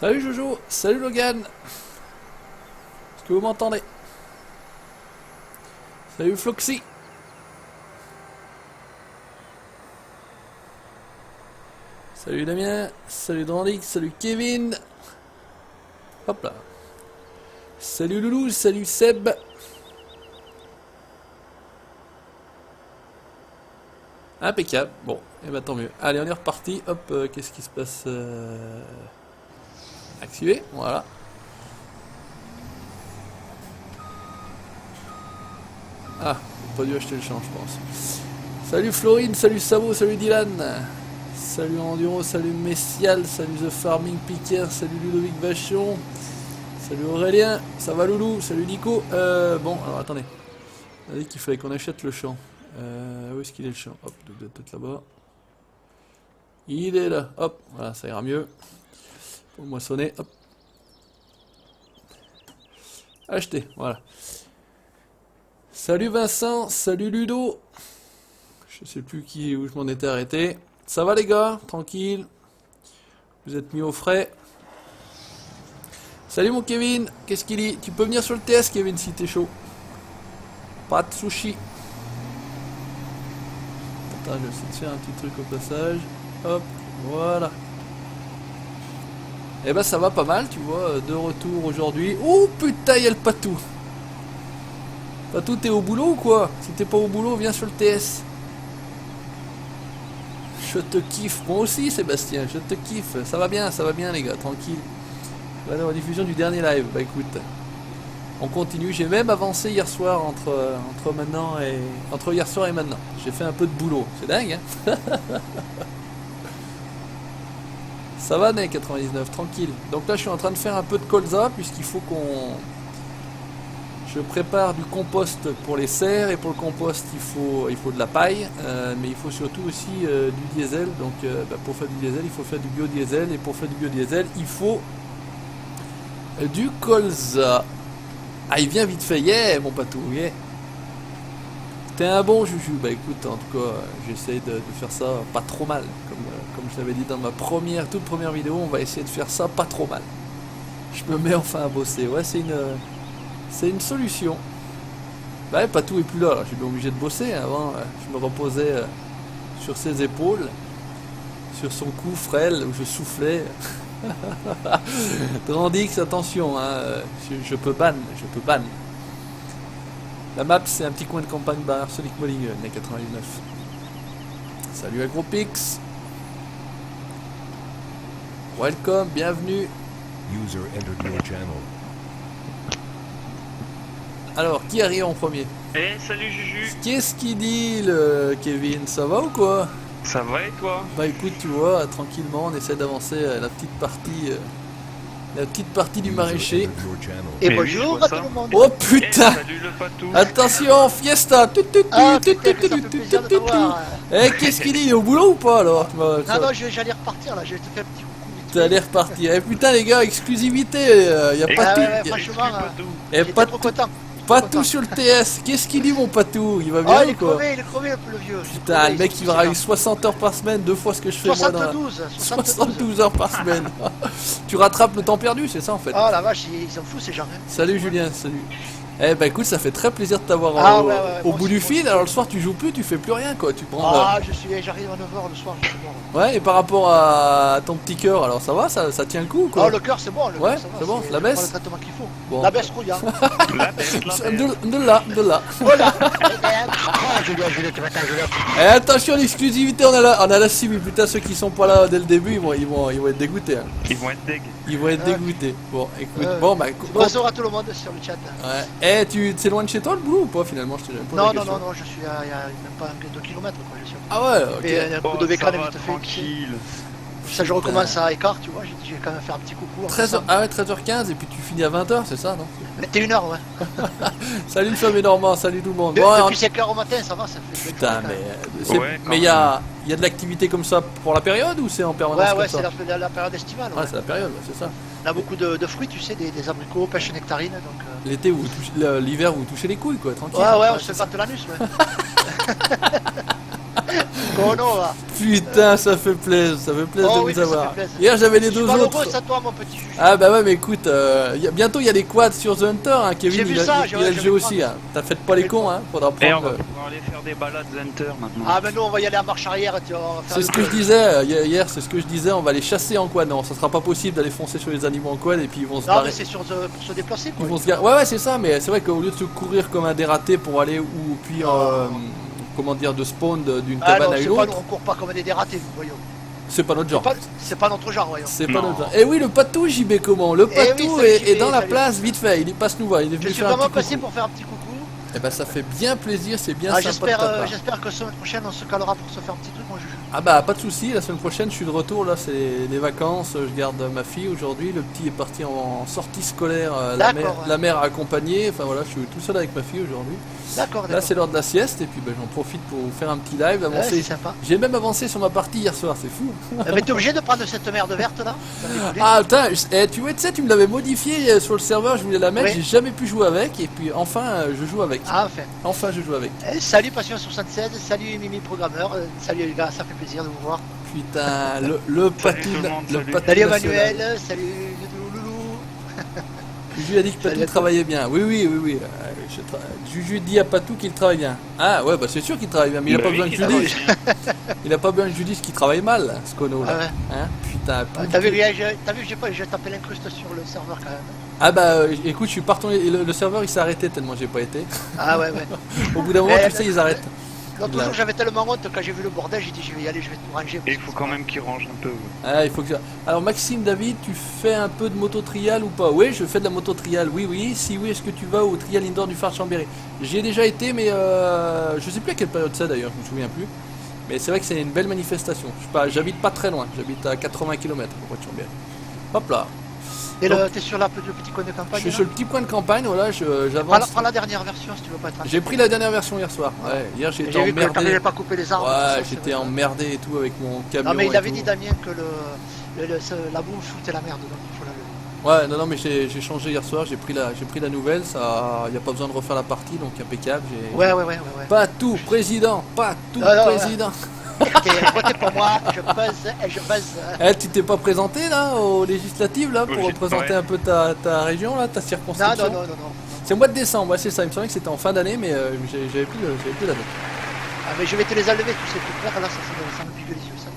Salut Jojo, salut Logan. Est-ce que vous m'entendez? Salut Floxy. Salut Damien, salut Drandix, salut Kevin. Hop là. Salut Loulou, salut Seb. Impeccable. Bon, et bah tant mieux. Allez, on est reparti. Hop, qu'est-ce qui se passe? Activé, voilà. Ah, j'ai pas dû acheter le champ, je pense. Salut Florine, salut Savo, salut Dylan. Salut Enduro, salut Messial, salut The Farming Picker, salut Ludovic Vachon. Salut Aurélien, ça va Loulou, salut Nico. Bon, alors attendez. On a dit qu'il fallait qu'on achète le champ. Où est-ce qu'il est le champ? Hop, peut-être là-bas. Il est là, hop, voilà, ça ira mieux. Pour moissonner, hop. Acheter, voilà. Salut Vincent, salut Ludo. Je sais plus où je m'en étais arrêté. Ça va les gars, tranquille. Vous êtes mis au frais. Salut mon Kevin, qu'est-ce qu'il dit? Tu peux venir sur le TS Kevin si t'es chaud. Pas de sushi. Attends, je vais essayer de faire un petit truc au passage. Hop, voilà. Et bah ça va pas mal, tu vois, de retour aujourd'hui. Oh putain, il y a le Patou. Patou, t'es au boulot ou quoi? Si t'es pas au boulot, viens sur le TS. Je te kiffe, moi aussi Sébastien, je te kiffe. Ça va bien les gars, tranquille. Là, dans la diffusion du dernier live, bah écoute, on continue. J'ai même avancé hier soir entre hier soir et maintenant. J'ai fait un peu de boulot, c'est dingue hein. Ça va Ney 99, tranquille. Donc là je suis en train de faire un peu de colza puisqu'il faut je prépare du compost pour les serres et pour le compost il faut de la paille, mais il faut surtout aussi du diesel. Donc pour faire du diesel il faut faire du biodiesel et pour faire du biodiesel il faut du colza. Ah il vient vite fait, yeah mon Patou, yeah. T'es un bon Juju. Bah écoute, en tout cas j'essaie de faire ça pas trop mal. Comme je l'avais dit dans ma toute première vidéo, on va essayer de faire ça pas trop mal. Je me mets enfin à bosser, ouais c'est une solution. Bah Patou est plus là, j'ai bien obligé de bosser. Avant je me reposais sur ses épaules, sur son cou frêle où je soufflais. Drandix, attention, hein, je peux ban. La map c'est un petit coin de campagne barre Sonic Molling, 99. Salut AgroPix. Welcome, bienvenue. User entered your channel. Alors, qui arrive en premier? Eh, salut Juju. Qu'est-ce qu'il dit le Kevin? Ça va ou quoi? Ça va et toi? Bah écoute, tu vois, tranquillement, on essaie d'avancer la petite partie du maraîcher. Et Mais bonjour oui, à je vois tout le monde. Oh Eh, putain! salut le patou. Attention, fiesta! Ah putain, que ça fait plaisir de te voir. Eh, qu'est-ce qu'il dit? Il est au boulot ou pas alors? Non, j'allais repartir là, je vais te faire un petit coucou. vite fait. T'allais repartir. Eh putain les gars, exclusivité, y a Et pas Ah tout. ouais, exclu franchement, patou. Eh, j'étais pas trop tout, content. pas tout sur le TS. Qu'est-ce qu'il dit mon Patou? Il va bien Oh, il ou est quoi? crevé un peu le vieux. Putain, le mec il va travailler 60 heures par semaine, 2 fois ce que je fais moi dans la... 72 heures par semaine. Tu rattrapes le temps perdu, c'est ça en fait. Oh la vache, ils s'en foutent ces gens. Hein. Salut Julien, salut. Eh bah écoute, ça fait très plaisir de t'avoir au moi bout aussi, du moi fil. aussi. Alors le soir tu joues plus, tu fais plus rien quoi. Tu prends. Ah, j'arrive à 9h le soir, je suis mort. Ouais, et par rapport à ton petit cœur, alors ça va, ça tient le coup ou quoi? Oh, le cœur c'est bon, le Ouais, cœur ça va. c'est bon, la je baisse prends le traitement qu'il faut. Bon. La baisse rouille, hein. La bête. De là. Voilà. Ah, Julien, tu m'attends, Julien. Et attention, l'exclusivité, on a la cible. Putain, ceux qui sont pas là dès le début, ils vont être dégoûtés. Hein. Ils vont être deg. Ils vont être dégoûtés. Bon, écoute, Ouais. bah écoute. Bonjour à tout le monde sur le chat. Ouais. Eh, c'est loin de chez toi le boulot ou pas finalement? Je t'ai jamais posé la Non, question. je suis à même pas 2 km quoi, je suis. Ah ouais, Et ok. un coup Oh, de ça bécane va, vite fait. tranquille. Ça, je recommence à écart, tu vois, j'ai dit, je vais quand même faire un petit coucou. 13h, ah ouais, 13h15 et puis tu finis à 20h, c'est ça, non? 21h, ouais. Salut le fameux Normand, salut tout le monde. De- Bon, depuis 5h au matin, ça va, ça fait. putain, Ouais, mais il y a de l'activité comme ça pour la période ou c'est en permanence Ouais, comme ouais, ça? c'est la période estivale. Ah, Ouais. c'est la période, ouais, c'est ça. On a beaucoup de fruits, tu sais, des abricots, pêche nectarine, donc. L'été, l'hiver, vous touchez les couilles, quoi, tranquille. Ouais, on se gratte l'anus, ouais. Oh non, là. Putain, ça fait plaisir de Oh vous oui, ça fait avoir. plaisir. Hier, j'avais les Je suis deux pas autres. heureux, ça toi, mon petit juge. Ah bah ouais, mais écoute, bientôt il y a les quads sur The Hunter, hein, Kevin, J'ai vu il a, ça, il a le je jeu vais aussi. prendre. Hein. T'as fait pas les cons, hein. Faudra Et on prendre. va pouvoir aller faire des balades Hunter maintenant. Ah, mais nous, on va y aller en marche arrière. Tu vois, on va faire C'est le ce que je tour. disais hier, c'est ce que je disais, on va les chasser en quad. Non, ça sera pas possible d'aller foncer sur les animaux en quad et puis ils vont se Non, barrer. mais c'est pour se déplacer, Ils quoi. vont se garer. Ouais, c'est ça, mais c'est vrai qu'au lieu de se courir comme un dératé pour aller ou puis comment dire, de spawn d'une Ah cabane non, à c'est une pas, autre, on court pas comme des dératés, nous, voyons. c'est pas notre genre. C'est pas notre genre, voyons. C'est pas Non. notre genre. Et oui, le patou, JB comment? Le Eh patou oui, salut, est JB, dans la salut. place, vite fait, il passe nous voir, il est Je venu suis faire un vraiment petit passé coucou. pour faire un petit coucou. Et ben ça fait bien plaisir, c'est bien Ah, sympa de ta part. j'espère que semaine prochaine, on se calera pour se faire un petit truc, mon juge. Ah bah pas de souci, la semaine prochaine je suis de retour, là c'est les vacances, je garde ma fille aujourd'hui, le petit est parti en sortie scolaire, D'accord, la mère a accompagné, enfin voilà, je suis tout seul avec ma fille aujourd'hui. D'accord, Là d'accord. c'est l'heure de la sieste et puis ben, j'en profite pour vous faire un petit live, Ouais, avancer. c'est sympa. J'ai même avancé sur ma partie hier soir, c'est fou. Mais t'es obligé de prendre cette merde verte là. Ah putain, tu vois, tu sais, tu me l'avais modifié sur le serveur, je voulais la mettre, Oui. j'ai jamais pu jouer avec et puis enfin je joue avec. Ah, enfin. Enfin je joue avec. Salut Passion76, salut Mimi Programmeur, salut les gars, ça fait plaisir de vous voir. Putain, le patou, tout le monde, le salut. patou Salut national. Emmanuel, salut Loulou. Juju a dit que Salut Patou à travaillait bien. Oui. Juju dit à Patou qu'il travaille bien. Ah ouais, bah c'est sûr qu'il travaille bien, mais il a Bah pas oui, besoin que qu'il je lui dise. travaille bien. Il a pas besoin que je lui dise qu'il travaille mal, ce cono là. Ah ouais. Hein Putain. T'as vu, j'ai tapé l'incruste sur le serveur quand même. Ah bah écoute, je suis pas retourné. Le serveur il s'est arrêté tellement j'ai pas été. Ah ouais. Au bout d'un moment, Mais tu sais, ils arrêtent. L'autre Là. jour j'avais tellement honte quand j'ai vu le bordel, j'ai dit je vais y aller, je vais tout ranger. Et il faut quand même qu'il range un peu. ouais. Ah, il faut que... Alors Maxime David, tu fais un peu de moto trial ou pas? Oui, je fais de la moto trial. Oui. Si oui, est-ce que tu vas au trial indoor du phare Chambéry? J'y ai déjà été, mais je sais plus à quelle période c'est d'ailleurs, je me souviens plus. Mais c'est vrai que c'est une belle manifestation. J'habite pas très loin, j'habite à 80 km de Chambéry. Hop là. Et Donc, t'es sur le petit coin de je campagne suis là sur le petit coin de campagne, voilà, j'avance. Prends la dernière version si tu veux pas être J'ai pris la dernière version hier soir. Ouais, hier j'ai été J'ai vu que t'arrivais emmerdé. pas à couper les arbres. Ouais, tout ça, j'étais c'est vrai. emmerdé et tout avec mon camion. Non mais il et avait tout. dit Damien que la boue foutait la merde, donc il faut la lever. Ouais, non, mais j'ai changé hier soir, j'ai pris la nouvelle, ça, y a pas besoin de refaire la partie, donc impeccable. Ouais. Pas tout, président, pas tout, Non, non, président. Votez pour moi, je buzz et je buzz. Eh, tu t'es pas présenté là aux législatives là pour Oui, représenter ouais. un peu ta région là, ta circonscription? Non. C'est au mois de décembre, ouais, c'est ça. Il me semblait que c'était en fin d'année, mais j'avais plus la date. Ah mais je vais te les enlever, tous ces trucs là, ça me pique les yeux, ça.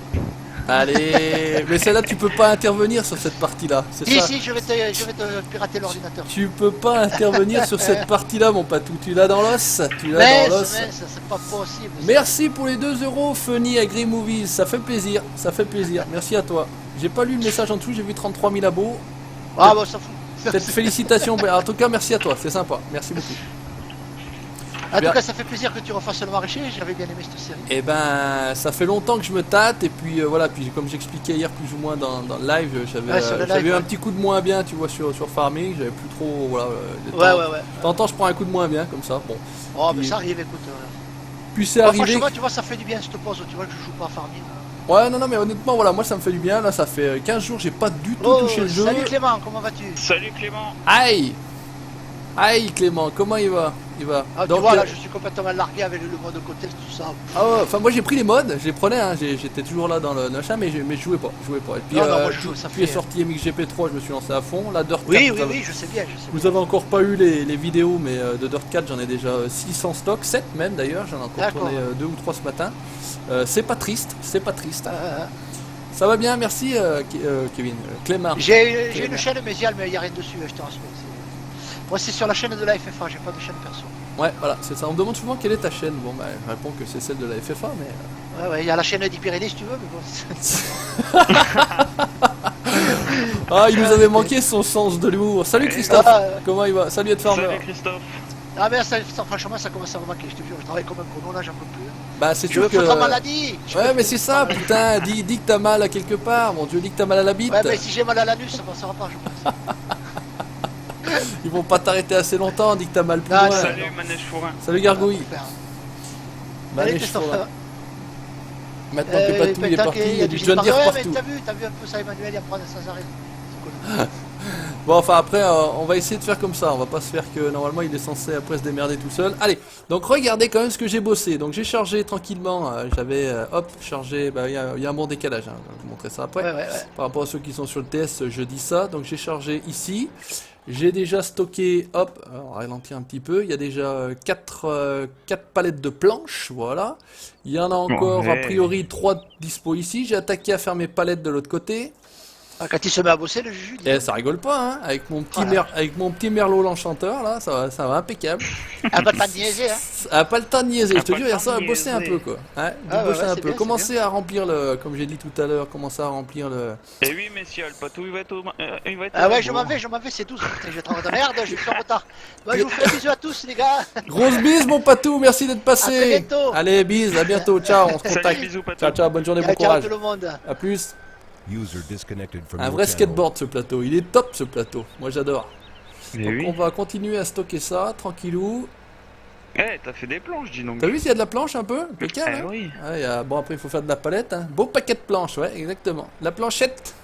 Allez, mais celle-là, tu peux pas intervenir sur cette partie-là, c'est ça? Si, je vais te pirater l'ordinateur. Tu peux pas intervenir sur cette partie-là, mon patou. Tu l'as dans l'os. Tu l'as Mais dans l'os. ça, c'est pas possible. Merci pour les 2 euros, Funny Agri Movies. Ça fait plaisir. Merci à toi. J'ai pas lu le message en dessous, j'ai vu 33 000 abos. Ah bah ça fout. Peut-être félicitations. En tout cas, merci à toi. C'est sympa. Merci beaucoup. En Bien. tout cas, ça fait plaisir que tu refasses le maraîcher, j'avais bien aimé cette série. Eh ben, ça fait longtemps que je me tâte. Et puis voilà. Puis comme j'expliquais hier plus ou moins dans le live, j'avais Ouais, sur le j'avais live, eu un ouais. petit coup de moins bien, tu vois, sur Farming. J'avais plus trop. Voilà. Ouais. De temps en temps, je prends un coup de moins bien comme ça. Bon. Oh, mais Puis- ça arrive, écoute. Puis c'est Moi, arrivé. franchement, tu vois, ça fait du bien cette pause, tu vois, que je joue pas à Farming. Ouais, non, mais honnêtement, voilà, moi ça me fait du bien. Là, ça fait 15 jours, j'ai pas du tout touché le jeu. Salut Clément, comment vas-tu? Salut Clément. Aïe Clément, comment il va? Ah, tu Donc, vois, là, je suis complètement largué avec le mode côté, tout ça. ah ouais, enfin moi j'ai pris les modes, je les prenais, hein, j'étais toujours là dans le machin, mais je jouais pas. Et puis, Non, moi, je joue, ça puis est fait- sorti MXGP3, je me suis lancé à fond. La Dirt 4, Oui, vous avez- je sais bien, vous avez encore pas eu les vidéos, mais de Dirt 4 j'en ai déjà 6 en stock, 7 même d'ailleurs, j'en ai encore D'accord. tourné 2 ou 3 ce matin. C'est pas triste. Ça va bien, merci Kevin. Clément. J'ai Clément. une chaîne médiale, mais il n'y a rien dessus, je te rassure. Moi, c'est sur la chaîne de la FFA, j'ai pas de chaîne perso. Ouais, voilà, c'est ça. On me demande souvent quelle est ta chaîne. Bon, bah, je réponds que c'est celle de la FFA, mais. Ouais, il y a la chaîne des Pyrénées si tu veux, mais bon. Ah, il nous avait manqué son sens de l'humour. Salut Christophe, Ah, comment il va? Salut Ed Farmer. Salut Christophe. Ah, mais ça, franchement, ça commence à me manquer, je te jure. Je travaille comme un chrono, là, j'en peux plus. Bah, c'est Je veux sûr que. foutre en maladie. Ouais, mais c'est ça, putain. Dis que t'as mal à quelque part. Mon Dieu, dis que t'as mal à la bite. Ouais, mais si j'ai mal à l'anus, ça passera pas, je pense. Ils vont pas t'arrêter assez longtemps. Dis que t'as mal plus Ah, loin. Salut Manège Fourrin. Salut Gargouille. Allez, Manège Christophe. Fourrin. Maintenant que Patou il est parti, il y a du John Deere Ouais, mais partout. t'as vu un peu ça, Emmanuel, il en prend sans arrêt. C'est cool. Bon, enfin après, on va essayer de faire comme ça. On va pas se faire que normalement il est censé après se démerder tout seul. Allez, donc regardez quand même ce que j'ai bossé. Donc j'ai chargé tranquillement. J'avais hop chargé. Bah il y a un bon décalage. Hein, je vais vous montrer ça après. Ouais. Par rapport à ceux qui sont sur le TS, je dis ça. Donc j'ai chargé ici. J'ai déjà stocké, hop, on va ralentir un petit peu. Il y a déjà 4 palettes de planches, voilà. Il y en a encore Ouais. a priori 3 dispo ici. J'ai attaqué à faire mes palettes de l'autre côté. Ah, quand il se met à bosser, le Juju, dis Et donc. ça rigole pas, hein, avec mon petit, Voilà. avec mon petit merlot l'enchanteur, là, ça va impeccable. Ah, pas de pas de niaiser, hein. Ah, pas le temps de niaiser, je te pas jure, le il y a temps ça à de bosser un niaiser. peu, quoi. Hein, Ah, ouais, bosser ouais, un c'est peu. bien, c'est Commencer à remplir le, comme j'ai dit tout à l'heure, commencer à remplir le... Et oui, messieurs, le patou, il va être il va être Ah au ouais, je bout. m'en vais, c'est tout. Putain, je vais être en merde, je suis en retard. Moi, je vous fais un bisou à tous, les gars. Grosse bise, mon patou, merci d'être À très passé. bientôt. Allez, bise, à bientôt, ciao, on se Salut, contacte. bisous, patou. Ciao, ciao, bonne journée, bon Ciao, courage. tout le monde. À plus. User disconnected from Un your vrai channel. skateboard ce plateau, il est top ce plateau, moi j'adore. Et Donc oui. on va continuer à stocker ça, tranquillou. Eh, t'as fait des planches, dis donc. T'as vu s'il y a de la planche un peu? Impeccable, Eh hein oui. Ouais, bon après il faut faire de la palette, hein. Beau paquet de planches, ouais, exactement. La planchette.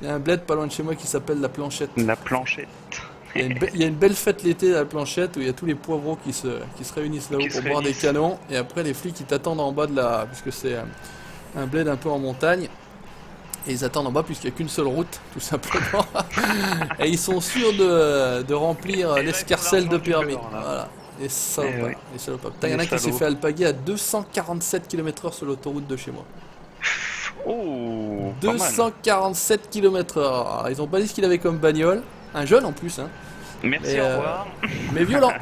Il y a un bled pas loin de chez moi qui s'appelle la planchette. La planchette. Il y a une belle fête l'été à la planchette où il y a tous les poivreaux qui se réunissent là-haut Qui pour se boire des réunissent. canons. Et après les flics ils t'attendent en bas de la... Puisque c'est un bled un peu en montagne. Et ils attendent en bas puisqu'il n'y a qu'une seule route, tout simplement. Et ils sont sûrs de remplir Et là, l'escarcelle il faut de l'argent du permis. beurre, là. Voilà. Les salopards. Eh ouais. Les salopards. Putain, il y en a Les qui s'est salauds. fait alpaguer à 247 km/h sur l'autoroute de chez moi. Oh, pas mal. 247 km/h. Ils ont pas dit ce qu'il avait comme bagnole. Un jeune en plus, hein. Merci, Mais, au revoir. Mais violent.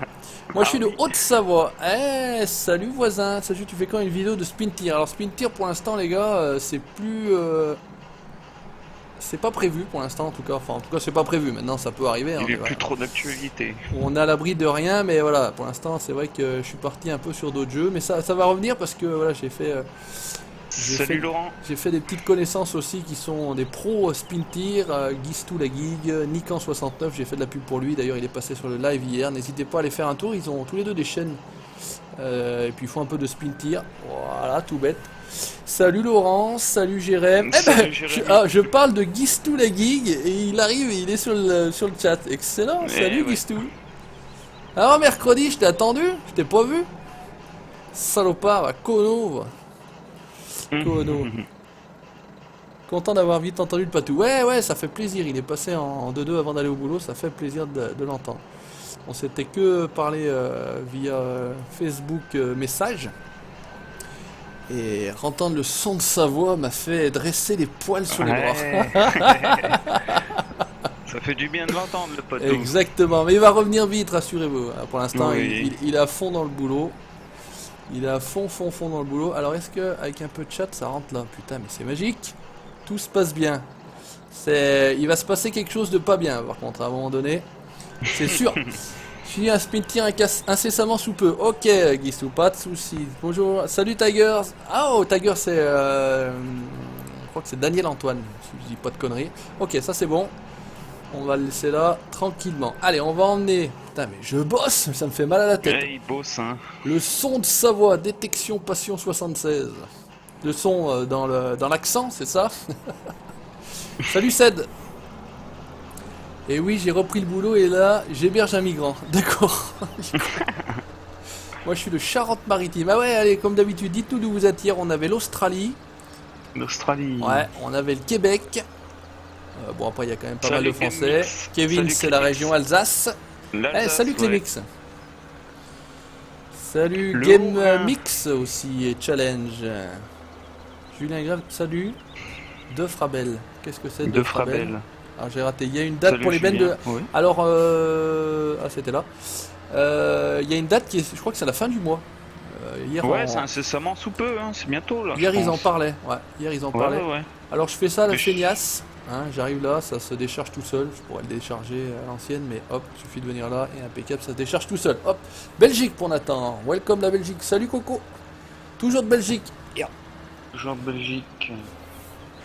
Moi je suis de Haute-Savoie. Eh, salut voisin. Salut, tu fais quand une vidéo de spin tir? Alors spin tir pour l'instant les gars, c'est plus... c'est pas prévu pour l'instant en tout cas. Enfin en tout cas c'est pas prévu. Maintenant ça peut arriver. Hein, Il mais est plus voilà. trop d'actualité. On est à l'abri de rien, mais voilà, pour l'instant c'est vrai que je suis parti un peu sur d'autres jeux. Mais ça va revenir parce que voilà, j'ai fait Salut Laurent. des petites connaissances aussi qui sont des pros spin tir, Guistou la Gig, Nikan69, j'ai fait de la pub pour lui, d'ailleurs il est passé sur le live hier, n'hésitez pas à aller faire un tour, ils ont tous les deux des chaînes, et puis ils font un peu de spin tir, voilà, tout bête. Salut Laurent, salut Jérém. Salut, Jérémy. Je parle de Guistou la Gig, et il arrive, il est sur le chat, excellent, Eh salut ouais. Guistou. Alors mercredi, je t'ai attendu, je t'ai pas vu. Salopard, va, Kono, va. Kono. Content d'avoir vite entendu le patou. Ouais, ça fait plaisir. Il est passé en 2-2 avant d'aller au boulot. Ça fait plaisir de l'entendre. On s'était que parlé via Facebook message. Et entendre le son de sa voix m'a fait dresser les poils sur les bras. Ouais. Ça fait du bien de l'entendre, le poteau. Exactement. Mais il va revenir vite, rassurez-vous. Pour l'instant, Oui. il est à fond dans le boulot. Il est à fond dans le boulot. Alors est-ce que avec un peu de chat ça rentre là? Putain mais c'est magique. Tout se passe bien. Il va se passer quelque chose de pas bien par contre à un moment donné. C'est sûr. Je suis un spin tir incessamment sous peu. Ok Guistou, pas de soucis. Bonjour. Salut Tiger. Ah oh Tiger c'est je crois que c'est Daniel Antoine. Si je dis pas de conneries. Ok ça c'est bon. On va le laisser là tranquillement. Allez on va emmener. Putain mais je bosse. Ça me fait mal à la tête. Ouais, il bosse, hein. Le son de Savoie, détection passion 76. Le son dans l'accent, c'est ça? Salut Ced. Et oui, j'ai repris le boulot et là, j'héberge un migrant. D'accord. Moi, je suis de Charente-Maritime. Ah ouais, allez, comme d'habitude, dites-nous d'où vous êtes hier. On avait l'Australie. L'Australie. Ouais, on avait le Québec. Bon, après, il y a quand même pas mal Salut, de Français. Clémix. Kevin, Salut, c'est la Clémix. région Alsace. L'Alsace, Salut ouais. Clémix. Salut Le Game Haut-Rhin. Mix aussi et Challenge. Julien Grave, salut. De Frabel. Qu'est-ce que c'est De Frabel. Ah, j'ai raté. Il y a une date Salut, pour les bennes de. Julien. Oui. Alors, ah, c'était là. Il y a une date qui est. Je crois que c'est la fin du mois. Hier, Ouais, c'est incessamment sous peu, hein. C'est bientôt là. hier je ils en pense. parlaient. Ouais, hier ils en Ouais, parlaient. ouais. Alors, je fais ça à la Mais je- feignasse. Hein, j'arrive là, ça se décharge tout seul. Je pourrais le décharger à l'ancienne, mais hop, il suffit de venir là et impeccable, ça se décharge tout seul. Hop, Belgique pour Nathan. Welcome la Belgique. Salut Coco. Toujours de Belgique. Genre de Belgique.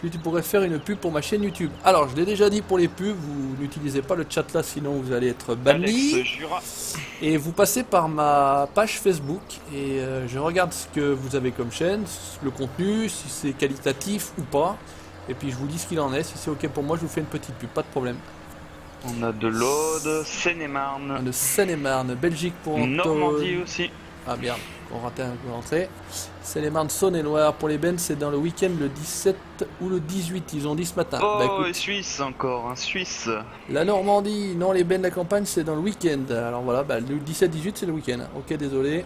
Puis tu pourrais faire une pub pour ma chaîne YouTube. Alors, je l'ai déjà dit pour les pubs, vous n'utilisez pas le chat là, sinon vous allez être banni. Alex Jura. Et vous passez par ma page Facebook et je regarde ce que vous avez comme chaîne, le contenu, si c'est qualitatif ou pas. Et puis je vous dis ce qu'il en est. Si c'est ok pour moi, je vous fais une petite pub, pas de problème. On a de l'Aude, Seine-et-Marne, De Seine-et-Marne, Belgique pour Antoine. Normandie aussi. Ah merde, on ratait un coup d'entrée. Seine-et-Marne, Saône-et-Loire. Pour les bennes, c'est dans le week-end le 17 ou le 18, ils ont dit ce matin. Oh, Bah, écoute, et Suisse encore, un Suisse. la Normandie, non, les bennes de la campagne, c'est dans le week-end. Alors voilà, bah, le 17-18, c'est le week-end. Ok, désolé.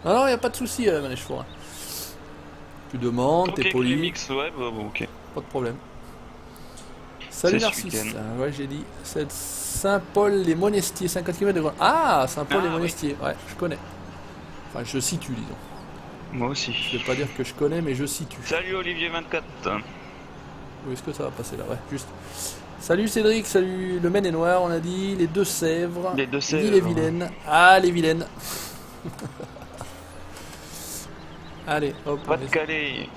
Non, il n'y a pas de souci, Manège Forain. Tu demandes, t'es Ok, poli, mix, ouais, bah, bon, ok. pas de problème. Salut C'est ce Narcisse. week-end. Ouais, j'ai dit. C'est Saint-Paul-les-Monestiers, 50 km de Grenoble. Ah, Saint-Paul-les-Monestiers, ouais, je connais. Enfin, je situe, disons. Moi aussi. Je vais pas dire que je connais, mais je situe. Salut Olivier24. Où est-ce que ça va passer là? Ouais, juste. Salut Cédric, salut le Maine et Noir, on a dit. Les Deux-Sèvres. Les Deux-Sèvres. L'île-et-Vilaine. Ah, les Vilaines. Allez, hop. on est- Pas-de-Calais.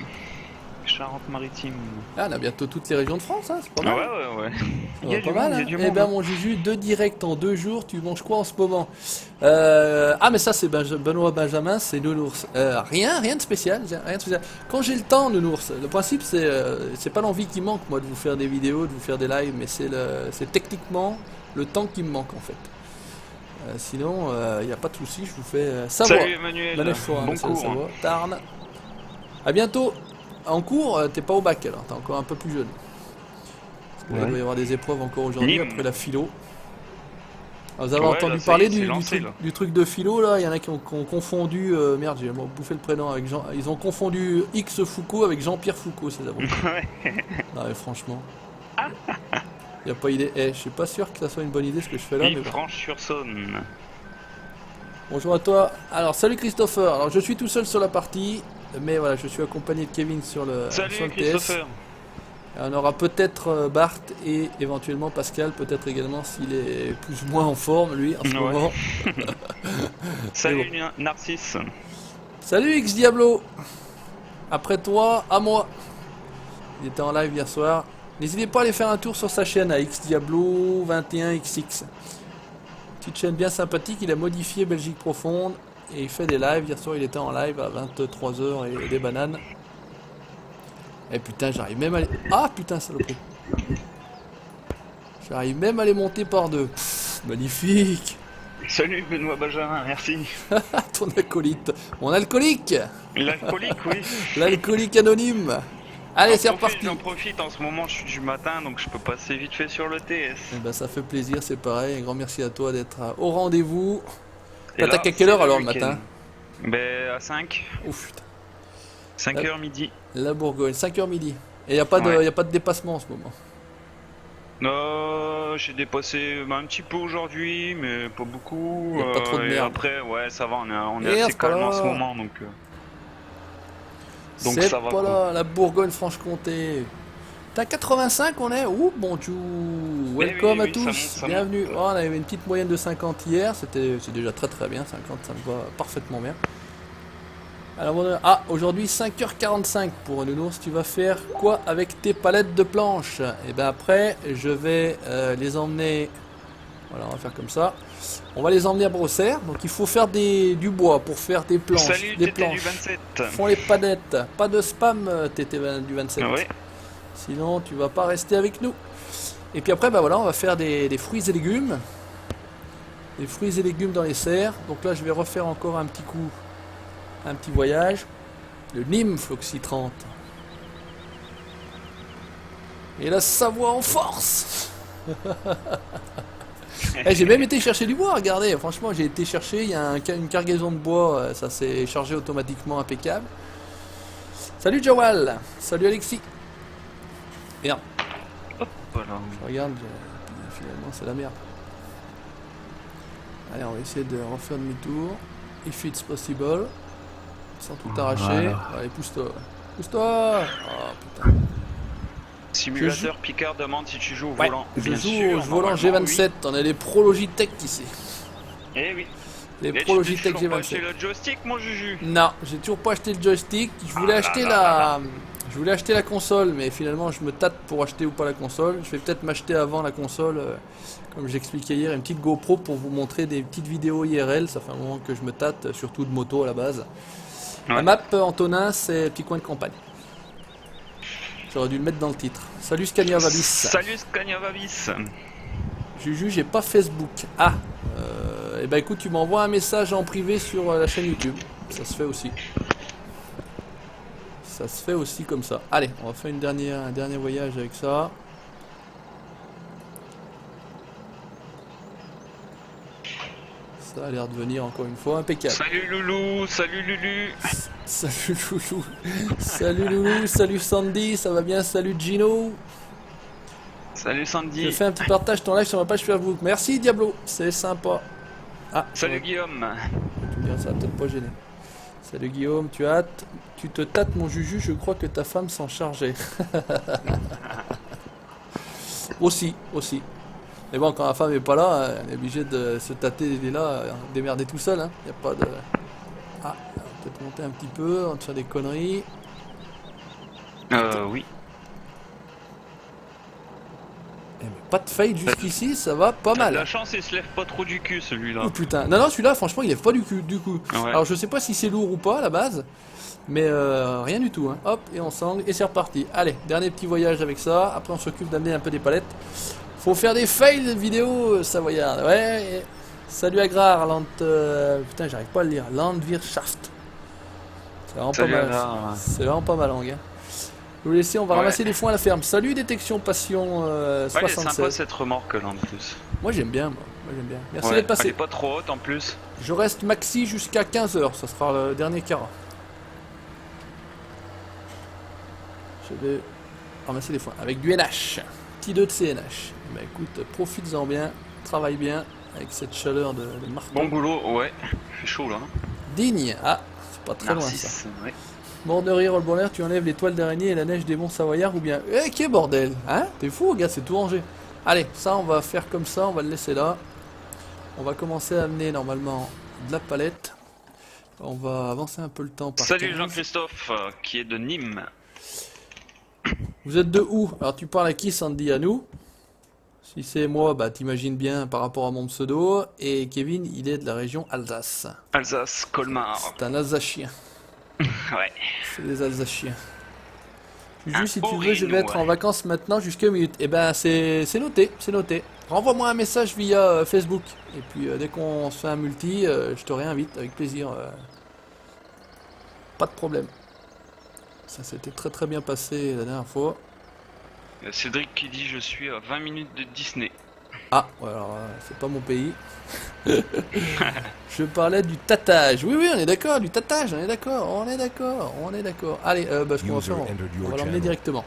Charente-Maritime. Ah, on a bientôt toutes les régions de France, hein, c'est pas Ouais, mal. ouais, ouais. Ça Il y a va du pas mal, monde, il y a hein. du Eh monde. ben mon Jésus, 2 directs en 2 jours, tu manges quoi en ce moment? Ah mais ça c'est Benoît Benjamin, c'est Nounours. Rien de spécial, rien de spécial. Quand j'ai le temps, Nounours, le principe c'est pas l'envie qui manque moi de vous faire des vidéos, de vous faire des lives, mais c'est techniquement le temps qui me manque en fait. Sinon, il n'y a pas de souci, je vous fais Savoie. Salut Emmanuel. Manège Forain, Bon c'est la cours. Savoie. Tarn. À bientôt. En cours, t'es pas au bac alors, t'es encore un peu plus jeune. Parce que là, il doit y avoir des épreuves encore aujourd'hui Nîmes. après la philo. Ah, vous avez Ouais, entendu là, ça y parler est, c'est du lancé, truc, là. du truc de philo là? Il y en a qui ont confondu. Merde, j'ai bouffé le prénom avec Jean. Ils ont confondu X Foucault avec Jean-Pierre Foucault, ces avocats. Ouais. Non, mais franchement. Il n'y a pas idée. Je suis pas sûr que ça soit une bonne idée ce que je fais là, mais bon. Franche-sur-Saône. Bonjour à toi. Alors, salut Christopher. Alors, je suis tout seul sur la partie, mais voilà, je suis accompagné de Kevin sur le Salut TS. Christopher. Et on aura peut-être Bart et éventuellement Pascal, peut-être également s'il est plus ou moins en forme, lui, en ce Ouais. moment. Salut Narcisse. Salut X Diablo. Après toi, à moi. Il était en live hier soir. N'hésitez pas à aller faire un tour sur sa chaîne à X Diablo 21XX. Petite chaîne bien sympathique, il a modifié Belgique Profonde et il fait des lives. Hier soir il était en live à 23h et des bananes. Et putain, j'arrive même à les... Ah putain, saloperie. J'arrive même à les monter par deux. Pff, magnifique. Salut Benoît Benjamin, merci. Ton acolyte. Mon alcoolique. L'alcoolique, oui. L'alcoolique anonyme. Allez, c'est J'en profite, reparti. J'en profite, en ce moment je suis du matin donc je peux passer vite fait sur le TS. Eh ben, ça fait plaisir, c'est pareil. Un grand merci à toi d'être au rendez-vous. Et là, T'attaques à quelle c'est heure alors le week-end. matin? Ben à 5. Ouf, putain. 5h midi. La Bourgogne, 5h midi. Et y a pas de, Ouais. y a pas de dépassement en ce moment. J'ai dépassé un petit peu aujourd'hui, mais pas beaucoup. Y a pas trop de et merde. après, ouais, ça va, on est Merde, assez calme pas en ce là. moment donc C'est ça va, pas quoi. là, la Bourgogne-Franche-Comté. T'as 85 on est? Ouh, bonjour. Welcome oui, à ça tous. monte, ça Bienvenue. monte. Oh, on avait une petite moyenne de 50 hier. C'est déjà très bien. 50, ça me va parfaitement bien. Alors, aujourd'hui 5h45 pour Nounours. Tu vas faire quoi avec tes palettes de planches? Et ben après, je vais les emmener. Voilà, on va faire comme ça. On va les emmener à Brossard. Donc il faut faire du bois pour faire des planches. Salut des TT du planches. 27. Font les panettes. Pas de spam, TT du 27. Ouais. Sinon, tu vas pas rester avec nous. Et puis après, bah voilà, on va faire des fruits et légumes. Des fruits et légumes dans les serres. Donc là, je vais refaire encore un petit coup, un petit voyage. Le Nîmes Floxy 30. Et la Savoie en force. J'ai même été chercher du bois, regardez, franchement j'ai été chercher, il y a une cargaison de bois, ça s'est chargé automatiquement, impeccable. Salut Jawal, salut Alexis. Merde, Voilà. je regarde, finalement c'est la merde. Allez, on va essayer de refaire demi-tour, if it's possible, sans tout arracher. Allez, pousse-toi, pousse-toi. Oh putain. Simulateur Picard demande si tu joues au Ouais, volant. je Bien joue sûr, au volant normalement, G27, on a les Pro Logitech ici. Oui. Eh oui. Les Et Pro tu Logitech t'es toujours pas G27. acheté le joystick, mon Juju. Non, j'ai toujours pas acheté le joystick. Je voulais acheter je voulais acheter la console, mais finalement je me tâte pour acheter ou pas la console. Je vais peut-être m'acheter avant la console, comme j'expliquais hier, une petite GoPro pour vous montrer des petites vidéos IRL. Ça fait un moment que je me tâte, surtout de moto à la base. Ouais. La map Antonin, c'est petit coin de campagne. J'aurais dû le mettre dans le titre. Salut Scania Vabis. Salut Scania Vabis. Juju, j'ai pas Facebook. Ah, et bah écoute, tu m'envoies un message en privé sur la chaîne YouTube. Ça se fait aussi. Ça se fait aussi comme ça. Allez, on va faire un dernier voyage avec ça. Ça a l'air de venir encore une fois impeccable. Salut Loulou, salut Lulu. Salut Loulou. Salut Loulou, salut Sandy, ça va bien? Salut Gino. Salut Sandy. Je fais un petit partage de ton live sur ma page Facebook. Merci Diablo, c'est sympa. Ah, Salut Guillaume. ça va peut-être pas gêner. Salut Guillaume, tu te tâtes mon Juju, je crois que ta femme s'en chargeait. aussi. Mais bon, quand la femme est pas là, on est obligé de se tâter, il est là, démerder tout seul. Hein. Y a pas de... Ah, on va peut-être monter un petit peu, on va te faire des conneries. Oui. Eh, mais pas de fail jusqu'ici, ça va pas mal. La chance, il se lève pas trop du cul celui-là. Oh putain, non celui-là franchement il lève pas du coup. Ouais. Alors je sais pas si c'est lourd ou pas à la base, mais rien du tout. Hein. Hop, et on s'angle et c'est reparti. Allez, dernier petit voyage avec ça, après on s'occupe d'amener un peu des palettes. Faut faire des fails vidéo savoyarde. Ouais, et... Salut Agrar, putain j'arrive pas à le lire, Landwirtschaft. C'est vraiment Salut, pas mal. Agrar. C'est vraiment pas mal en gars. Vous laissez, on va ramasser des foins à la ferme. Salut Détection Passion Ouais, elle est 76. sympa cette remorque là en plus. Moi j'aime bien, j'aime bien. Merci Ouais, d'être passé. elle est pas trop haute en plus. Je reste maxi jusqu'à 15h, ça sera le dernier cara. Je vais ramasser des foins avec du NH, petit 2 de CNH. Bah écoute, profites-en bien, travaille bien avec cette chaleur de marteau. Bon boulot, ouais. Il fait chaud là. Digne, ah, c'est pas très loin ça. Narcisse, ouais. Mort de rire, Roll Bonheur, tu enlèves les toiles d'araignée et la neige des monts savoyards ou bien... Eh, qu'est bordel, hein? T'es fou, regarde, c'est tout rangé. Allez, ça on va faire comme ça, on va le laisser là. On va commencer à amener normalement de la palette. On va avancer un peu le temps par Salut 15. Jean-Christophe, qui est de Nîmes. Vous êtes de où? Alors tu parles à qui, Sandy? À nous? Si c'est moi, bah t'imagines bien par rapport à mon pseudo. Et Kevin, il est de la région Alsace. Alsace, Colmar. C'est un Alsacien. Ouais. C'est des Alsaciens. Juju, si tu veux, Aurine, je vais être ouais. en vacances maintenant jusqu'à minute. Eh ben, c'est noté, c'est noté. Renvoie-moi un message via Facebook. Et puis, dès qu'on se fait un multi, je te réinvite avec plaisir. Pas de problème. Ça s'était très très bien passé la dernière fois. Il y a Cédric qui dit je suis à 20 minutes de Disney. Ah, ouais, alors c'est pas mon pays. Je parlais du tatage. Oui, on est d'accord, du tatage, on est d'accord. Allez, bah, ce qu'on va User faire, entered on your va l'emmener channel. directement.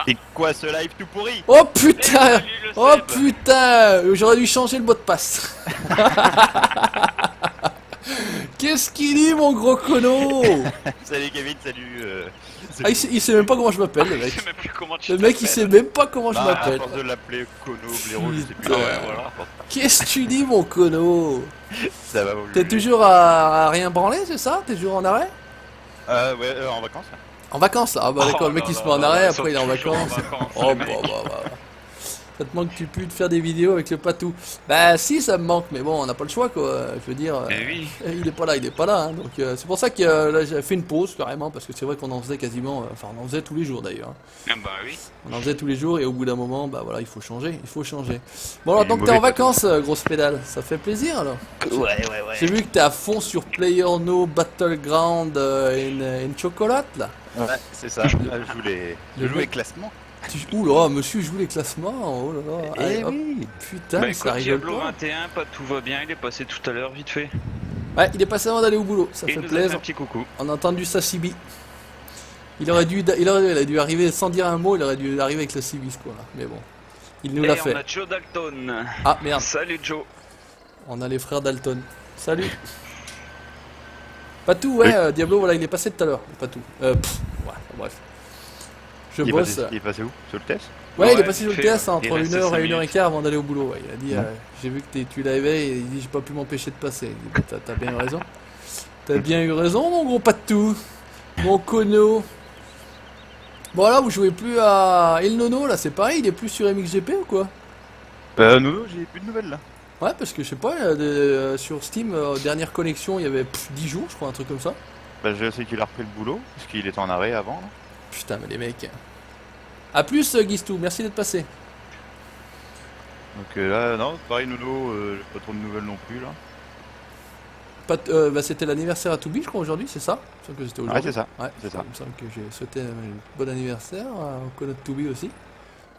C'est quoi ce live tout pourri? Oh putain! Salut, le Oh Seb. putain! J'aurais dû changer le mot de passe. Qu'est-ce qu'il dit, mon gros cono? Salut Kevin, salut. Ah, il sait même pas comment je m'appelle, le Je mec. sais même plus comment tu Le mec, il sait même pas comment je À m'appelle. force de l'appeler Kono, Blaireau, je sais plus. Putain. Ouais, voilà. Qu'est-ce que tu dis, mon cono? Ça va vous. T'es toujours à rien branler, c'est ça? T'es toujours en arrêt? Ouais, en vacances. En vacances, là. Ah bah d'accord, Oh le mec là il se là met en là, arrêt, ils après il est en sont toujours en vacances. vacances, Oh les bah, mecs. bah. Ça te manque tu plus de faire des vidéos avec le patou? Bah si, ça me manque, mais bon, on n'a pas le choix quoi. Je veux dire, Eh oui. il est pas là. Hein. Donc c'est pour ça que là j'ai fait une pause carrément, parce que c'est vrai qu'on en faisait quasiment, enfin on en faisait tous les jours d'ailleurs. Hein. Ah bah oui. On en faisait tous les jours et au bout d'un moment, bah voilà, il faut changer. Bon alors Et donc t'es mauvais en vacances, grosse pédale, ça fait plaisir alors. Ouais. J'ai vu que t'es à fond sur PlayerUnknown Battleground in Chocolate là. Ouais, c'est ça. Je joue les classements. Ouh là, monsieur joue les classements, oh là là. Allez, hop. oui. Putain, Bah mais ça écoute, rigole Diablo pas. 21, pas tout va bien, il est passé tout à l'heure vite fait. Ouais, il est passé avant d'aller au boulot, ça Et fait il nous a fait plaisir. un petit coucou. On a entendu sa CB. Il a dû arriver sans dire un mot, il aurait dû arriver avec la CB ce quoi là. Mais bon, il nous Et l'a on fait. a Joe Dalton. Ah merde, Salut Joe. on a les frères Dalton. Salut. Patou, ouais, Diablo, voilà, il est passé tout à l'heure. Patou. Ouais, bref. Je Il est bosse. passé- il est passé où? Sur le test? Ouais, il est Ouais, passé sur le il fait, TS entre il reste 1h 5 et 1h15 minutes. avant d'aller au boulot. Ouais. Il a dit, Ouais. j'ai vu que tu l'avais et il dit, j'ai pas pu m'empêcher de passer. Il dit, T'as bien eu raison. T'as bien eu raison, mon gros patou. Mon cono. Bon, là, vous jouez plus à El Nono, là, c'est pareil, il est plus sur MXGP ou quoi? Non, j'ai plus de nouvelles là. Ouais, parce que je sais pas, sur Steam, dernière connexion, il y avait 10 jours, je crois, un truc comme ça. Bah, je sais qu'il a repris le boulot, parce qu'il était en arrêt avant. Là. Putain, mais les mecs. A plus, Guistou, merci d'être passé. Donc là, non, pareil, Nuno, j'ai pas trop de nouvelles non plus là. Pas bah, c'était l'anniversaire à Toubi, je crois, aujourd'hui, c'est ça? Il me semble que c'était Ouais, aujourd'hui. c'est ça. Ouais, C'est ça. Il me semble que j'ai souhaité un bon anniversaire au Kono de Toubi aussi.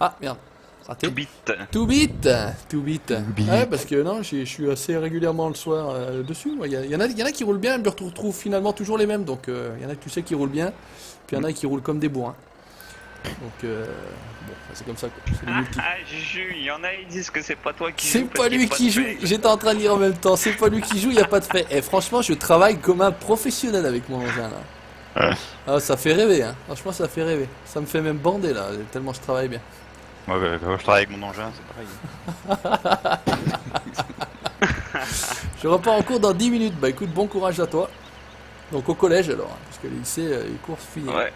Ah, merde, raté. Tout bite. Tout bite, tout bite. Ouais, parce que non, je suis assez régulièrement le soir dessus. Il y en a qui roulent bien, je retrouve finalement toujours les mêmes. Donc il y en a que tu sais qui roulent bien, puis il y en a qui roulent comme des bourrins. Donc bon, c'est comme ça quoi. C'est les multi. Juju, il y en a, ils disent que c'est pas toi qui C'est joue. pas parce qu'il y lui a pas qui de joue, fait. j'étais en train de dire en même temps, c'est pas lui qui joue, il n'y a pas de fait. Et franchement, je travaille comme un professionnel avec mon engin là. Ouais. Ah, ça fait rêver, hein. Franchement, ça fait rêver. Ça me fait même bander là, tellement je travaille bien. Moi, quand je travaille avec mon engin, c'est pareil. Je repars en cours dans 10 minutes. Bah écoute, bon courage à toi. Donc au collège alors, hein, parce que les lycées, les cours finis. Ouais.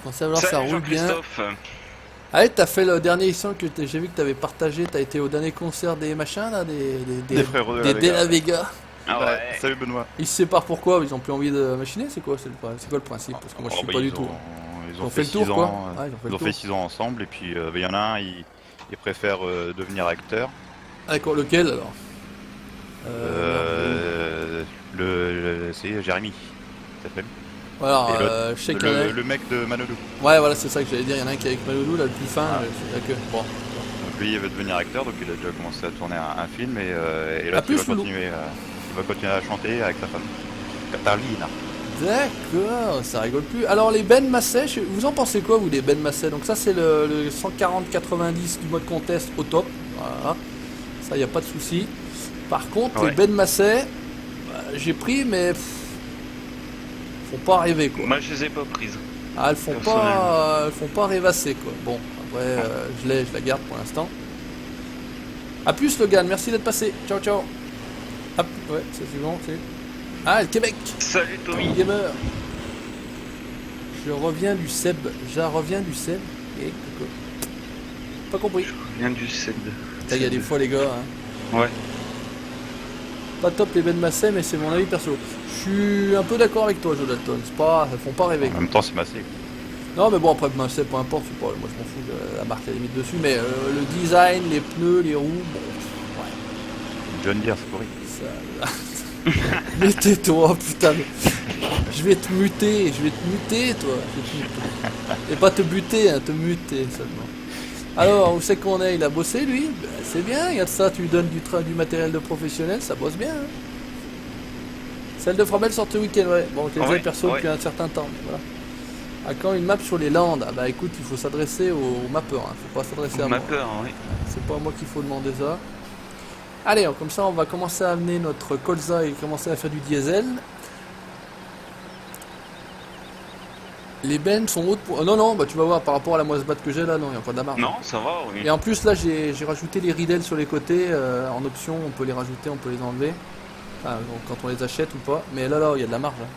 Quand ça, alors, ça Salut roule bien. Jean-Christophe. Allez, t'as fait le dernier son que j'ai vu que t'avais partagé. T'as été au dernier concert des machins là, Des frérots de des la De La Vega. Vega. Ah Ouais, ouais. salut Benoît. Ils se séparent pourquoi? Ils ont plus envie de machiner? C'est quoi le principe? Parce que moi je suis Oh, bah, pas ils du tout. Ils Ils ont ont fait fait le tour 6 quoi. ans. Ouais, ils ont fait Ils le ont tour. fait 6 ans ensemble et puis il y en a un, il préfère devenir acteur. Ah, d'accord, lequel alors? C'est Jérémy, il s'appelle. Alors, Et l'autre, je sais qu'il y en a- le mec de Manodou. Ouais, voilà, c'est ça que j'allais dire. Il y en a un qui est avec Maloulou, là, le plus fin. Ah. C'est que... Bon. Donc lui il veut devenir acteur, donc il a déjà commencé à tourner un film et Ah, là plus, Loulou. il va continuer à chanter avec sa femme. Katarina. D'accord, ça rigole plus. Alors les Ben Massey, vous en pensez quoi vous des Ben Massey? Donc ça c'est le 140-90 du mode contest au top. Voilà. Ça y a pas de souci. Par contre Ouais. les Ben Massey, j'ai pris mais faut pas rêver quoi. Moi, je les ai pas prises. Ah, elles font pas rêvasser quoi. Bon après je la garde pour l'instant. A plus Logan, merci d'être passé. Ciao ciao. Hop, ouais, c'est bon, c'est. Ah, le Québec. Salut Tommy. Gamer. Je reviens du Seb. Et quoi? Pas compris. Rien du CED. Il y a des fois les gars. Hein. Ouais. Pas top les Ben Massey, mais c'est mon avis perso. Je suis un peu d'accord avec toi, Joe Dalton. C'est pas, elles font pas rêver. En Quoi. même temps c'est massé. Non, mais bon après Massey, peu importe. Moi je m'en fous de la marque à la limite dessus, mais le design, les pneus, les roues, bon, ouais. John Deere c'est pourri. Ça... Mais tais-toi, putain. Je vais te muter, toi. Je vais te muter. Et pas te buter, hein, te muter seulement. Alors, où c'est qu'on est? Il a bossé lui? Ben, c'est bien, regarde ça, tu lui donnes du matériel de professionnel, ça bosse bien. Hein. Celle de Fromel sort ce week-end, ouais. Bon, je l'ai Ouais, déjà perso ouais. depuis un certain temps. Mais voilà. À quand une map sur les Landes? Ah bah écoute, il faut s'adresser aux mappeurs, hein. Faut pas s'adresser à On a moi. peur, oui. C'est pas à moi qu'il faut demander ça. Allez, comme ça on va commencer à amener notre colza et commencer à faire du diesel. Les bennes sont hautes pour... non, bah tu vas voir, par rapport à la moisse batte que j'ai là, non, il n'y a pas de la marge. Non, ça va, oui. Et en plus là j'ai rajouté les ridelles sur les côtés, en option on peut les rajouter, on peut les enlever. Enfin, donc, quand on les achète ou pas, mais là il y a de la marge. Hein.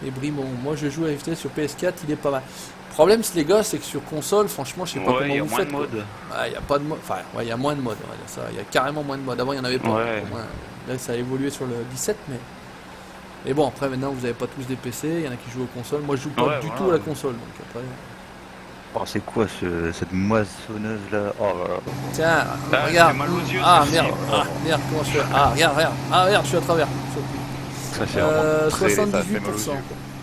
Les bris, bon, moi je joue à FT sur PS4, il est pas mal. Le problème les gars, c'est que sur console, franchement je sais pas Ouais, il y comment a vous moins faites. de quoi. modes. Ah, il y a pas de mode, enfin ouais, il y a moins de modes, on va dire ça. Il y a carrément moins de modes. Avant il y en avait pas. Ouais. Au moins, là ça a évolué sur le 17, mais bon après maintenant vous avez pas tous des PC, il y en a qui jouent aux consoles. Moi je joue pas Ouais, du voilà. tout à la console, donc après. Oh c'est quoi cette moissonneuse là? Oh là là. Tiens, Ah, regarde. j'ai mal aux yeux, Ah celle-ci. merde, comment je fais? Ah regarde. Ah merde, je suis à travers. Ça fait vraiment très, ça fait mal aux 78%. yeux,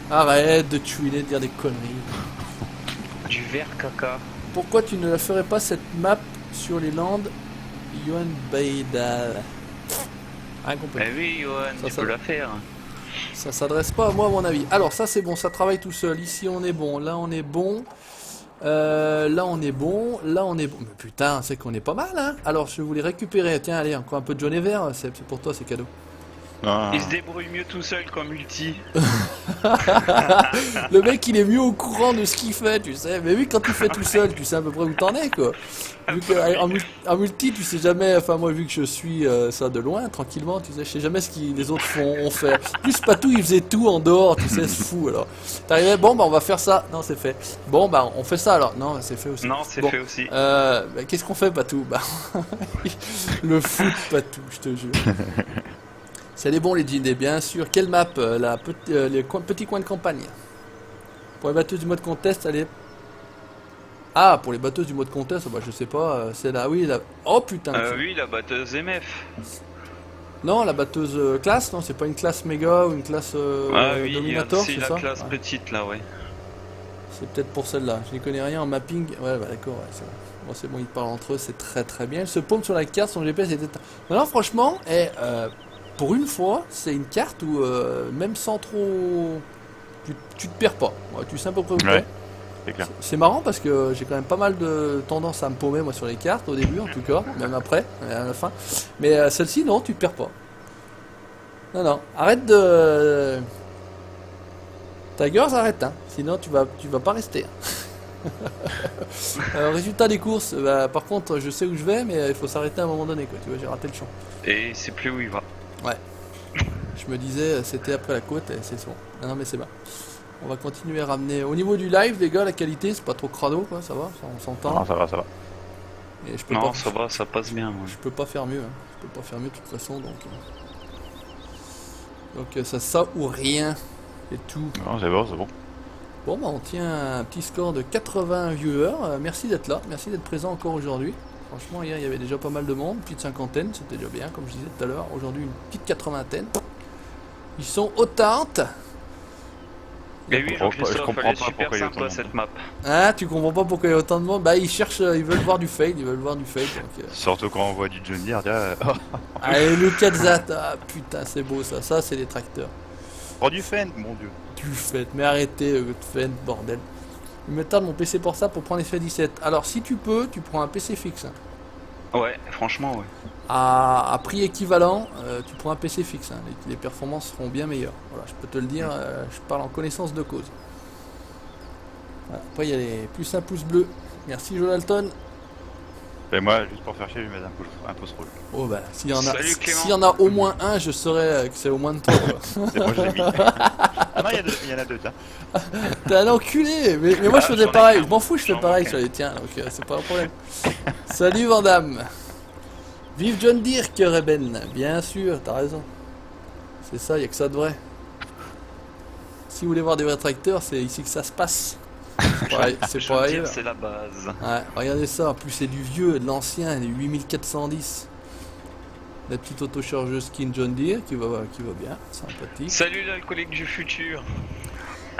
quoi. Arrête de tuiner, de dire des conneries. Du vert caca. Pourquoi tu ne la ferais pas cette map sur les Landes, Johan Baydal? Rien compris. Eh oui, Johan, tu ça- peux la faire. Ça s'adresse pas à moi à mon avis. Alors ça c'est bon, ça travaille tout seul. Ici on est bon, là on est bon. Là on est bon, là on est bon. Mais putain, c'est qu'on est pas mal hein. Alors je voulais récupérer, tiens allez, encore un peu de jaune et vert, c'est pour toi, c'est cadeau. Ah. Il se débrouille mieux tout seul qu'en multi. Le mec il est mieux au courant de ce qu'il fait, tu sais. Mais oui, quand tu fais tout seul, tu sais à peu près où t'en es quoi. Vu que en multi, tu sais jamais, enfin moi vu que je suis ça de loin, tranquillement, tu sais, je sais jamais ce que les autres ont fait. Plus Patou il faisait tout en dehors, tu sais, c'est fou alors. T'arrivais, bon bah on va faire ça, non c'est fait. Bon bah on fait ça alors, non c'est fait aussi. Non, c'est Bon. fait aussi. Bah, qu'est-ce qu'on fait Patou? Bah le foot Patou, je te jure. C'est les bons les jeans, et bien sûr. Quelle map? Les petits coins de campagne. Pour les batteuses du mode contest, allez. Ah, pour les batteuses du mode contest, bah je sais pas, c'est là, oui, la... Oh putain. Oui, la batteuse MF. Non, la batteuse classe, non, c'est pas une classe méga ou une classe Ah oui, dominator, c'est c'est la ça? classe Ouais. petite là, ouais. C'est peut-être pour celle-là. Je n'y connais rien en mapping. Ouais, bah d'accord, ouais, c'est vrai. Bon, c'est bon, ils parlent entre eux, c'est très très bien. Elle se paume sur la carte, son GPS était. Non, franchement, pour une fois, c'est une carte où même sans trop. Tu te perds pas. Ouais, tu sais à peu près où t'es. Ouais, c'est clair. C'est marrant parce que j'ai quand même pas mal de tendance à me paumer moi sur les cartes, au début en tout cas, même après, à la fin. Mais celle-ci, non, tu te perds pas. Non, non, arrête de. Tiger, arrête, hein. Sinon tu vas pas rester. Hein. Résultat des courses, bah, par contre, je sais où je vais, mais il faut s'arrêter à un moment donné, quoi. Tu vois, j'ai raté le champ. Et c'est plus où il va. Ouais. Je me disais, c'était après la côte, et c'est bon. Non, mais c'est bon. On va continuer à ramener. Au niveau du live, les gars, la qualité, c'est pas trop crado, quoi. Ça va, on s'entend. Non, ça va, ça va. Et je peux Non, pas... ça va, ça passe bien. Ouais. Je peux pas faire mieux, hein. Je peux pas faire mieux de toute façon, donc. Donc ça ou rien, et tout. Non, c'est bon, c'est bon. Bon, bah on tient un petit score de 80 viewers. Merci d'être là, merci d'être présent encore aujourd'hui. Franchement, hier il y avait déjà pas mal de monde, plus de cinquantaine, c'était déjà bien, comme je disais tout à l'heure. Aujourd'hui, une petite 80aine. Ils sont au tentes. Et oui, Je comprends Jean-Christophe, pas elle est super pourquoi il y a autant sympa de cette monde. map. Ah, tu comprends pas pourquoi il y a autant de monde? Bah, ils cherchent, ils veulent voir du fail, ils veulent voir du fail. Donc, Surtout quand on voit du John Deere, Allez, le Katzat, ah putain, c'est beau ça, ça c'est des tracteurs. prends du Fendt, mon dieu. Tu fais, mais arrêtez, Fendt, bordel. Il me tarde mon PC pour ça, pour prendre les FA17. Alors, si tu peux, tu prends un PC fixe. Hein. Ouais, franchement, ouais. À prix équivalent, tu prends un PC fixe. Hein. Les performances seront bien meilleures. Voilà, je peux te le dire, je parle en connaissance de cause. Voilà. Après, il y a les plus un pouce bleu. Merci, Jonathan. Et moi, juste pour faire chier, je vais mettre un pouce rouge. Oh, bah, s'il y en a, Salut, Clément. s'il y en a au moins un, je saurais que c'est au moins de toi. Quoi. C'est moi, je l'ai mis. Ah non, il y en a deux, tiens. T'es un enculé, mais moi je faisais j'en ai pareil, qu'un. je m'en fous, je fais J'en pareil manque sur les tiens, donc c'est pas un problème. Salut Vandame. Vive John Deere, Reben, bien sûr, t'as raison. C'est ça, y a que ça de vrai. Si vous voulez voir des vrais tracteurs, c'est ici que ça se passe. C'est pareil, c'est Je pas veux dire, ailleurs. c'est la base. Ouais, regardez ça, en plus c'est du vieux, de l'ancien, des 8410. La petite autochargeuse skin John Deere qui va bien, sympathique. Salut l'alcoolique du futur.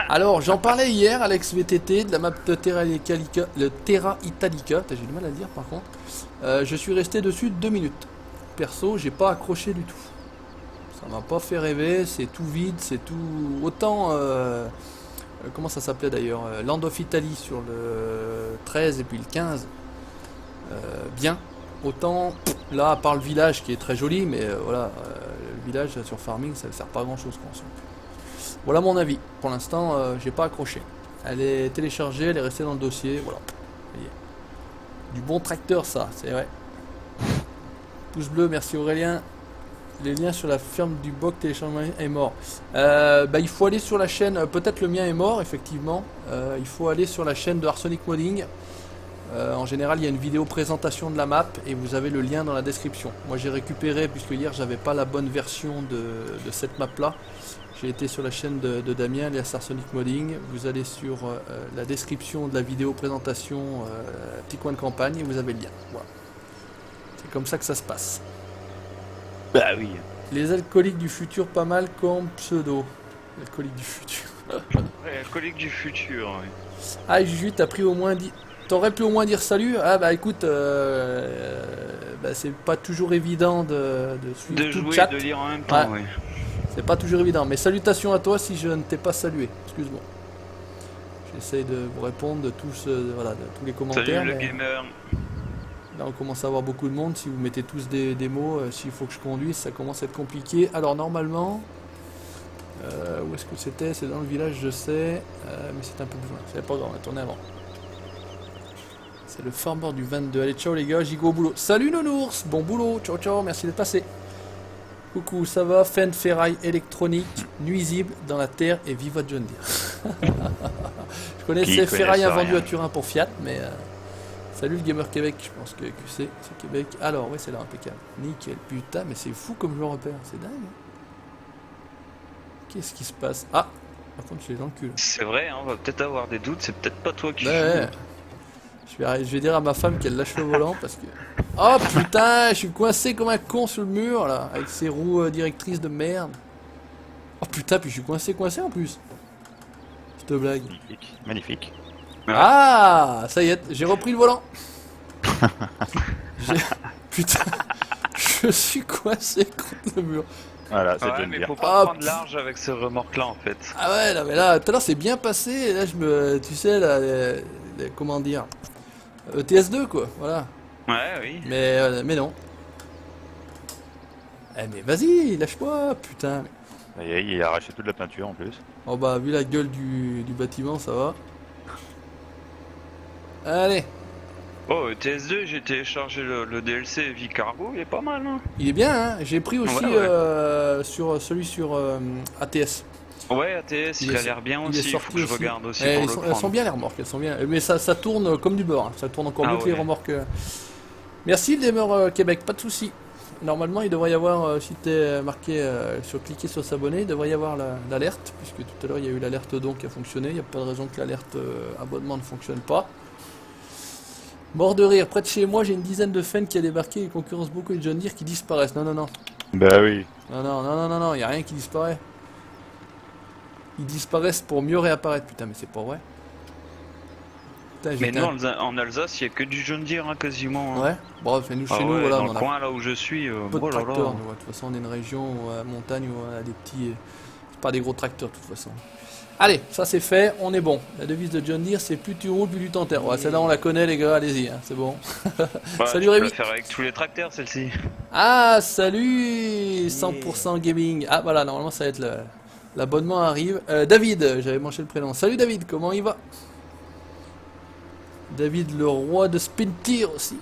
Alors, j'en parlais hier, Alex VTT, de la map de Terra Italica, le Terra Italica, j'ai du mal à le dire par contre. Je suis resté dessus 2 minutes. Perso, j'ai pas accroché du tout. Ça m'a pas fait rêver, c'est tout vide, c'est tout... Autant... comment ça s'appelait d'ailleurs Land of Italy sur le 13 et puis le 15. Bien. Autant, là, à part le village qui est très joli, mais voilà, le village sur Farming, ça ne sert pas à grand chose qu'on sent. Voilà mon avis. Pour l'instant, j'ai pas accroché. Elle est téléchargée, elle est restée dans le dossier. Voilà. Voyez. Du bon tracteur, ça, c'est vrai. Pouce bleu, merci Aurélien. Les liens sur la ferme du Boc téléchargement est mort. Il faut aller sur la chaîne. Peut-être le mien est mort, effectivement. Il faut aller sur la chaîne de Arsonic Modding. En général, il y a une vidéo présentation de la map et vous avez le lien dans la description. Moi, j'ai récupéré, puisque hier, j'avais pas la bonne version de cette map-là. J'ai été sur la chaîne de Damien, alias Arsonic Modding. Vous allez sur la description de la vidéo présentation, petit coin de campagne, et vous avez le lien. Voilà. C'est comme ça que ça se passe. Bah oui. Les alcooliques du futur, pas mal comme pseudo. Alcooliques du futur. Ouais, alcoolique du futur, ouais. Ah, Juju, t'as pris au moins dit. T'aurais pu au moins dire salut. Ah bah écoute, c'est pas toujours évident de suivre De tout le jouer chat. et de lire en même temps, Ouais. ouais. C'est pas toujours évident. Mais salutations à toi si je ne t'ai pas salué. Excuse-moi. J'essaye de vous répondre de tous, voilà, de tous les commentaires. Salut le mais gamer. là, on commence à avoir beaucoup de monde. Si vous mettez tous des mots, s'il faut que je conduise, ça commence à être compliqué. Alors normalement, où est-ce que c'était? C'est dans le village, je sais, mais c'est un peu plus loin. C'est pas grave, on va tourner avant. C'est le farmer du 22. Allez, ciao les gars, j'y go au boulot. Salut Nounours, bon boulot, ciao ciao, merci d'être passé. Coucou, ça va? Fendt ferraille électronique, nuisible dans la terre et viva John Deere. Je connaissais ferraille invendu à Turin pour Fiat, mais salut le Gamer Québec, je pense que QC c'est Québec. Alors, ouais, c'est là, impeccable. Nickel, putain, mais c'est fou comme je le repère, c'est dingue. Hein. Qu'est-ce qui se passe? Ah, par contre, je l'ai dans le cul. C'est vrai, hein, on va peut-être avoir des doutes, c'est peut-être pas toi qui joues. Ouais. Je vais dire à ma femme qu'elle lâche le volant parce que... Oh putain, je suis coincé comme un con sur le mur là, avec ces roues directrices de merde. Oh putain, puis je suis coincé en plus. Je te blague. Magnifique, magnifique. Ah, ça y est, j'ai repris le volant. Putain, je suis coincé contre le mur. Voilà, c'est Ouais, déjà mais bien. faut pas Ah, prendre large avec ce remorque-là en fait. Ah ouais, non mais là, tout à l'heure c'est bien passé, et là je me... Tu sais, là, comment dire... ETS2 quoi, voilà. Ouais, oui. Mais non. Eh mais vas-y, lâche-moi, putain. Ça y est, il a arraché toute la peinture en plus. Oh bah, vu la gueule du bâtiment, ça va. Allez, Oh, TS2, j'ai téléchargé le DLC Vicargo, il est pas mal, hein. il est bien, hein. J'ai pris aussi Ouais, ouais. sur celui sur ATS. Ouais, ATS, il a l'air bien il est aussi, il faut sorti que je aussi. regarde aussi Eh, pour elles le sont prendre. bien les remorques, elles sont bien. Mais ça tourne comme du beurre, hein. Ça tourne encore Ah mieux que les ouais. remorques. Merci le Gamer Québec, pas de soucis. Normalement, il devrait y avoir, si t'es marqué cliquer sur s'abonner, il devrait y avoir l'alerte, puisque tout à l'heure il y a eu l'alerte don qui a fonctionné. Il n'y a pas de raison que l'alerte abonnement ne fonctionne pas. Mort de rire, près de chez moi, j'ai une dizaine de fans qui a débarqué et concurrence beaucoup de John Deere qui disparaissent. Non, non, non. Bah oui. Non, il n'y a rien qui disparaît. Ils disparaissent pour mieux réapparaître. Putain, mais c'est pas vrai. Putain, Mais j'étais non, en Alsace, il y a que du John Deere hein, quasiment. Hein. Ouais, bon, nous, Ah chez nous, ouais, voilà, dans on le en a coin là où je suis, peu de oh là là. tracteurs. nous, ouais. De toute façon, on est une région où, à montagne où on a des petits. C'est pas des gros tracteurs, de toute façon. Allez, ça c'est fait, on est bon. La devise de John Deere, c'est plus tu roules, plus tu t'enterres. Ouais, celle-là, on la connaît, les gars, allez-y, hein, c'est bon. Ouais, Salut tu peux Rémi. la faire avec tous les tracteurs celle-ci. Ah, salut 100% gaming. Ah, voilà, normalement, ça va être l'abonnement arrive. David, j'avais manché le prénom. Salut David, comment il va? David, le roi de Spin Tier aussi.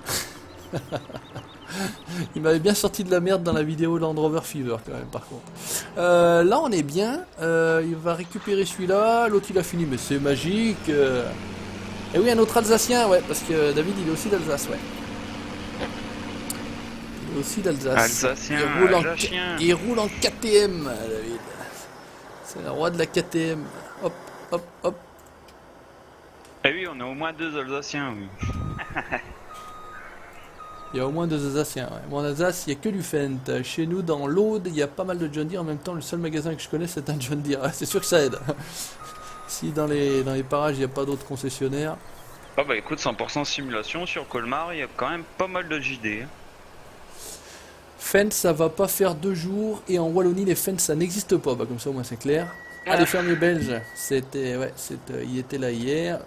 Il m'avait bien sorti de la merde dans la vidéo Land Rover Fever quand même par contre. Là on est bien, il va récupérer celui-là, l'autre il a fini mais c'est magique. Et oui un autre Alsacien ouais parce que David il est aussi d'Alsace ouais. Il est aussi d'Alsace. Alsacien, Alsacien. Il roule en KTM David. C'est le roi de la KTM. Hop, hop, hop. Eh oui, on a au moins 2 Alsaciens, oui. Il y a au moins 2 Alsaciens. Ouais. Bon, en Alsace, il n'y a que du Fendt. Chez nous, dans l'Aude, il y a pas mal de John Deere. En même temps, le seul magasin que je connais, c'est un John Deere. C'est sûr que ça aide. Si dans les parages, il n'y a pas d'autres concessionnaires. Ah bah écoute, 100% simulation sur Colmar, il y a quand même pas mal de JD. Hein. Fendt, ça va pas faire 2 jours. Et en Wallonie, les Fendt, ça n'existe pas. Bah, comme ça, au moins, c'est clair. Ah, les fermiers belges, il était là hier.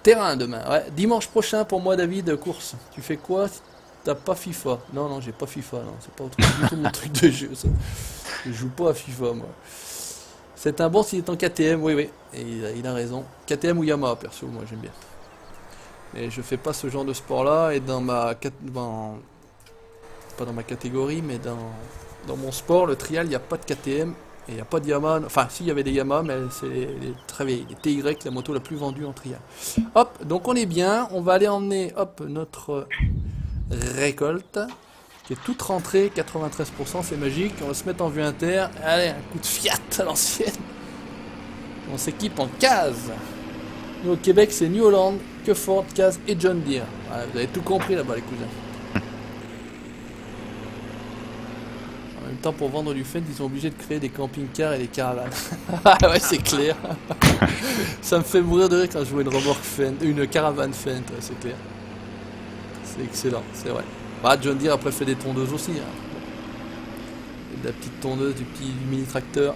Terrain demain, ouais. Dimanche prochain pour moi David, course. Tu fais quoi? T'as pas FIFA? Non, non, j'ai pas FIFA, non. C'est pas du tout mon truc de jeu, ça. Je joue pas à FIFA, moi. C'est un bon s'il est en KTM, oui, oui. Et il a raison. KTM ou Yamaha, perso, moi j'aime bien. Mais je fais pas ce genre de sport-là. Et dans ma... Pas dans ma catégorie, mais dans mon sport, le trial, il n'y a pas de KTM. Et il n'y a pas de Yamaha, enfin si il y avait des Yamaha, mais c'est les très vieilles, les TY, la moto la plus vendue en trial. Hop, donc on est bien, on va aller emmener hop, notre récolte, qui est toute rentrée, 93%, c'est magique, on va se mettre en vue inter, allez, un coup de Fiat à l'ancienne, on s'équipe en case. Nous au Québec c'est New Holland, que Ford, Case et John Deere, voilà, vous avez tout compris là-bas les cousins. En même temps, pour vendre du Fendt, ils sont obligés de créer des camping-cars et des caravanes. Ah ouais, c'est clair. Ça me fait mourir de rire quand je vois une remorque Fendt, une caravane Fendt, ouais, c'est clair. C'est excellent, c'est vrai. Bah, John Deere après fait des tondeuses aussi. Hein. Et de la petite tondeuse, du mini-tracteur.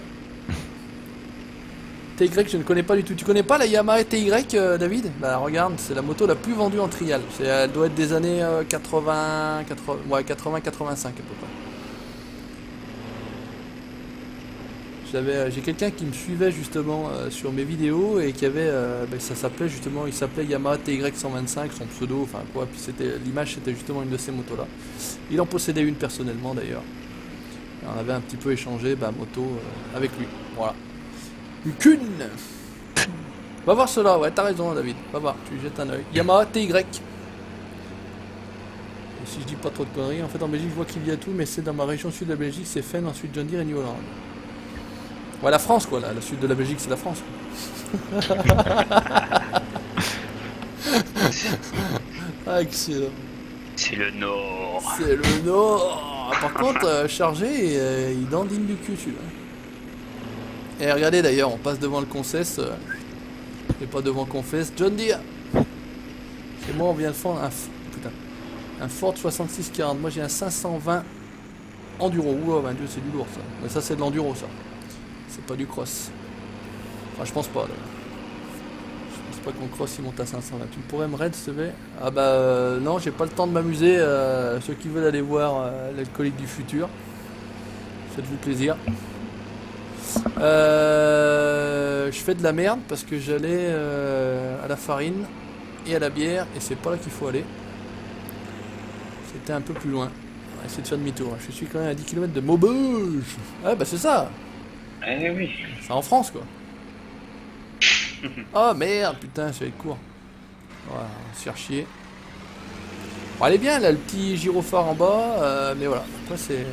TY, je ne connais pas du tout. Tu connais pas la Yamaha TY, David? Bah regarde, c'est la moto la plus vendue en trial. Elle doit être des années 80, 85 à peu près. J'ai quelqu'un qui me suivait justement sur mes vidéos et qui avait, ça s'appelait justement, il s'appelait Yamaha TY125, son pseudo, enfin quoi, puis l'image c'était justement une de ces motos là. Il en possédait une personnellement d'ailleurs. Et on avait un petit peu échangé moto avec lui, voilà. Qu'une. Va voir cela, ouais t'as raison David, va voir, tu jettes un oeil. Yamaha TY. Et si je dis pas trop de conneries, en fait en Belgique je vois qu'il y a tout, mais c'est dans ma région sud de la Belgique, c'est Fendt, ensuite John Deere et New Holland. Ouais, la France, quoi, là. Le sud de la Belgique, c'est la France. Ah, excellent. C'est le Nord. C'est le Nord. Par contre, chargé, il dandine du cul celui-là. Et regardez d'ailleurs, on passe devant le Concess. Et pas devant Confess. John Deere. C'est moi, on vient de fondre un Ford 6640. Moi j'ai un 520 Enduro. Ouah, ben Dieu, c'est du lourd ça. Mais ça, c'est de l'enduro ça. C'est pas du cross. Enfin, je pense pas. Là. Je pense pas qu'on cross il monte à 520. Tu pourrais me raid, s'il te plaît? Ah bah non, j'ai pas le temps de m'amuser. Ceux qui veulent aller voir l'alcoolique du futur, faites-vous plaisir. Je fais de la merde parce que j'allais à la farine et à la bière et c'est pas là qu'il faut aller. C'était un peu plus loin. On va essayer de faire demi-tour. Je suis quand même à 10 km de Maubeuge. Ah bah c'est ça. Eh oui. C'est en France quoi. Oh merde, putain, ça va être court. Voilà, on va se faire chier. Bon, elle est bien là, le petit gyrophare en bas, mais voilà. Après c'est...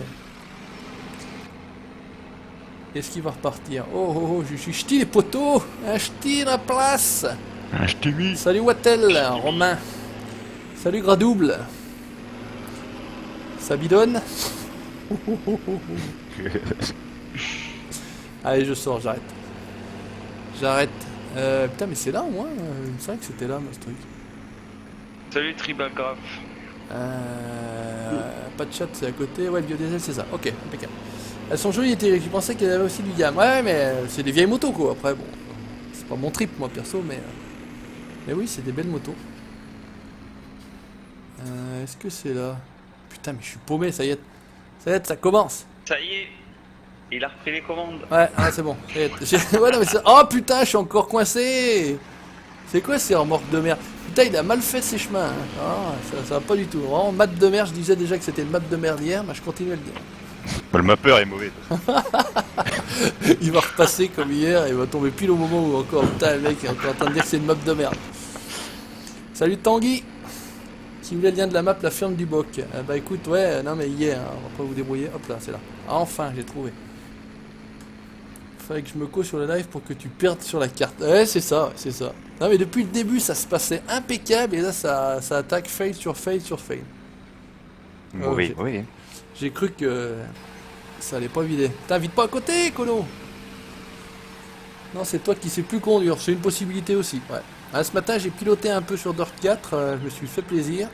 Est-ce qu'il va repartir? Oh oh oh, je suis ch'ti les poteaux. Un ch'ti la place. Un ch'ti. Salut Wattel, Romain. Salut Gradouble. Ça bidonne. Allez, je sors, j'arrête. J'arrête. Putain, mais c'est là au moins. Il me semblait que c'était là, moi, ce truc. Salut Tribalgraph. Pas de chat, c'est à côté. Ouais, le biodiesel, c'est ça. Ok, impeccable. Elles sont jolies, je pensais qu'elle avait aussi du gamme. Ouais, mais c'est des vieilles motos, quoi. Après, bon, c'est pas mon trip, moi, perso, mais oui, c'est des belles motos. Est-ce que c'est là? Putain, mais je suis paumé, ça y est. Ça y est, ça commence. Ça y est, il a repris les commandes. Ouais, ah, c'est bon. Ça y est. Ouais, non, mais oh putain, je suis encore coincé. C'est quoi ces remorques de mer? Putain, il a mal fait ses chemins. Hein. Ah, ça va pas du tout. Vraiment, mat de mer, je disais déjà que c'était le mat de mer d'hier, mais je continue à le dire. Bah, le mapper est mauvais. Il va repasser comme hier et il va tomber pile au moment où encore, putain, le mec est encore en train de dire que c'est une map de merde. Salut Tanguy, qui me met le lien de la map, la ferme du Boc. Bah écoute, ouais, non mais hier, hein, on va pas vous débrouiller. Hop là, c'est là. Enfin, j'ai trouvé. Fallait que je me cause sur le live pour que tu perdes sur la carte. Ouais, c'est ça, c'est ça. Non mais depuis le début, ça se passait impeccable et là, ça attaque fail sur fail sur fail. Oui, oui. J'ai cru que ça allait pas vider. T'invites pas à côté, Colo. Non, c'est toi qui sais plus conduire. C'est une possibilité aussi. Ouais. Ah, ce matin, j'ai piloté un peu sur Dirt 4. Je me suis fait plaisir.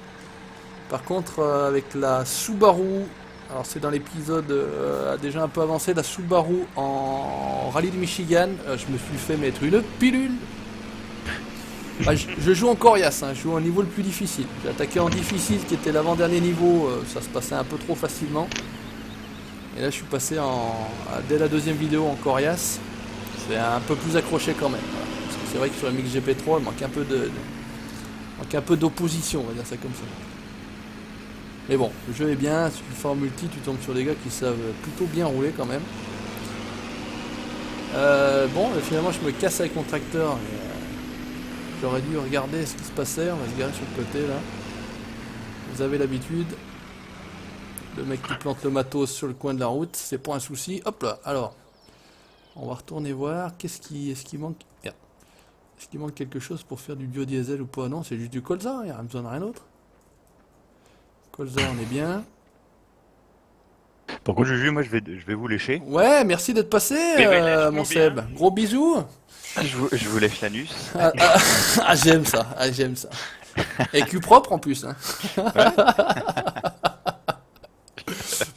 Par contre, avec la Subaru, alors c'est dans l'épisode déjà un peu avancé, la Subaru en rallye de Michigan, je me suis fait mettre une pilule. Ah, je joue en coriace, hein, je joue au niveau le plus difficile. J'ai attaqué en difficile qui était l'avant-dernier niveau, ça se passait un peu trop facilement. Et là je suis passé dès la deuxième vidéo en coriace. C'est un peu plus accroché quand même. Voilà. Parce que c'est vrai que sur la Mix GP3 il manque un peu d'opposition, on va dire ça comme ça. Mais bon, le jeu est bien, si tu fais en multi, tu tombes sur des gars qui savent plutôt bien rouler quand même. Bon, finalement je me casse avec mon tracteur. J'aurais dû regarder ce qui se passait, on va se garer sur le côté là. Vous avez l'habitude. Le mec qui plante le matos sur le coin de la route, c'est pas un souci. Hop là, alors. On va retourner voir. Est-ce qu'il manque. Merde. Est-ce qu'il manque quelque chose pour faire du biodiesel ou pas? Non, c'est juste du colza, il n'y a besoin de rien d'autre. Colza, on est bien. Par contre, Juju, moi je vais vous lécher. Ouais, merci d'être passé, mon Seb. Gros bisous. Je vous lèche l'anus. Ah, j'aime ça. Ah, j'aime ça. Et cul propre en plus. Hein. Ouais.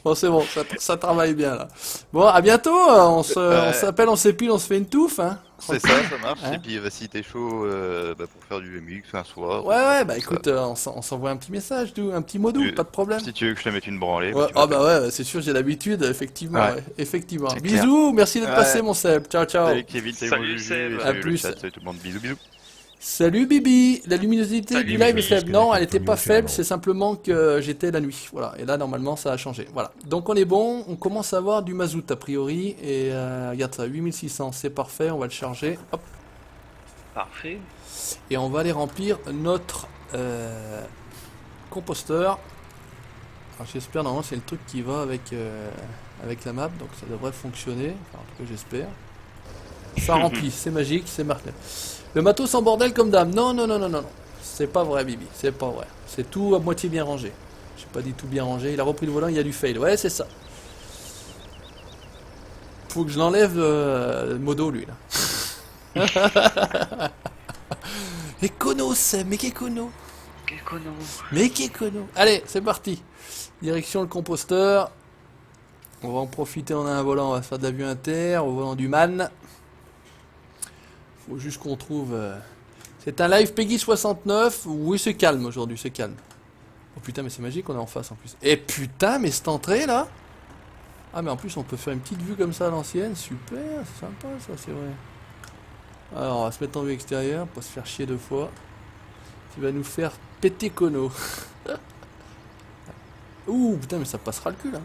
Bon, c'est bon, ça travaille bien là. Bon, à bientôt. On s'appelle, on s'épile, on se fait une touffe. Hein. C'est ça, ça marche. Hein. Et puis, si t'es chaud pour faire du MX un soir. Ouais, bah écoute, on s'envoie un petit message, un petit mot doux, pas de problème. Si tu veux que je te mette une branlée. Ouais, ouais, c'est sûr, j'ai l'habitude, effectivement. Ouais. Effectivement. Bisous, merci d'être passé, mon Seb. Ciao, ciao. Salut Kevin, salut Seb. À plus. Salut tout le monde, bisous, bisous. Salut Bibi, la luminosité du live est faible. Non, elle était pas From your faible, channel. c'est simplement que j'étais la nuit. Voilà, et là normalement ça a changé. Voilà, donc on est bon, on commence à avoir du mazout a priori. Et regarde ça, 8600, c'est parfait, on va le charger. Hop. Parfait. Et on va aller remplir notre composteur. Alors j'espère, normalement c'est le truc qui va avec la map, donc ça devrait fonctionner. Enfin, en tout cas j'espère. Ça remplit, c'est magique, c'est marqué. Le matos en bordel comme dame. Non, non, non, non, non. C'est pas vrai, Bibi, c'est pas vrai. C'est tout à moitié bien rangé. J'ai pas dit tout bien rangé. Il a repris le volant, il y a du fail. Ouais, c'est ça. Faut que je l'enlève modo, lui, là. Econos, mec Econo. Mec Econo. Allez, c'est parti. Direction le composteur. On va en profiter, on a un volant, on va faire de la vue inter, au volant du man. Faut juste qu'on trouve... C'est un live Peggy 69. Oui, c'est calme aujourd'hui, c'est calme. Oh putain, mais c'est magique, on est en face en plus. Et putain, mais cette entrée là. Ah, mais en plus, on peut faire une petite vue comme ça à l'ancienne. Super, c'est sympa ça, c'est vrai. Alors, on va se mettre en vue extérieure, pas se faire chier deux fois. Tu vas nous faire péter Kono. Ouh, putain, mais ça passera le cul là.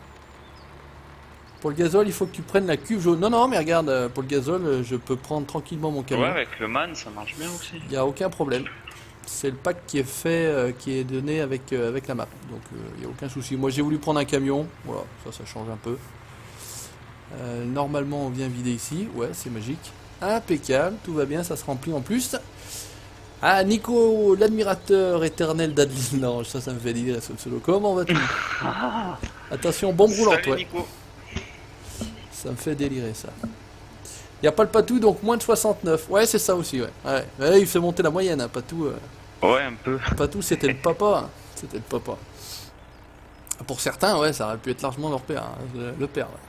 Pour le gazole, il faut que tu prennes la cuve jaune. Non, non, mais regarde, pour le gazole, je peux prendre tranquillement mon camion. Ouais, avec le man, ça marche bien aussi. Il n'y a aucun problème. C'est le pack qui est fait, qui est donné avec la map. Donc il n'y a aucun souci. Moi j'ai voulu prendre un camion. Voilà, ça change un peu. Normalement on vient vider ici. Ouais, c'est magique. Impeccable, tout va bien, ça se remplit en plus. Ah, Nico, l'admirateur éternel d'Adeline. Non, ça me fait délirer ce pseudo. Comment vas-tu? Attention, bombe roulante, Salut, ouais. Nico. Ça me fait délirer ça. Il n'y a pas le Patou, donc moins de 69. Ouais, c'est ça aussi, ouais. Ouais, il fait monter la moyenne, hein, Patou. Ouais, un peu. Patou, c'était le papa. Hein. C'était le papa. Pour certains, ouais, ça aurait pu être largement leur père. Hein, le père, ouais.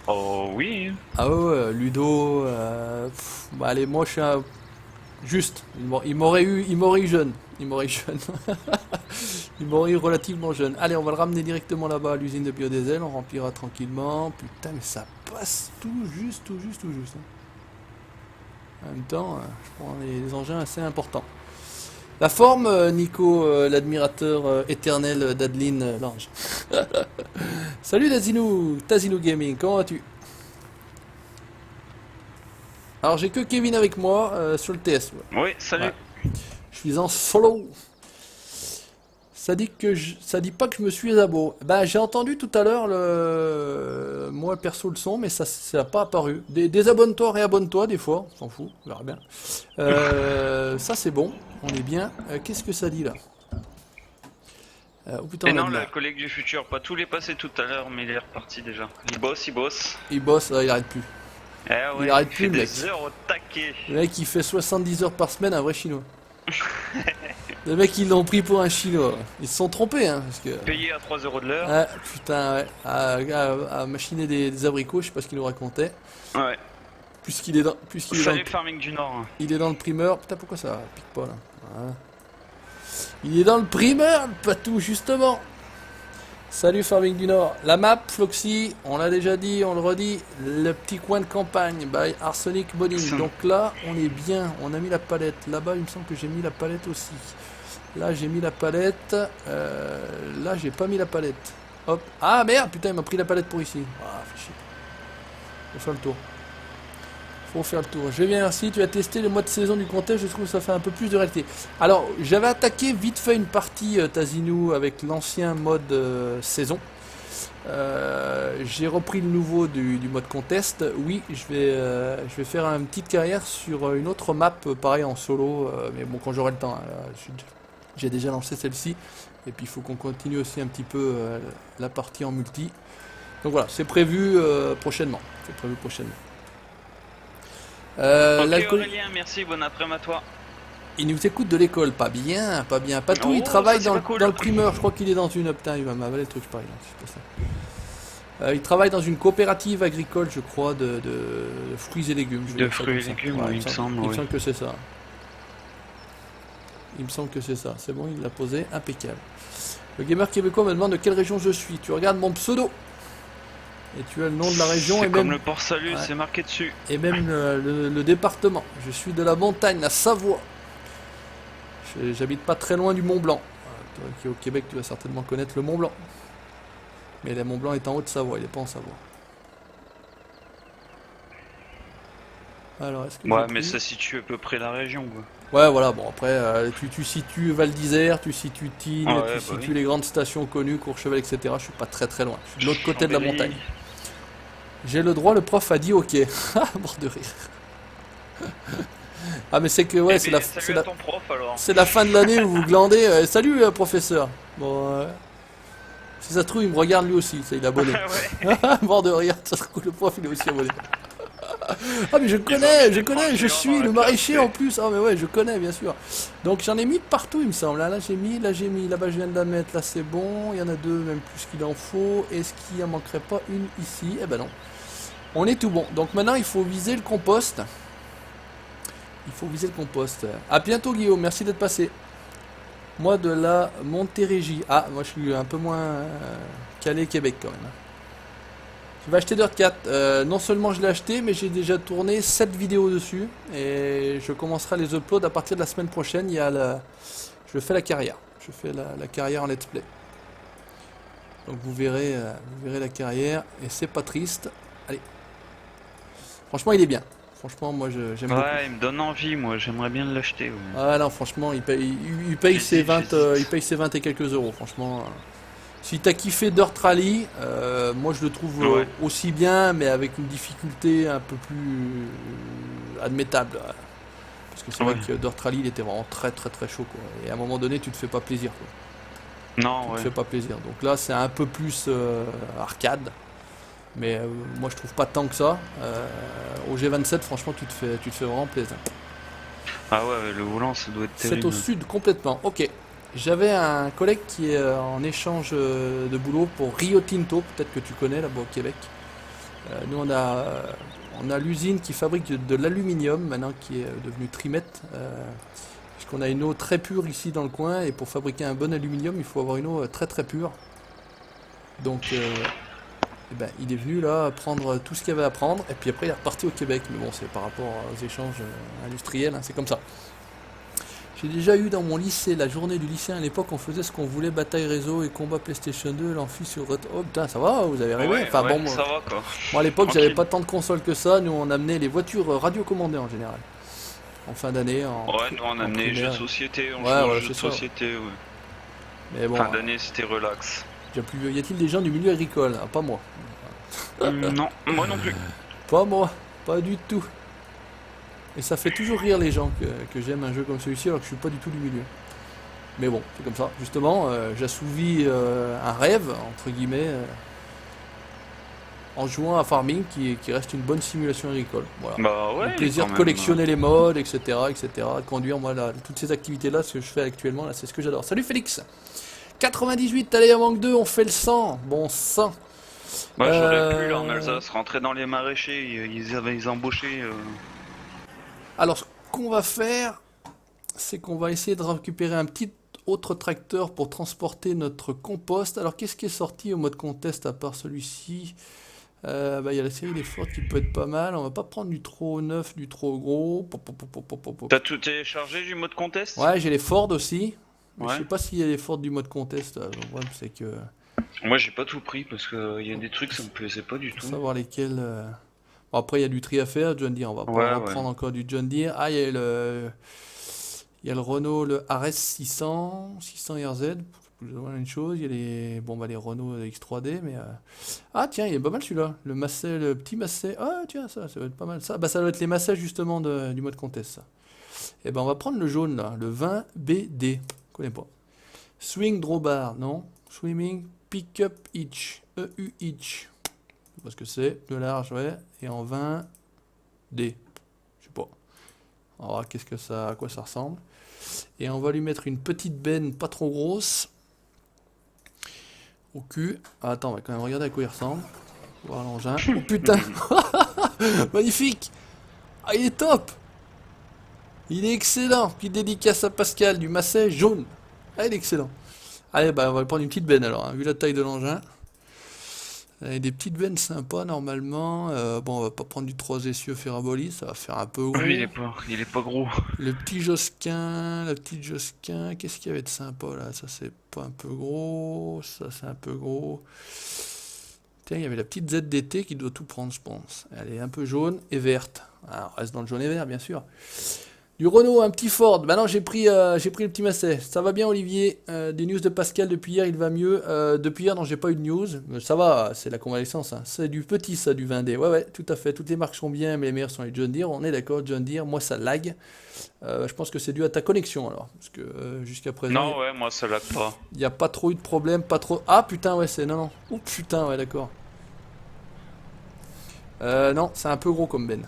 Oh oui. Ah ouais, Ludo. Bah, allez, moi, je suis un... Juste. Il m'aurait eu jeune. Il m'aurait eu jeune. Il m'aurait eu relativement jeune. Allez, on va le ramener directement là-bas à l'usine de biodiesel. On remplira tranquillement. Putain, mais ça passe tout juste. Hein. En même temps, je prends les engins assez importants. La forme, Nico, l'admirateur éternel d'Adeline Lange. Salut Tazino Gaming, comment vas-tu? Alors j'ai que Kevin avec moi sur le TS. Ouais. Oui, salut. Ouais. Je suis en solo. Ça dit pas que je me suis abo. Bah j'ai entendu tout à l'heure moi perso le son, mais ça n'a pas apparu. Désabonne-toi, réabonne-toi des fois, on s'en fout, on verra bien. Ça c'est bon, on est bien. Qu'est-ce que ça dit là? Oh putain, Et non, le collègue du futur, pas tous les passés tout à l'heure, mais il est reparti déjà. Il bosse. Il bosse, il arrête plus. Eh ouais, il arrête fait plus le mec. des heures au taquet. Le mec il fait 70 heures par semaine, un vrai chinois. Les mecs ils l'ont pris pour un chinois. Ils se sont trompés hein parce que... Payé à 3 € de l'heure. Ouais, putain ouais. À machiner des abricots, je sais pas ce qu'il nous racontait. Ouais. Puisqu'il est dans... Salut Farming du Nord. Il est dans le primeur. Putain pourquoi ça pique pas là voilà. Il est dans le primeur le Patou justement. Salut Farming du Nord. La map Floxy, on l'a déjà dit, on le redit, le petit coin de campagne by Arsenic Boning. Donc là, on est bien, on a mis la palette. Là-bas, il me semble que j'ai mis la palette aussi. Là, j'ai mis la palette. Là, j'ai pas mis la palette. Hop. Ah merde, putain, il m'a pris la palette pour ici. Ah, fais chier. Faut faire le tour. Je vais bien, merci. Tu as testé le mode saison du contest, je trouve que ça fait un peu plus de réalité. Alors, j'avais attaqué vite fait une partie Tazinou avec l'ancien mode saison. J'ai repris le nouveau du mode contest. Oui, je vais faire une petite carrière sur une autre map, pareil en solo, mais bon, quand j'aurai le temps. Hein, j'ai déjà lancé celle-ci. Et puis, il faut qu'on continue aussi un petit peu la partie en multi. Donc voilà, c'est prévu prochainement. Ok Aurélien, merci, bon après-midi à toi. Il nous écoute de l'école, pas bien. Patou, Oh, il travaille ça, dans cool. le primeur, je crois qu'il est dans une... Putain, il va m'avaler le truc, je parie. C'est pas ça. Il travaille dans une coopérative agricole, je crois, de fruits et légumes. De fruits et légumes, ouais, il me semble. Il me semble que c'est ça. C'est bon, il l'a posé, impeccable. Le gamer québécois me demande de quelle région je suis. Tu regardes mon pseudo. Et tu as le nom de la région et C'est comme même... le port salut, Ouais. c'est marqué dessus. Et même le département. Je suis de la montagne, la Savoie. J'habite pas très loin du Mont Blanc. Toi qui es au Québec, tu vas certainement connaître le Mont Blanc. Mais le Mont Blanc est en Haute-Savoie, il n'est pas en Savoie. Alors, est-ce que Ouais, j'ai mais pris ça situe à peu près la région, quoi. Ouais, voilà, bon, après, tu situes Val d'Isère, tu situes Tignes, Ouais, tu bah situes oui. les grandes stations connues, Courchevel, etc. Je suis pas très loin. Je suis de l'autre côté de la Chambéry. montagne. J'ai le droit, le prof a dit ok. Ah, mort de rire. Ah mais c'est que ouais, Et c'est puis, la, salut c'est à la, ton prof alors. c'est la fin de l'année où vous glandez. Salut professeur. Bon, si ça se trouve il me regarde lui aussi, ça il est abonné. Ouais. Mort de rire, ça se trouve le prof il est aussi abonné. Ah mais je Ils ont connais, mis je des connais, je écrans suis géants le dans la maraîcher classe, en plus. Ah mais ouais, je connais bien sûr. Donc j'en ai mis partout il me semble. Là j'ai mis, là-bas je viens de la mettre, là c'est bon. Il y en a deux, même plus qu'il en faut. Est-ce qu'il en manquerait pas une ici? Eh ben non. On est tout bon. Donc maintenant il faut viser le compost. Il faut viser le compost. À bientôt Guillaume, merci d'être passé. Moi de la Montérégie. Ah, moi je suis un peu moins calé Québec quand même. Je vais acheter Dirt 4. Non seulement je l'ai acheté, mais j'ai déjà tourné 7 vidéos dessus. Et je commencerai à les uploads à partir de la semaine prochaine. Il y a je fais la carrière. Je fais la carrière en let's play. Donc vous verrez la carrière. Et c'est pas triste. Allez. Franchement, il est bien. Franchement, moi j'aime beaucoup. Ouais, il me donne envie, moi, j'aimerais bien l'acheter. Ouais. Ah non, franchement, il paye ses 20, il paye ses 20 et quelques euros, franchement. Si t'as kiffé Dirt Rally, moi je le trouve aussi bien, mais avec une difficulté un peu plus admettable. Parce que c'est vrai que Dirt Rally, il était vraiment très très très chaud, quoi. Et à un moment donné, tu te fais pas plaisir, quoi. Non, Tu ouais. te fais pas plaisir. Donc là, c'est un peu plus arcade. Mais moi je trouve pas tant que ça. Au G27, franchement, tu te fais vraiment plaisir. Ah ouais, le volant, ça doit être C'est terrible. au sud complètement. Ok. J'avais un collègue qui est en échange de boulot pour Rio Tinto, peut-être que tu connais là-bas au Québec. Nous on a l'usine qui fabrique de l'aluminium maintenant qui est devenue Trimet. Puisqu'on a une eau très pure ici dans le coin et pour fabriquer un bon aluminium il faut avoir une eau très très pure. Donc eh ben, il est venu là prendre tout ce qu'il y avait à prendre et puis après il est reparti au Québec. Mais bon, c'est par rapport aux échanges industriels, hein, c'est comme ça. J'ai déjà eu dans mon lycée, la journée du lycée à l'époque, on faisait ce qu'on voulait, bataille réseau et combat PlayStation 2, l'amphi sur... Oh putain, ça va, vous avez rêvé? Ouais, Enfin ouais, bon, ça va quoi. moi à l'époque j'avais Tranquille. pas tant de consoles que ça, nous on amenait les voitures radiocommandées en général. En fin d'année, Ouais, nous on a amené les jeux de primaire. société, on Ouais, joue aux voilà, jeux de c'est ça. société, ouais. Mais bon, Fin d'année, c'était relax. déjà plus... y a-t-il des gens du milieu agricole? Ah, pas moi. Non, moi non plus. Pas moi, pas du tout. Et ça fait toujours rire les gens que j'aime un jeu comme celui-ci alors que je suis pas du tout du milieu. Mais bon, c'est comme ça. Justement, j'assouvis un rêve, entre guillemets, en jouant à Farming, qui reste une bonne simulation agricole. Voilà. Bah ouais. Le plaisir quand de même. collectionner les modes, etc., etc., de conduire, moi, là, toutes ces activités-là, ce que je fais actuellement, là, c'est ce que j'adore. Salut Félix 98, allez, il manque 2, on fait le 100. Bon sang. Ouais, j'aurais pu là en Alsace rentrer dans les maraîchers, ils embauché. Alors, ce qu'on va faire, c'est qu'on va essayer de récupérer un petit autre tracteur pour transporter notre compost. Alors, qu'est-ce qui est sorti au mode contest à part celui-ci? Il y a la série des Ford qui peut être pas mal. On va pas prendre du trop neuf, du trop gros. T'as tout téléchargé du mode contest? Ouais, j'ai les Ford aussi. Mais Ouais. je sais pas s'il y a les Ford du mode contest. Le problème, c'est que Moi j'ai pas tout pris parce que y a des trucs ça me plaisait pas du faut tout. savoir lesquels. Bon, après, il y a du tri à faire, John Deere. On va Ouais, pas ouais. prendre encore du John Deere. Ah, il y a le Renault, le RS 600 RZ. C'est plus ou moins une chose. Il y a les Renault X3D. Mais ah, tiens, il est pas mal celui-là. Le petit Massey. Ah, tiens, ça va être pas mal. Ça doit être les Massey justement du mode contest. Ça. Et ben, on va prendre le jaune là, le 20 BD. Je connais pas. Swing Drawbar, non. Swimming Pickup Hitch. EU Hitch. Je sais pas ce que c'est. De large, ouais. Et en 20 D. Je sais pas. On va voir à quoi ça ressemble. Et on va lui mettre une petite benne pas trop grosse. Au cul. Ah, attends, on va quand même regarder à quoi il ressemble. Voir l'engin. Oh putain. Magnifique. Ah, il est top. Il est excellent. Petite dédicace à Pascal du Massey jaune. Ah, il est excellent. Allez, bah, on va prendre une petite benne alors, hein, vu la taille de l'engin. Et des petites bennes sympas normalement. Bon, on va pas prendre du 3 essieux Ferraboli, ça va faire un peu gros. Lui il est pas gros. Le petit Josquin, la petite Josquin, qu'est-ce qu'il y avait de sympa là? Ça c'est pas un peu gros, ça c'est un peu gros. Tiens, il y avait la petite ZDT qui doit tout prendre, je pense. Elle est un peu jaune et verte. Alors, on reste dans le jaune et vert, bien sûr. Du Renault, un petit Ford. Bah non, j'ai pris le petit Massey. Ça va bien, Olivier. Des news de Pascal depuis hier, il va mieux. Depuis hier, non, j'ai pas eu de news. Mais ça va, c'est la convalescence. Hein. C'est du petit, ça, du 20D. Ouais, tout à fait. Toutes les marques sont bien, mais les meilleures sont les John Deere. On est d'accord, John Deere. Moi, ça lag. Je pense que c'est dû à ta connexion, alors. Parce que jusqu'à présent. Non, ouais, moi ça lag pas. Il n'y a pas trop eu de problème, pas trop. Ah putain, ouais, c'est. Non. Oh putain, ouais, d'accord. Non, c'est un peu gros comme Ben.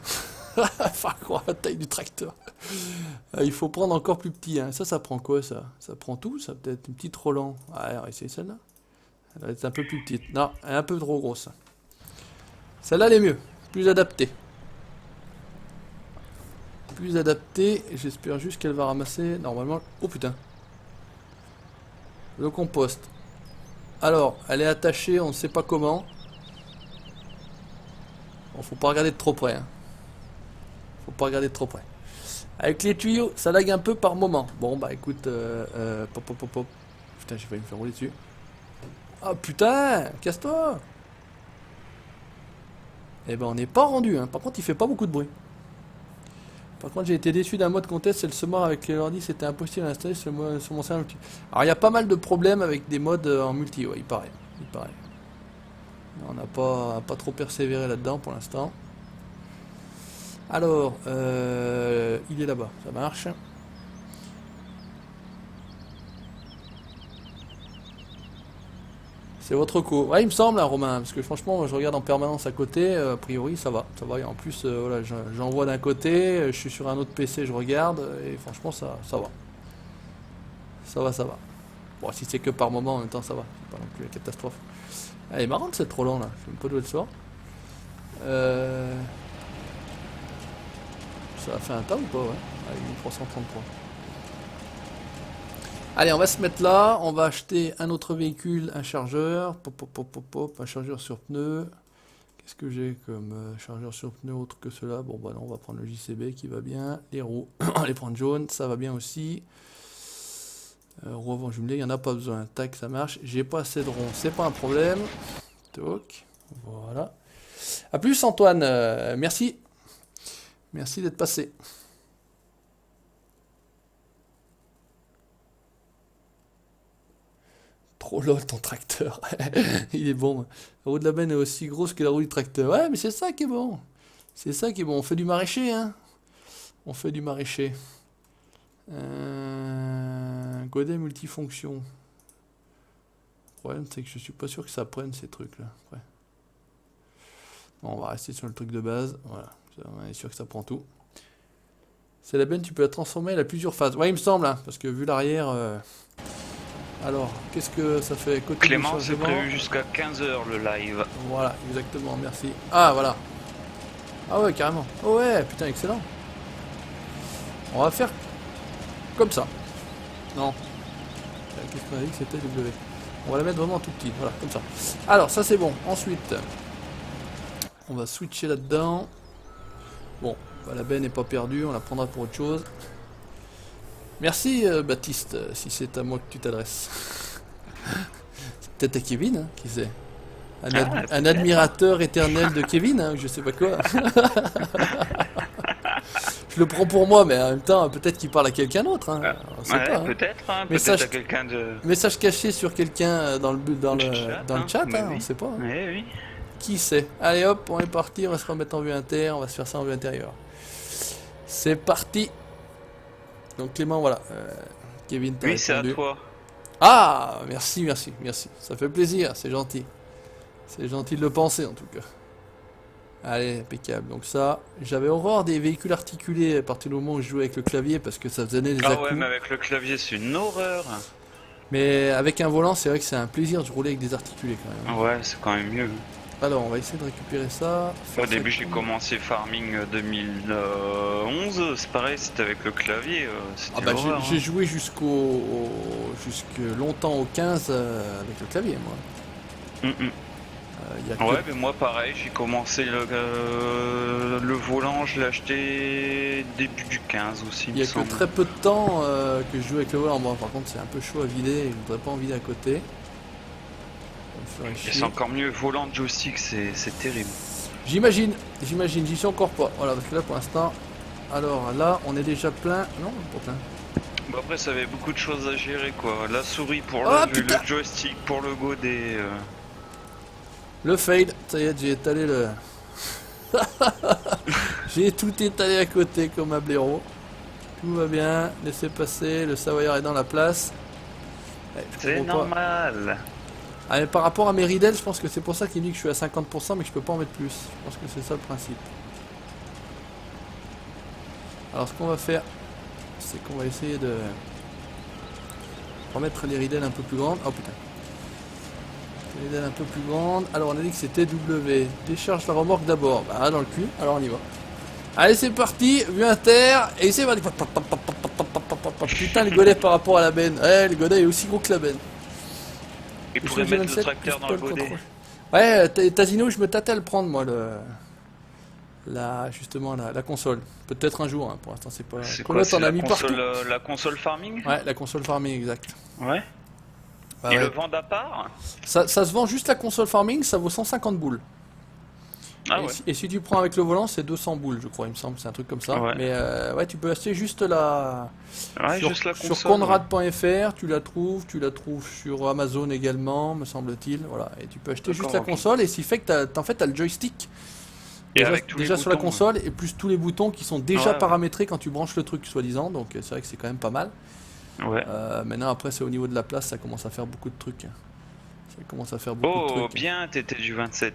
Enfin, quoi, la taille du tracteur. Il faut prendre encore plus petit. Hein. Ça prend quoi, ça? Ça prend tout, ça? Peut-être une petite Roland. Ah, on va essayer celle-là. Elle va être un peu plus petite. Non, elle est un peu trop grosse. Celle-là, elle est mieux. Plus adaptée. Plus adaptée. J'espère juste qu'elle va ramasser, normalement... Oh, putain. Le compost. Alors, elle est attachée, on ne sait pas comment. Bon, faut pas regarder de trop près. Hein. Faut pas regarder de trop près. Avec les tuyaux, ça lag un peu par moment. Bon, bah écoute, pop. Putain, j'ai failli me faire rouler dessus. Ah putain, casse-toi. Eh ben, on n'est pas rendu. Hein. Par contre, il fait pas beaucoup de bruit. Par contre, j'ai été déçu d'un mode contest. C'est le semoir avec l'ordi, c'était impossible à installer sur mon serveur multi. Alors, il y a pas mal de problèmes avec des modes en multi, ouais, il paraît. On n'a pas trop persévéré là-dedans pour l'instant. Alors, il est là-bas, ça marche. C'est votre coup. Ouais, il me semble, hein, Romain, parce que franchement, moi, je regarde en permanence à côté. A priori, ça va. Et en plus, voilà, j'en vois d'un côté, je suis sur un autre PC, je regarde, et franchement, ça va. Ça va. Bon, si c'est que par moment, en même temps, ça va. C'est pas non plus la catastrophe. Elle est marrante cette Roland là, je sais même pas d'où elle sort. Ça a fait un tas ou pas, ouais. Avec 1333. Allez, on va se mettre là, on va acheter un autre véhicule, un chargeur, un chargeur sur pneu. Qu'est-ce que j'ai comme chargeur sur pneu autre que cela? Bon bah non, on va prendre le JCB qui va bien, les roues, on va les prendre jaunes, ça va bien aussi. Roues avant jumelées, il n'y en a pas besoin, tac, ça marche. J'ai pas assez de ronds, c'est pas un problème. Toc, voilà. A plus Antoine, merci. Merci d'être passé. Trop lol ton tracteur. Il est bon. La roue de la benne est aussi grosse que la roue du tracteur. Ouais, mais c'est ça qui est bon. C'est ça qui est bon. On fait du maraîcher, hein. On fait du maraîcher. Godet multifonction. Le problème, c'est que je suis pas sûr que ça prenne ces trucs-là. Ouais. Bon, on va rester sur le truc de base. Voilà. On est sûr que ça prend tout. C'est la benne, tu peux la transformer, elle a plusieurs phases. Ouais, il me semble, hein, parce que vu l'arrière... Alors, qu'est-ce que ça fait côté Clément, c'est prévu jusqu'à 15 h le live. Voilà, exactement, merci. Ah, voilà. Ah ouais, carrément. Oh ouais, putain, excellent. On va faire comme ça. Non. Qu'est-ce qu'on a dit que c'était W? On va la mettre vraiment tout petit, voilà, comme ça. Alors, ça c'est bon. Ensuite, on va switcher là-dedans. Bon, bah, la benne n'est pas perdue, on la prendra pour autre chose. Merci Baptiste, si c'est à moi que tu t'adresses. C'est peut-être à Kevin, hein, qui sait. Un admirateur éternel de Kevin, hein, je sais pas quoi. Je le prends pour moi, mais en même temps, peut-être qu'il parle à quelqu'un d'autre. Hein. On sait pas, hein. Peut-être, hein, message, peut-être à quelqu'un de... Message caché sur quelqu'un dans le chat, hein, oui. On sait pas. Hein. Oui. Qui sait? Allez hop, on est parti, on va se remettre en vue inter, on va se faire ça en vue intérieure. C'est parti. Donc Clément, voilà. Kevin, t'as oui, c'est à répondu. toi. Ah, merci. Ça fait plaisir, c'est gentil. C'est gentil de le penser en tout cas. Allez, impeccable. Donc ça, j'avais horreur des véhicules articulés à partir du moment où je jouais avec le clavier parce que ça faisait des Ah à-coups. ouais, mais avec le clavier, c'est une horreur. Mais avec un volant, c'est vrai que c'est un plaisir de rouler avec des articulés quand même. Ouais, c'est quand même mieux. Alors, on va essayer de récupérer ça. Au début, j'ai commencé Farming 2011. C'est pareil, c'était avec le clavier. Ah bah, j'ai joué jusque longtemps au 15 avec le clavier, moi. Ouais, mais moi pareil, j'ai commencé le volant, je l'ai acheté début du 15 aussi. Il y a que très peu de temps que je joue avec le volant. Bon, par contre, c'est un peu chaud à vider, je voudrais pas en vider à côté. Et c'est encore mieux, volant de joystick, c'est terrible. J'imagine, j'y suis encore pas. Voilà, parce que là pour l'instant, Alors là, on est déjà plein. Non, pas plein. Bah après, ça avait beaucoup de choses à gérer quoi. La souris pour Ah, le putain. joystick pour le godet. Le fade, ça y est, j'ai étalé le. J'ai tout étalé à côté comme un blaireau. Tout va bien, laissez passer, le Savoyard est dans la place. Ouais, je C'est comprends pas. normal. Ah, mais par rapport à mes ridelles, je pense que c'est pour ça qu'il dit que je suis à 50% mais que je peux pas en mettre plus. Je pense que c'est ça le principe. Alors ce qu'on va faire, c'est qu'on va essayer de remettre les ridelles un peu plus grandes. Oh putain. Les ridelles un peu plus grandes. Alors on a dit que c'était W. Décharge la remorque d'abord. Bah dans le cul, alors on y va. Allez c'est parti, vue inter, et c'est parti. Putain le godet par rapport à la benne. Ouais le godet est aussi gros que la benne. Il pourrait mettre le tracteur dans le godet. Ouais, Tazino, je me tâtais à le prendre moi justement la console. Peut-être un jour, hein, pour l'instant c'est pas. C'est Combien quoi, t'en c'est as mis partout la console farming? Ouais, la console farming, exact. Ouais. Bah Ils ouais. le vendent à part? Ça se vend juste la console farming, ça vaut 150 boules. Ah et, ouais. si tu prends avec le volant, c'est 200 boules, je crois, il me semble, c'est un truc comme ça. Ouais. Mais ouais, tu peux acheter juste la. Ouais, juste la sur console. Conrad.fr, tu la trouves sur Amazon également, me semble-t-il. Voilà, et tu peux acheter juste la D'accord, ok. console, et ce qui fait que t'as le joystick. Et Déjà, avec tous les déjà sur la boutons, console, et plus tous les boutons qui sont déjà Ouais. paramétrés quand tu branches le truc, soi-disant. Donc c'est vrai que c'est quand même pas mal. Ouais. Maintenant, après, c'est au niveau de la place, ça commence à faire beaucoup de trucs. Ça commence à faire beaucoup de Oh, trucs. bien, t'étais du 27.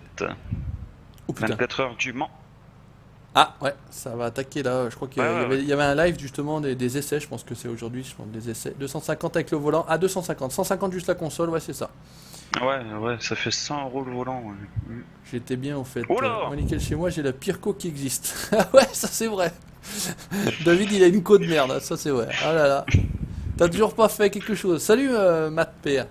Oh putain. 24 heures du Mans. Ah ouais, ça va attaquer là. Je crois qu'il y, Ouais, ouais. il y avait un live justement des essais. Je pense que c'est aujourd'hui. Je pense des essais. 250 avec le volant. Ah 250. 150 juste la console. Ouais, c'est ça. Ouais, ça fait 100 € le volant. Ouais. J'étais bien au fait. Oh là Moi, nickel, chez moi, j'ai la pire co qui existe. Ah ouais, ça c'est vrai. David, il a une co de merde. Ça c'est vrai. Ah là là. T'as toujours pas fait quelque chose. Salut Matt PR.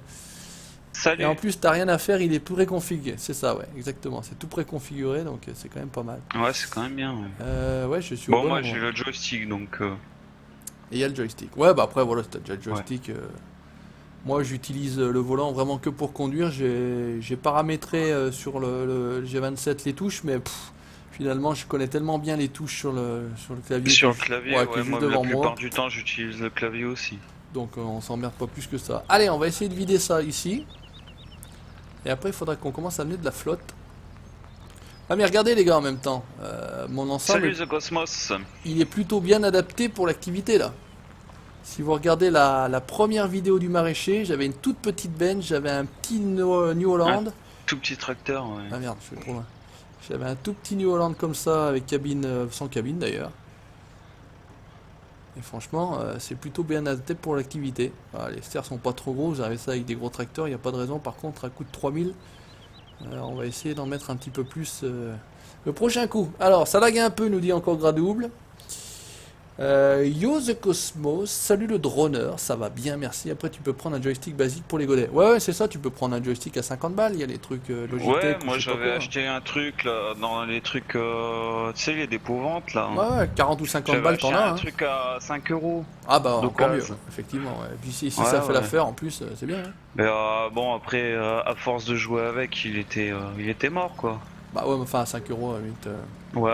Salut. Et en plus, t'as rien à faire, il est préconfiguré. C'est ça, ouais, exactement. C'est tout préconfiguré, donc c'est quand même pas mal. Ouais, c'est quand même bien. Ouais. Ouais, je suis au Bon, bon moi endroit. j'ai le joystick donc. Et il y a le joystick. Ouais, bah après, voilà, si t'as déjà le joystick. Moi, j'utilise le volant vraiment que pour conduire. J'ai paramétré sur le G27 les touches, mais finalement, je connais tellement bien les touches sur le clavier. Sur le que- clavier, ouais, que ouais, juste moi la devant plupart moi. du temps j'utilise le clavier aussi. Donc, on s'emmerde pas plus que ça. Allez, on va essayer de vider ça ici. Et après, il faudra qu'on commence à amener de la flotte. Ah mais regardez les gars en même temps, mon ensemble, Salut The Cosmos. il est plutôt bien adapté pour l'activité là. Si vous regardez la première vidéo du maraîcher, j'avais une toute petite bench, j'avais un petit New Holland. Tout petit tracteur, ouais. Ah merde, je suis trop loin. J'avais un tout petit New Holland comme ça, avec cabine, sans cabine d'ailleurs. Et franchement, c'est plutôt bien adapté pour l'activité. Voilà, les stères sont pas trop gros, vous avez ça avec des gros tracteurs, il n'y a pas de raison. Par contre, à coût de 3000, on va essayer d'en mettre un petit peu plus le prochain coup. Alors, ça lag un peu, nous dit encore Gradouble. Yo the Cosmos, salut le droneur, ça va bien, merci. Après, tu peux prendre un joystick basique pour les godets. Ouais, c'est ça, tu peux prendre un joystick à 50 balles, il y a les trucs Logitech. Ouais, ou moi je sais pas j'avais quoi. acheté un truc là, dans les trucs, tu sais, les dépôt-ventes là. Ouais, 40 ou 50 J'avais balles, acheté t'en as. un Hein. truc à 5 €. Ah bah encore mieux, d'occasion. effectivement. Ouais. Et puis si Ouais, ça fait ouais. l'affaire, en plus, c'est bien. Hein. Mais bon, après, à force de jouer avec, il était mort quoi. Bah ouais, mais enfin, à 5 euros, à la limite. Ouais.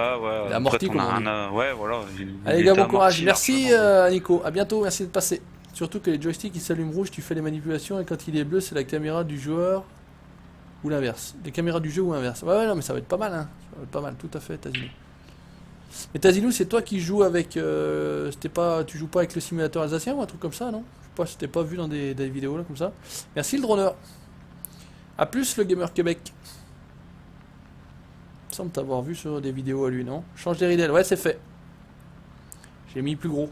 Il est amorti, Après, comme on dit. ouais, voilà. Allez, les il gars, était bon courage. amorti Merci, largement. Nico. À bientôt, merci de passer. Surtout que les joysticks ils s'allument rouge, tu fais les manipulations et quand il est bleu, c'est la caméra du joueur ou l'inverse. Les caméras du jeu ou l'inverse. Ouais, non, mais ça va être pas mal, hein. Ça va être pas mal, tout à fait, Tazilou. Mais Tazilou, c'est toi qui joues avec. Tu joues pas avec le simulateur alsacien ou un truc comme ça, non? Je sais pas, je t'ai pas vu dans des vidéos là comme ça. Merci le droneur. A plus le gamer Québec. Il semble t'avoir vu sur des vidéos à lui, non? Change les ridelles, ouais, c'est fait. J'ai mis plus gros.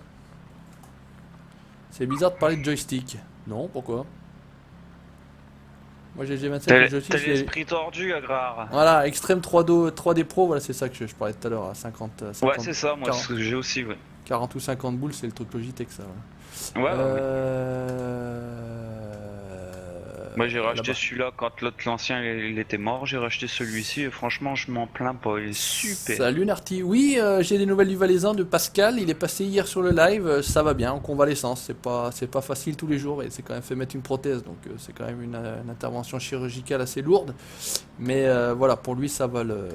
C'est bizarre de parler de joystick. Non, pourquoi? Moi j'ai le G27 T'as le joystick. t'as je l'ai- l'esprit tordu, Agrar. Voilà, Extreme 3D Pro, voilà, c'est ça que je parlais tout à l'heure à 50, Ouais, c'est ça, moi, 40. c'est ce que j'ai aussi, ouais. 40 ou 50 boules, c'est le truc Logitech, ça. Voilà. Ouais. Moi j'ai racheté là-bas. celui-là quand l'ancien il était mort, j'ai racheté celui-ci et franchement je m'en plains pas, il est super. Salut Narty. Oui, j'ai des nouvelles du Valaisan de Pascal. Il est passé hier sur le live. Ça va bien en convalescence. C'est pas facile tous les jours et c'est quand même fait mettre une prothèse. Donc c'est quand même une intervention chirurgicale assez lourde. Mais voilà, pour lui ça va le.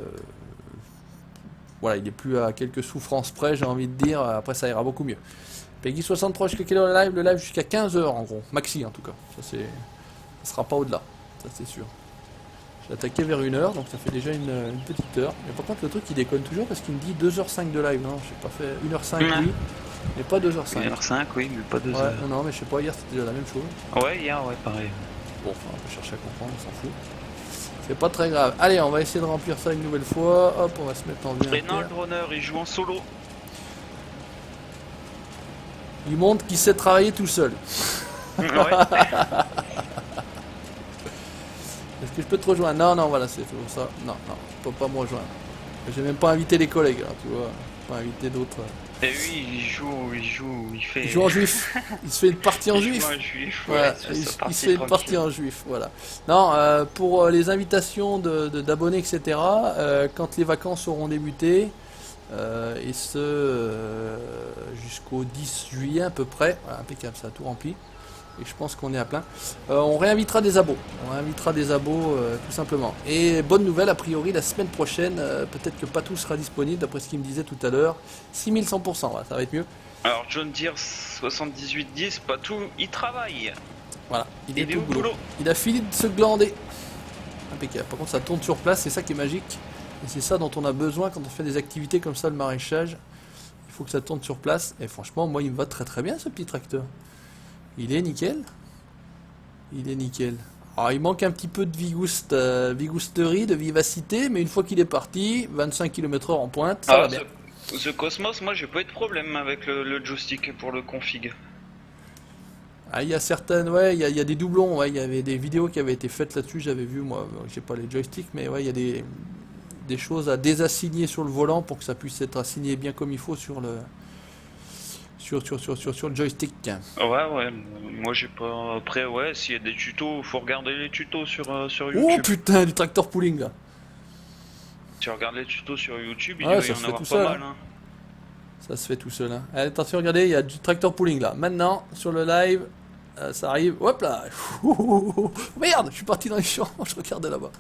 voilà, il est plus à quelques souffrances près, j'ai envie de dire. Après, ça ira beaucoup mieux. Peggy 63, jusqu'à quelle heure le live jusqu'à 15h en gros, maxi en tout cas. Ça sera pas au-delà, ça c'est sûr. J'ai attaqué vers 1h, donc ça fait déjà une petite heure. Mais par contre, le truc il déconne toujours parce qu'il me dit 2h05 de live. Non, j'ai pas fait 1h05 oui, mais pas 2h05. 1h05, oui, mais pas 2h. Ouais, non, mais je sais pas, hier c'était déjà la même chose. Ouais, hier, ouais, pareil. Bon, enfin, on va chercher à comprendre, on s'en fout. C'est pas très grave. Allez, on va essayer de remplir ça une nouvelle fois. Hop, on va se mettre en bien. Et non, le runner, il joue en solo. Il montre qu'il sait travailler tout seul. Ouais. Est-ce que je peux te rejoindre? Non, non, voilà, c'est toujours ça. Non, non, je peux pas me rejoindre. J'ai même pas invité les collègues, là, tu vois. Pas invité d'autres. Et oui, il fait... Il joue en juif. Il se fait une partie en juif. Il joue en juif, Ouais, ouais, il se fait une partie en juif, voilà. Non, pour les invitations d'abonnés, etc., quand les vacances auront débuté, et ce jusqu'au 10 juillet à peu près, voilà, impeccable, ça a tout rempli. Et je pense qu'on est à plein. On réinvitera des abos. Tout simplement. Et bonne nouvelle, a priori, la semaine prochaine, peut-être que pas tout sera disponible, d'après ce qu'il me disait tout à l'heure. 6100%, voilà, ça va être mieux. Alors, John Deere 7810, pas tout, il travaille. Voilà, il est Il est tout au boulot. boulot. Il a fini de se glander. Impeccable. Par contre, ça tourne sur place, c'est ça qui est magique. Et c'est ça dont on a besoin quand on fait des activités comme ça, le maraîchage. Il faut que ça tourne sur place. Et franchement, moi, il me va très très bien ce petit tracteur. Il est nickel. Il est nickel. Alors, il manque un petit peu de vigousterie, de vivacité, mais une fois qu'il est parti, 25 km/h en pointe, ça va bien. The Cosmos, moi, j'ai pas eu de problème avec le joystick pour le config. Ah, il y a certaines, ouais, il y a des doublons, ouais, il y avait des vidéos qui avaient été faites là-dessus, j'avais vu, moi, j'ai pas les joysticks, mais ouais, il y a des choses à désassigner sur le volant pour que ça puisse être assigné bien comme il faut sur le joystick. Ouais, moi j'ai pas... Après, ouais, s'il y a des tutos, faut regarder les tutos sur YouTube. Oh putain, du tractor pooling là. Tu regardes les tutos sur YouTube, il Ouais, doit y ça en se fait avoir tout pas seul, mal. hein. Hein. Ça se fait tout seul. Hein. Allez, attention, regardez, il y a du tractor pooling là. Maintenant, sur le live, ça arrive. Hop là. Merde, je suis parti dans les champs, je regardais là-bas.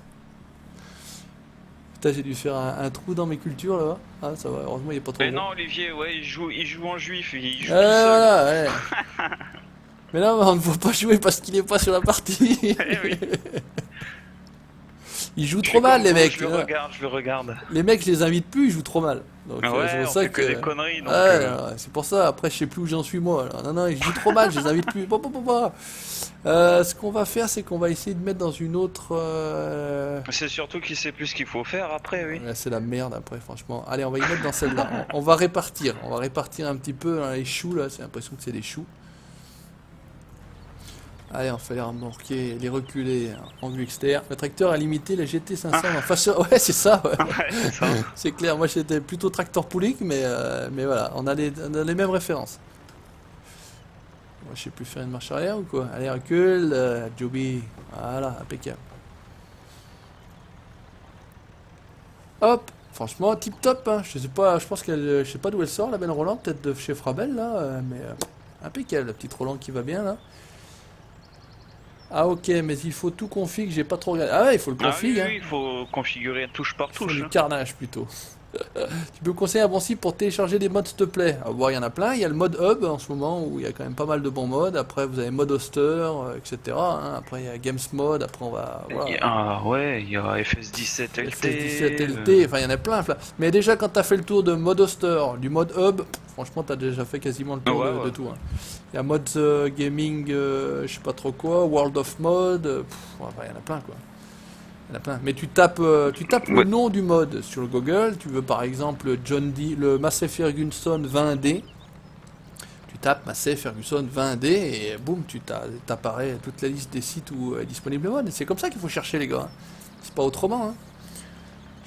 Putain, j'ai dû faire un trou dans mes cultures là-bas. Ah, ça va, heureusement, il est pas trop Mais gros. non, Olivier, ouais, il joue en juif, il joue tout seul. Voilà, ouais. Mais là, on ne voit pas jouer parce qu'il est pas sur la partie. Eh oui. Ils jouent trop mal, les mecs. Je le regarde. Les mecs, je les invite plus, ils jouent trop mal. Donc, Ouais, c'est pour on ça fait que des conneries. Donc, ouais, c'est pour ça. Après, je sais plus où j'en suis moi. Là. Non, non, ils jouent trop mal, je les invite plus. Ce qu'on va faire, c'est qu'on va essayer de mettre dans une autre. C'est surtout qu'il sait plus ce qu'il faut faire après, oui. Là, c'est la merde après, franchement. Allez, on va y mettre dans celle-là. On va répartir. On va répartir un petit peu hein, les choux là. C'est l'impression que c'est des choux. Allez, on fait les remorquer, les reculer en vue externe. Le tracteur a limité la GT500 en face. Ouais, c'est ça, ouais. Ouais, c'est ça. C'est clair, moi j'étais plutôt tracteur pooling, mais voilà, on a les mêmes références. Moi, je sais plus faire une marche arrière ou quoi? Allez, recule, Joby. Voilà, impeccable. Hop, franchement, tip top. Hein. Je sais pas, je pense qu'elle, je sais pas d'où elle sort, la belle Roland, peut-être de chez Frabel là, mais impeccable, la petite Roland qui va bien là. Ah ok, mais il faut tout config, j'ai pas trop regardé. Ah ouais, il faut le config. Oui, hein. oui, il faut configurer touche par Il faut touche. du carnage plutôt. Tu peux me conseiller un bon site pour télécharger des modes s'il te plaît? Ah, bon, il y en a plein, il y a le mode hub en ce moment où il y a quand même pas mal de bons modes. Après vous avez mode hoster, etc. Hein. Après il y a games mode, après on va... Voilà. Ah ouais, il y a FS17 LT. FS17 LT, enfin il y en a plein. Mais déjà quand t'as fait le tour de mode hoster, du mode hub, franchement t'as déjà fait quasiment le tour Ouais. de tout. Hein. Il y a mode gaming, je sais pas trop quoi, World of Mode, enfin, il y en a plein quoi. Il y en a plein. Mais tu tapes le nom du mode sur Google, tu veux par exemple John Deere, le Massey Ferguson 20D. Tu tapes Massey Ferguson 20D et boum, t'apparaît toute la liste des sites où est disponible le mode. C'est comme ça qu'il faut chercher les gars. C'est pas autrement. Hein.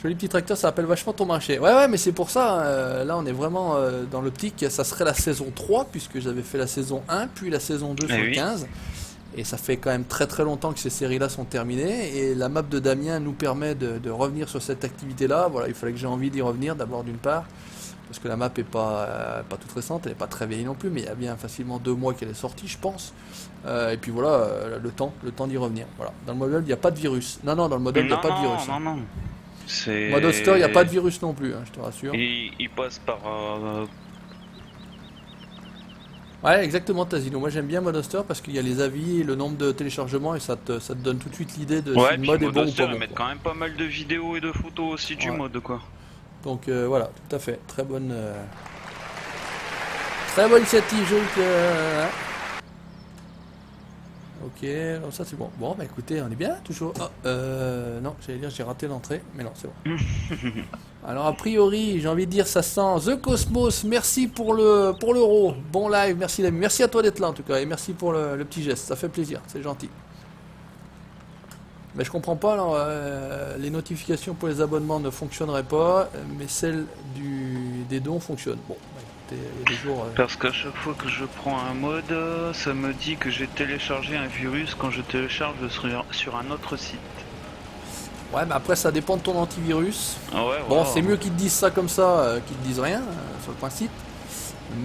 Joli petit tracteur, ça appelle vachement ton marché. Ouais, mais c'est pour ça, là on est vraiment dans l'optique, ça serait la saison 3, puisque j'avais fait la saison 1, puis la saison 2 sur le 15. Et ça fait quand même très très longtemps que ces séries-là sont terminées. Et la map de Damien nous permet de revenir sur cette activité-là. Voilà, il fallait que j'ai envie d'y revenir, d'abord d'une part, parce que la map est pas toute récente, elle n'est pas très vieille non plus, mais il y a bien facilement 2 mois qu'elle est sortie, je pense. Et puis voilà, le temps d'y revenir. Voilà. Dans le modèle, il n'y a pas de virus. Non, dans le modèle, il n'y a pas de virus. Non. C'est... Mode hoster, il n'y a pas de virus non plus, hein, je te rassure. Il passe par... Ouais, exactement, Tazino. Moi j'aime bien mode hoster parce qu'il y a les avis, le nombre de téléchargements et ça te donne tout de suite l'idée de si Ouais, le puis mode est mode bon ou hoster, pas ils bon. mettent quand même pas mal de vidéos et de photos aussi du Ouais. mode, quoi. Donc voilà, tout à fait. Très bonne initiative, hein. Ok, donc ça c'est bon. Bon, bah écoutez, on est bien, toujours. Oh, non, j'allais dire j'ai raté l'entrée, mais non, c'est bon. Alors a priori, j'ai envie de dire ça sent The Cosmos. Merci pour l'euro. Bon live, merci l'ami. Merci à toi d'être là en tout cas et merci pour le petit geste. Ça fait plaisir, c'est gentil. Mais je comprends pas, alors, les notifications pour les abonnements ne fonctionneraient pas, mais celles des dons fonctionnent. Bon, bah, écoutez, il y a des jours. Parce qu'à chaque fois que je prends un mode, ça me dit que j'ai téléchargé un virus quand je télécharge sur un autre site. Ouais, mais après ça dépend de ton antivirus. Ah ouais, Bon, voilà. c'est mieux qu'ils te disent ça comme ça, qu'ils te disent rien sur le principe.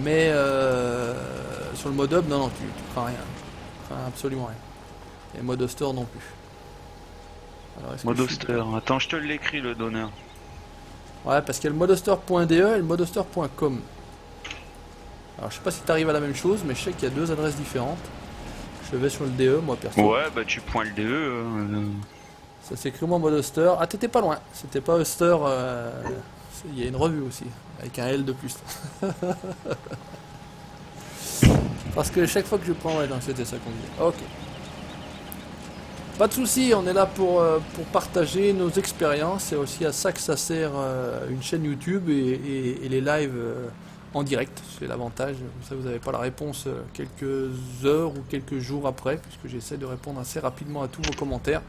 Mais sur le mode hub, non, tu crains rien. Tu crains absolument rien. Et mode hoster non plus. Alors, est-ce que Mode je suis- hoster. Attends, je te l'écris le donneur. Ouais, parce qu'il y a le modehoster.de et le modehoster.com. Alors, je sais pas si tu arrives à la même chose, mais je sais qu'il y a deux adresses différentes. Je vais sur le DE, moi perso. Ouais, bah tu points le DE. Ça s'écrit en mode hoster. Ah, t'étais pas loin. C'était pas hoster. Il y a une revue aussi, avec un L de plus. Parce que chaque fois que je prends, ouais, non, c'était ça qu'on dit. Ok. Pas de souci, on est là pour partager nos expériences. C'est aussi à ça que ça sert une chaîne YouTube et les lives en direct. C'est l'avantage. Ça, vous n'avez pas la réponse quelques heures ou quelques jours après, puisque j'essaie de répondre assez rapidement à tous vos commentaires.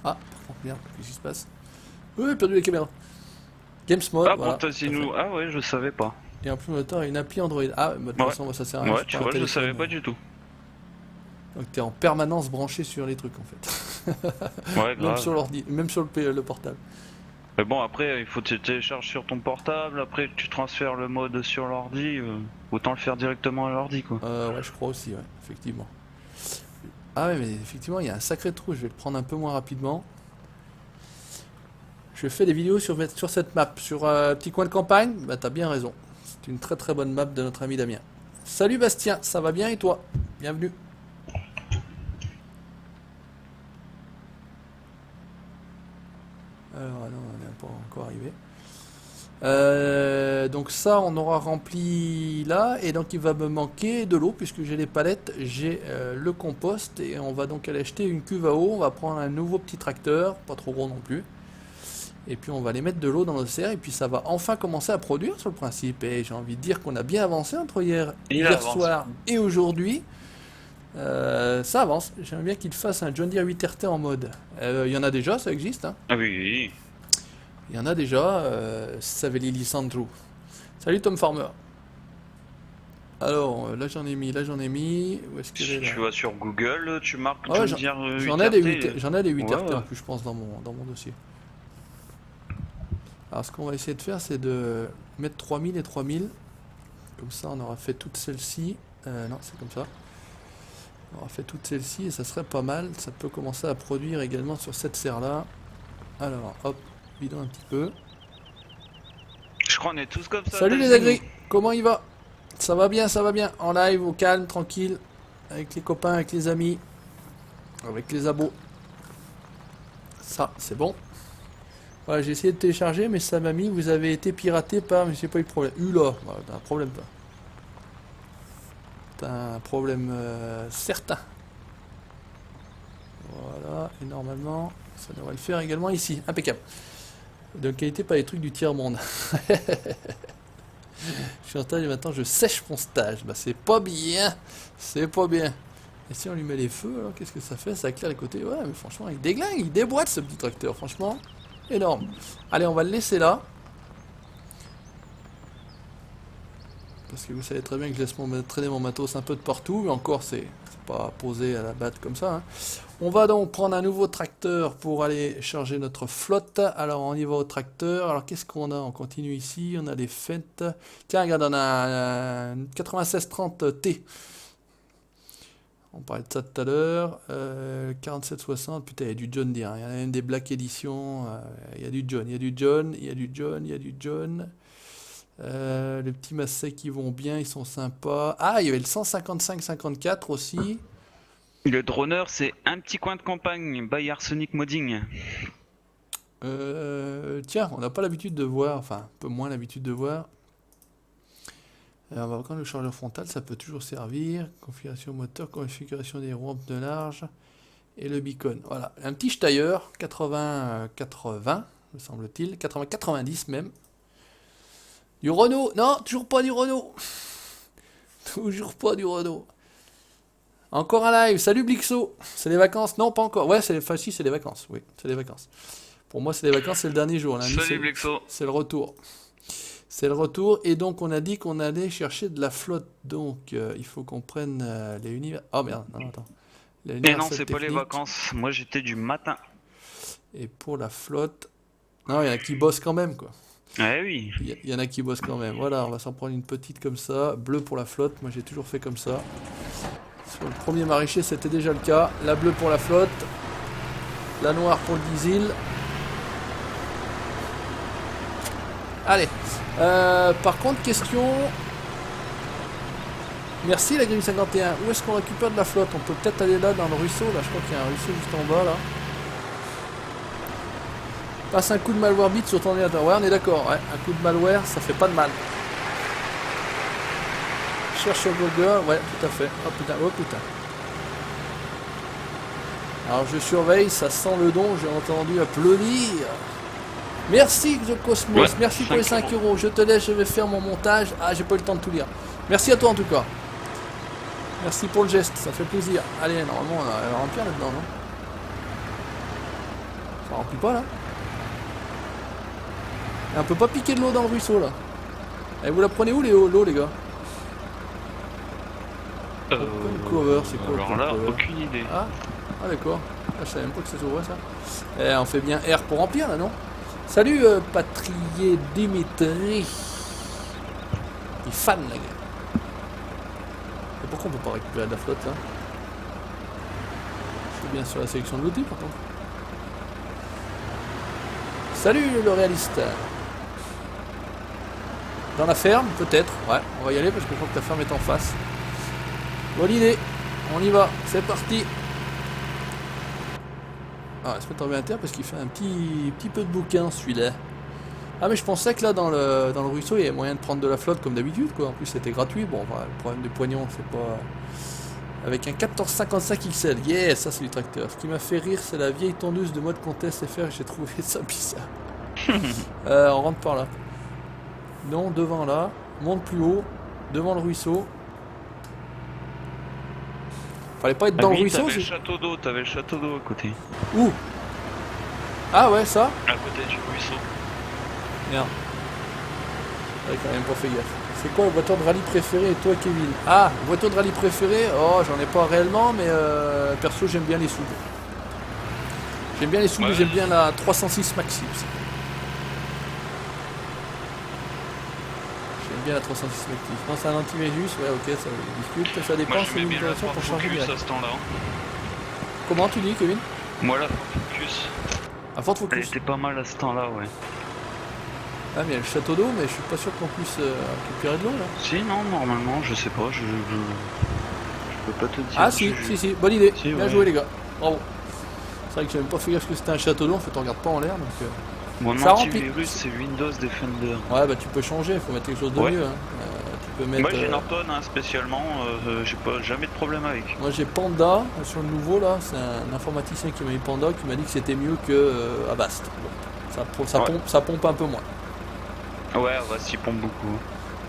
Ah, par contre, merde, qu'est-ce qui se passe? Oui, j'ai perdu les caméras. Games Mode, Ah voilà. bon, Tazino. Ah ouais, je savais pas. Et en plus, on a une appli Android. Ah, de toute façon, ça sert à rien. Ouais, je tu prends un vois, je téléphone. savais pas du tout. Donc t'es en permanence branché sur les trucs en fait. Ouais, Même grave. sur l'ordi, même sur le portable. Mais bon, après, il faut que tu télécharges sur ton portable, après que tu transfères le mode sur l'ordi, autant le faire directement à l'ordi, quoi. Ouais, je crois aussi, ouais, effectivement. Ah ouais, mais effectivement, il y a un sacré trou. Je vais le prendre un peu moins rapidement. Je fais des vidéos sur cette map, sur un petit coin de campagne. Bah t'as bien raison. C'est une très très bonne map de notre ami Damien. Salut Bastien, ça va bien et toi? Bienvenue. Alors non, on n'est pas encore arrivé. Donc ça, on aura rempli là, et donc il va me manquer de l'eau puisque j'ai les palettes, j'ai le compost, et on va donc aller acheter une cuve à eau. On va prendre un nouveau petit tracteur, pas trop gros non plus, et puis on va aller mettre de l'eau dans nos serres, et puis ça va enfin commencer à produire sur le principe. Et j'ai envie de dire qu'on a bien avancé entre hier soir et aujourd'hui. Ça avance. J'aimerais bien qu'il fasse un John Deere 8RT en mode. Il y en a déjà, ça existe, hein. Ah oui. Il y en a déjà, Savelli Lisandro. Salut Tom Farmer. Alors, là j'en ai mis. Où est-ce que Si j'ai là? tu vas sur Google, tu marques Ah ouais, John Deere j'en ai des 8RT. 8, j'en ai des 8 Ouais, RT en ouais. plus, je pense, dans mon dossier. Alors, ce qu'on va essayer de faire, c'est de mettre 3000 et 3000. Comme ça, on aura fait toutes celles-ci. Non, c'est comme ça. On aura fait toutes celles-ci et ça serait pas mal. Ça peut commencer à produire également sur cette serre-là. Alors, hop, bidon un petit peu. Je crois qu'on est tous comme ça. Salut les Tazino. agris, comment il va? Ça va bien, en live, au calme, tranquille, avec les copains, avec les amis, avec les abos. Ça, c'est bon. Voilà, j'ai essayé de télécharger, mais ça m'a mis, vous avez été piraté par, mais j'ai pas eu de problème. Là, voilà, t'as un problème pas. T'as un problème certain. Voilà, et normalement, ça devrait le faire également ici, impeccable. De qualité, pas les trucs du tiers-monde. Je suis en stage et maintenant je sèche mon stage. Bah c'est pas bien. C'est pas bien. Et si on lui met les feux, alors qu'est-ce que ça fait? Ça éclaire les côtés. Ouais, mais franchement, il déglingue, il déboîte ce petit tracteur. Franchement, énorme. Allez, on va le laisser là. Parce que vous savez très bien que je laisse traîner mon matos un peu de partout. Mais encore, c'est pas posé à la batte comme ça, hein. On va donc prendre un nouveau tracteur pour aller charger notre flotte. Alors on y va au tracteur. Alors qu'est-ce qu'on a? On continue ici, on a les fêtes. Tiens, regarde, on a un 9630T. On parlait de ça tout à l'heure. 4760, putain, il y a du John Deere. Il y en a même des Black Edition. Il y a du John, il y a du John, il y a du John, il y a du John. Les petits Massey qui vont bien, ils sont sympas. Ah, il y avait le 155-54 aussi. Le Droner, c'est un petit coin de campagne, by Arsenic Modding. Tiens, on n'a pas l'habitude de voir, enfin, un peu moins l'habitude de voir. On va voir le chargeur frontal, ça peut toujours servir. Configuration moteur, configuration des roues en pneus larges. Et le beacon. Voilà, un petit Steyr, 80-80, me semble-t-il. 80-90 même. Du Renault. Non, toujours pas du Renault. Toujours pas du Renault. Encore un live. Salut Blixo. C'est les vacances? Non, pas encore. Ouais, enfin, si, c'est les vacances. Oui, c'est les vacances. Pour moi, c'est les vacances, c'est le dernier jour. Lundi, Salut Blixo. c'est le retour. C'est le retour. Et donc, on a dit qu'on allait chercher de la flotte. Donc, il faut qu'on prenne les univers. Oh merde, non, attends. Mais non, c'est pas les vacances. Moi, j'étais du matin. Et pour la flotte. Non, il y en a qui bossent quand même, quoi. Ouais, oui. Il y en a qui bossent quand même. Voilà, on va s'en prendre une petite comme ça. Bleu pour la flotte. Moi, j'ai toujours fait comme ça. Sur le premier maraîcher, c'était déjà le cas. La bleue pour la flotte. La noire pour le diesel. Allez. Par contre, question. Merci la grille 51. Où est-ce qu'on récupère de la flotte? On peut peut-être aller là dans le ruisseau. Là, je crois qu'il y a un ruisseau juste en bas là. Passe un coup de malware bit sur ton ordinateur. Ouais, on est d'accord. Ouais, un coup de malware, ça fait pas de mal. Cherche sur Google. Ouais, tout à fait. Oh putain, oh putain. Alors je surveille, ça sent le don. J'ai entendu applaudir. Merci Xocosmos, ouais, merci pour les 5 euros. Je te laisse, je vais faire mon montage. Ah, j'ai pas eu le temps de tout lire. Merci à toi en tout cas. Merci pour le geste, ça fait plaisir. Allez, normalement on va remplir là-dedans, non? Ça remplit pas là? Et on peut pas piquer de l'eau dans le ruisseau là. Et vous la prenez où l'eau les gars? Cover, c'est quoi? Alors là, aucune idée. Ah d'accord. Ah, je savais même pas que ça s'ouvrait ça. Et on fait bien R pour remplir là, non? Salut Patrier Dimitri. Il est fan la gueule. Et pourquoi on peut pas récupérer de la flotte là? Je suis bien sur la sélection de l'outil par contre. Salut le réaliste. Dans la ferme peut-être. Ouais, on va y aller parce que je crois que ta ferme est en face. Bonne idée. On y va. C'est parti. Ah, on va se mettre en inventaire parce qu'il fait un petit peu de bouquin celui-là. Ah mais je pensais que là dans le ruisseau il y avait moyen de prendre de la flotte comme d'habitude quoi. En plus c'était gratuit. Bon bah, le problème des poignons c'est pas... Avec un 1455 XL. Yeah, ça c'est du tracteur. Ce qui m'a fait rire c'est la vieille tondeuse de mode Contest FR. J'ai trouvé ça bizarre. On rentre par là. Non, devant là. Monte plus haut. Devant le ruisseau. Fallait pas être dans le ruisseau. T'avais le château d'eau à côté. Où? Ah ouais, ça? À côté du ruisseau. Merde. J'avais quand même pas fait gaffe. C'est quoi la voiture de rallye préférée et toi Kevin? Ah, voiture de rallye préférée? Oh, j'en ai pas réellement, mais perso j'aime bien les sous. J'aime bien les sous, ouais. J'aime bien la 306 Maxi aussi. J'aime bien la 306 Maxi. Je pense à un anti-Mégus, ouais ok, ça discute. Ça dépend c'est une utilisation pour changer direct. À ce temps-là. Comment tu dis Kevin? Moi la Ford Focus. La Ford Focus. Elle était pas mal à ce temps-là, ouais. Ah mais il y a le château d'eau, mais je suis pas sûr qu'on puisse récupérer de l'eau là. Si, non, normalement, je sais pas, je peux pas te dire. Ah si, bonne idée, si, bien joué les gars, bravo. C'est vrai que j'avais pas fait gaffe que c'était un château d'eau, en fait on regarde pas en l'air donc... Mon antivirus c'est Windows Defender. Ouais bah tu peux changer, il faut mettre quelque chose de mieux. Hein. Tu peux mettre, moi j'ai Norton hein, spécialement, j'ai pas jamais de problème avec. Moi j'ai Panda, sur le nouveau là, c'est un informaticien qui m'a mis Panda qui m'a dit que c'était mieux que Avast. Bon, ça pompe un peu moins. Ouais, Avast il pompe beaucoup.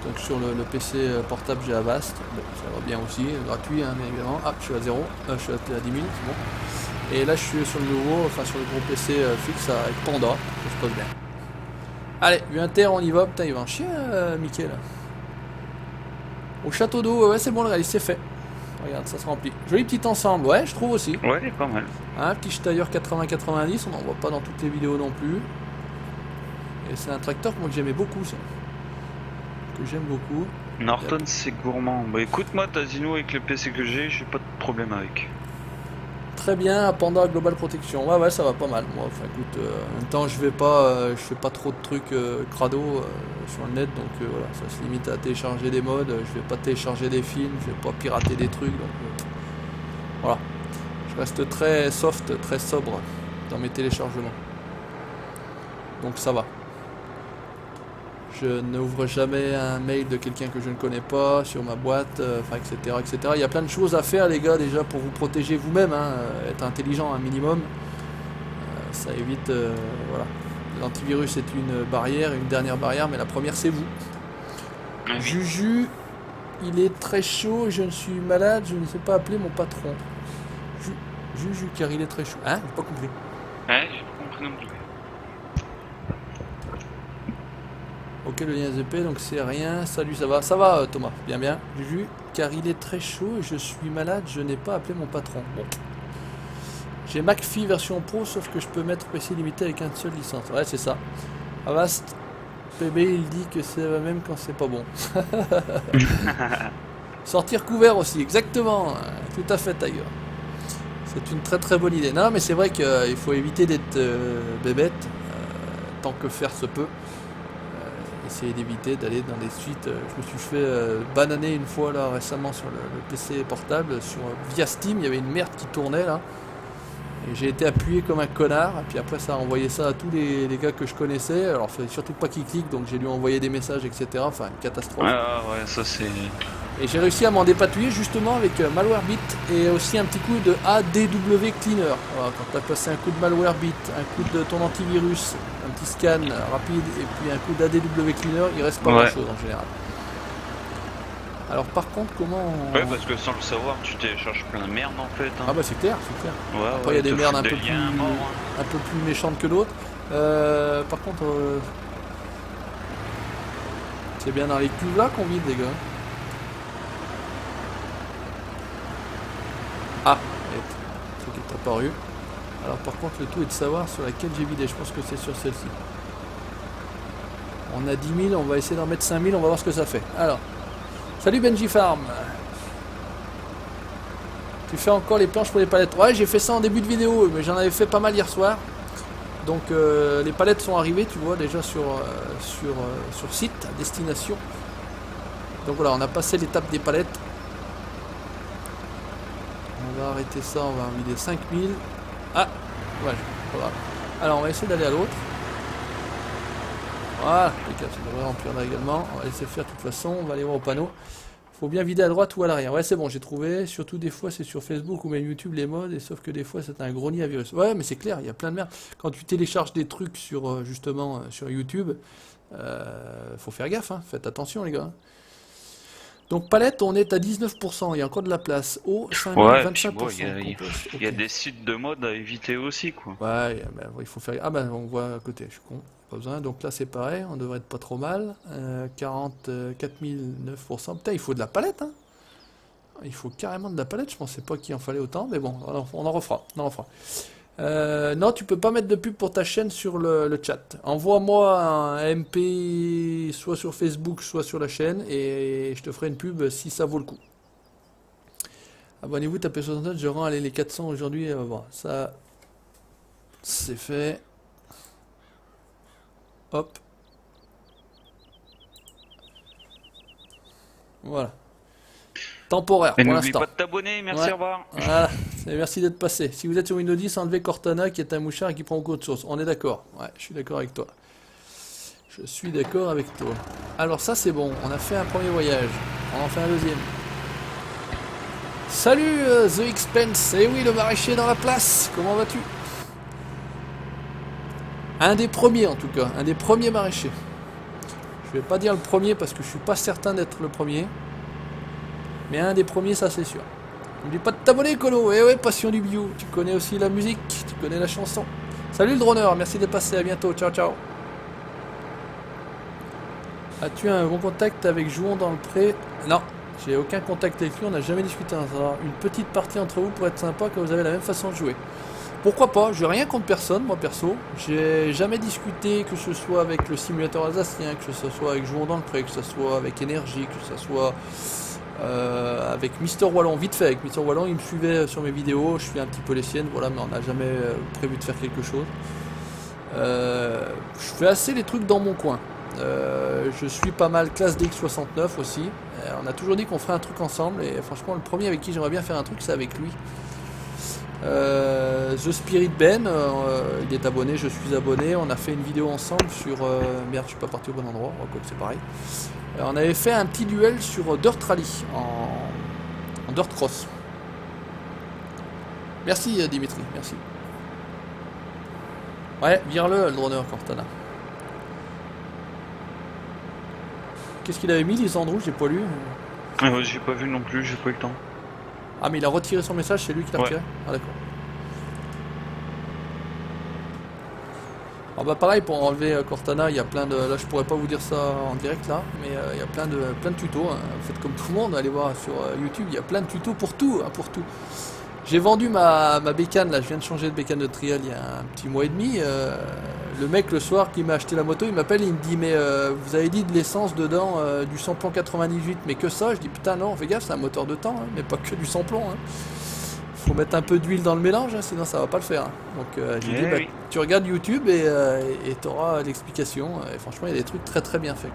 Donc sur le PC portable j'ai Avast, bon, ça va bien aussi, gratuit hein, bien évidemment. Ah, je suis à 0, je suis à 10 000, c'est bon. Et là je suis sur le nouveau, enfin sur le gros PC fixe avec Panda, ça se passe bien. Allez, Inter, on y va, putain il va en chier Mickey là. Au château d'eau, ouais c'est bon le rallye, c'est fait. Regarde, ça se remplit. Joli petit ensemble, ouais je trouve aussi. Ouais, il est pas mal. Un petit Steyr 80-90, on n'en voit pas dans toutes les vidéos non plus. Et c'est un tracteur que moi que j'aimais beaucoup ça. Que j'aime beaucoup. Norton c'est gourmand. Bah écoute, moi Tazino avec le PC que j'ai pas de problème avec. Très bien, Panda Global Protection. Ouais, ça va pas mal. Moi, enfin écoute, en même temps, je fais pas trop de trucs crado sur le net, donc voilà, ça se limite à télécharger des mods. Je vais pas télécharger des films, je vais pas pirater des trucs, donc voilà. Je reste très soft, très sobre dans mes téléchargements. Donc ça va. Je n'ouvre jamais un mail de quelqu'un que je ne connais pas sur ma boîte, enfin, etc., etc. Il y a plein de choses à faire, les gars, déjà pour vous protéger vous-même, hein, être intelligent un minimum. Ça évite, voilà. L'antivirus est une barrière, une dernière barrière, mais la première c'est vous. Juju, il est très chaud, je ne suis malade, je ne sais pas appeler mon patron. Juju, car il est très chaud. Hein? J'ai pas compris. Ouais, j'ai pas compris non plus. Ok, le lien ZP, donc c'est rien. Salut, ça va? Ça va, Thomas? Bien, bien. Juju, car il est très chaud et je suis malade, je n'ai pas appelé mon patron. Bon. J'ai McPhee version pro, sauf que je peux mettre PC limité avec une seule licence. Ouais, c'est ça. Avast, PB, il dit que ça va même quand c'est pas bon. Sortir couvert aussi, exactement. Tout à fait, Tiger. C'est une très très bonne idée. Non, mais c'est vrai qu'il faut éviter d'être bébête, tant que faire se peut. Essayer d'éviter d'aller dans des suites. Je me suis fait bananer une fois là récemment sur le PC portable, via Steam, il y avait une merde qui tournait là. Et j'ai été appuyé comme un connard, et puis après ça a envoyé ça à tous les gars que je connaissais. Alors il fallait surtout pas qu'ils cliquent, donc j'ai lui envoyé des messages, etc. Enfin, une catastrophe. Ah ouais, ça c'est... Et j'ai réussi à m'en dépatouiller justement avec Malwarebit et aussi un petit coup de ADW Cleaner. Voilà, quand tu as passé un coup de Malwarebit, un coup de ton antivirus, un petit scan rapide et puis un coup d'ADW Cleaner, il reste pas grand chose en général. Alors par contre, comment on... Ouais, parce que sans le savoir, tu télécharges plein de merde en fait. Hein. Ah bah c'est clair, c'est clair. Ouais, après il y a des merdes un peu plus méchantes que d'autres. Par contre, c'est bien dans les cuves là qu'on vide les gars. Ah, ce truc est apparu. Alors par contre le tout est de savoir sur laquelle j'ai vidé, je pense que c'est sur celle-ci. On a 10 000, on va essayer d'en mettre 5 000, on va voir ce que ça fait. Alors, salut Benji Farm. Tu fais encore les planches pour les palettes? Ouais, j'ai fait ça en début de vidéo, mais j'en avais fait pas mal hier soir. Donc les palettes sont arrivées, tu vois, déjà sur site, à destination. Donc voilà, on a passé l'étape des palettes. On va arrêter ça, on va en vider 5000. Ah, ouais, voilà. Alors on va essayer d'aller à l'autre. Voilà, ça devrait remplir là également. On va laisser faire de toute façon, on va aller voir au panneau. Faut bien vider à droite ou à l'arrière. Ouais, c'est bon, j'ai trouvé. Surtout des fois c'est sur Facebook ou même YouTube les modes, et sauf que des fois c'est un gros nid à virus. Ouais, mais c'est clair, il y a plein de merde. Quand tu télécharges des trucs sur justement sur YouTube, faut faire gaffe, hein. Faites attention les gars. Donc palette, on est à 19%, il y a encore de la place. Oh, 5 ouais, 25%. Bon, il y a des sites de mode à éviter aussi, quoi. Ouais, ben, il faut faire... Ah ben, on voit à côté, je suis con. Pas besoin. Donc là, c'est pareil, on devrait être pas trop mal. 44 009%. Putain, il faut de la palette, hein. Il faut carrément de la palette, je pensais pas qu'il en fallait autant, mais bon, on en refera. Non, tu peux pas mettre de pub pour ta chaîne sur le chat. Envoie-moi un MP soit sur Facebook, soit sur la chaîne, et je te ferai une pub si ça vaut le coup. Abonnez-vous, tapez 69, je rends les 400 aujourd'hui. Bon, ça, c'est fait. Hop. Voilà. Temporaire Et pour n'oublie l'instant. pas de t'abonner, merci, au revoir. Voilà, merci d'être passé. Si vous êtes sur Windows 10, enlevez Cortana qui est un mouchard et qui prend beaucoup de sauce. On est d'accord. Ouais, je suis d'accord avec toi. Je suis d'accord avec toi. Alors ça c'est bon, on a fait un premier voyage. On en fait un deuxième. Salut The Expense. Eh oui, le maraîcher dans la place. Comment vas-tu? Un des premiers en tout cas, un des premiers maraîchers. Je vais pas dire le premier parce que je suis pas certain d'être le premier. Mais un des premiers, ça c'est sûr. N'oublie pas de t'abonner, Colo. Eh ouais, passion du bio. Tu connais aussi la musique, tu connais la chanson. Salut le droneur, merci de passer, à bientôt. Ciao, ciao. As-tu un bon contact avec Jouon dans le pré? Non, j'ai aucun contact avec lui, on n'a jamais discuté. Une petite partie entre vous pour être sympa quand vous avez la même façon de jouer. Pourquoi pas, j'ai rien contre personne, moi perso. J'ai jamais discuté, que ce soit avec le simulateur alsacien, que ce soit avec Jouons dans le Pré, que ce soit avec Énergie, que ce soit avec Mister Wallon. Vite fait, avec Mister Wallon, il me suivait sur mes vidéos, je suis un petit peu les siennes, voilà, mais on n'a jamais prévu de faire quelque chose. Je fais assez les trucs dans mon coin. Je suis pas mal classe DX69 aussi. On a toujours dit qu'on ferait un truc ensemble, et franchement, le premier avec qui j'aimerais bien faire un truc, c'est avec lui. The Spirit Ben, il est abonné, je suis abonné. On a fait une vidéo ensemble sur. Merde, je suis pas parti au bon endroit, quoi que c'est pareil. On avait fait un petit duel sur Dirt Rally en Dirt Cross. Merci Dimitri, merci. Ouais, vire-le droneur Cortana. Qu'est-ce qu'il avait mis, Lisandro? J'ai pas lu. J'ai pas vu non plus, j'ai pas eu le temps. Ah, mais il a retiré son message, c'est lui qui l'a retiré? Ah, d'accord. Alors bah pareil, pour enlever Cortana, il y a plein de... Là je pourrais pas vous dire ça en direct là, mais il y a plein de tutos, hein. Faites comme tout le monde, allez voir sur YouTube, il y a plein de tutos pour tout, hein, pour tout. J'ai vendu ma bécane, là je viens de changer de bécane de trial il y a un petit mois et demi. Le mec le soir qui m'a acheté la moto, il m'appelle, il me dit mais vous avez dit de l'essence dedans, du samplon 98, mais que ça? Je dis putain non, fais gaffe, c'est un moteur de temps, hein, mais pas que du samplon, hein. Faut mettre un peu d'huile dans le mélange, hein, sinon ça va pas le faire, hein. Donc j'ai dit bah, tu regardes YouTube et t'auras l'explication, et franchement il y a des trucs très très bien faits,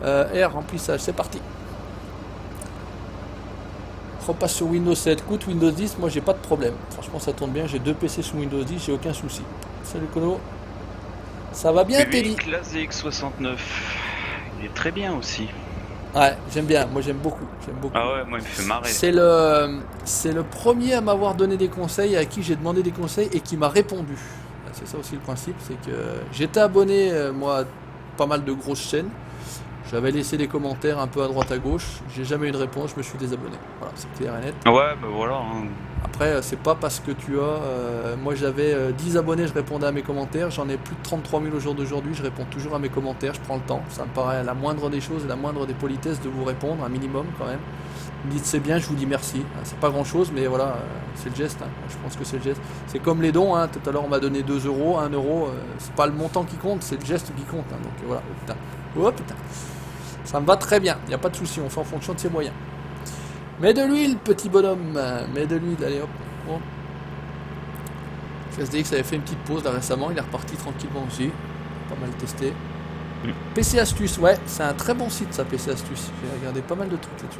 quoi. R, remplissage, c'est parti. Repasse sur Windows 7, écoute Windows 10, moi j'ai pas de problème, franchement ça tourne bien, j'ai 2 PC sous Windows 10, j'ai aucun souci. Salut Kono, ça va bien Teddy? Classe DX69, il est très bien aussi. Ouais, j'aime bien, moi j'aime beaucoup, Ah ouais, moi il me fait marrer. C'est le premier à m'avoir donné des conseils, à qui j'ai demandé des conseils et qui m'a répondu. C'est ça aussi le principe, c'est que j'étais abonné moi à pas mal de grosses chaînes. J'avais laissé des commentaires un peu à droite à gauche, j'ai jamais eu de réponse, je me suis désabonné. Voilà, c'est clair et net. Ouais, bah voilà. Hein. Après, c'est pas parce que tu as... moi j'avais 10 abonnés, je répondais à mes commentaires, j'en ai plus de 33 000 au jour d'aujourd'hui, je réponds toujours à mes commentaires, je prends le temps. Ça me paraît la moindre des choses et la moindre des politesses de vous répondre, un minimum quand même. Vous me dites c'est bien, je vous dis merci. C'est pas grand chose, mais voilà, c'est le geste, hein. Je pense que c'est le geste. C'est comme les dons, hein. Tout à l'heure on m'a donné 2 euros, 1 euro, c'est pas le montant qui compte, c'est le geste qui compte, hein. Donc voilà, putain. Oh putain. Ça me va très bien, il n'y a pas de souci, on fait en fonction de ses moyens. Mets de l'huile, petit bonhomme, mets de l'huile, allez hop. Bon. FSDX avait fait une petite pause là récemment, il est reparti tranquillement aussi. Pas mal testé. PC Astuce, ouais, c'est un très bon site ça, PC Astuce. J'ai regardé pas mal de trucs là-dessus.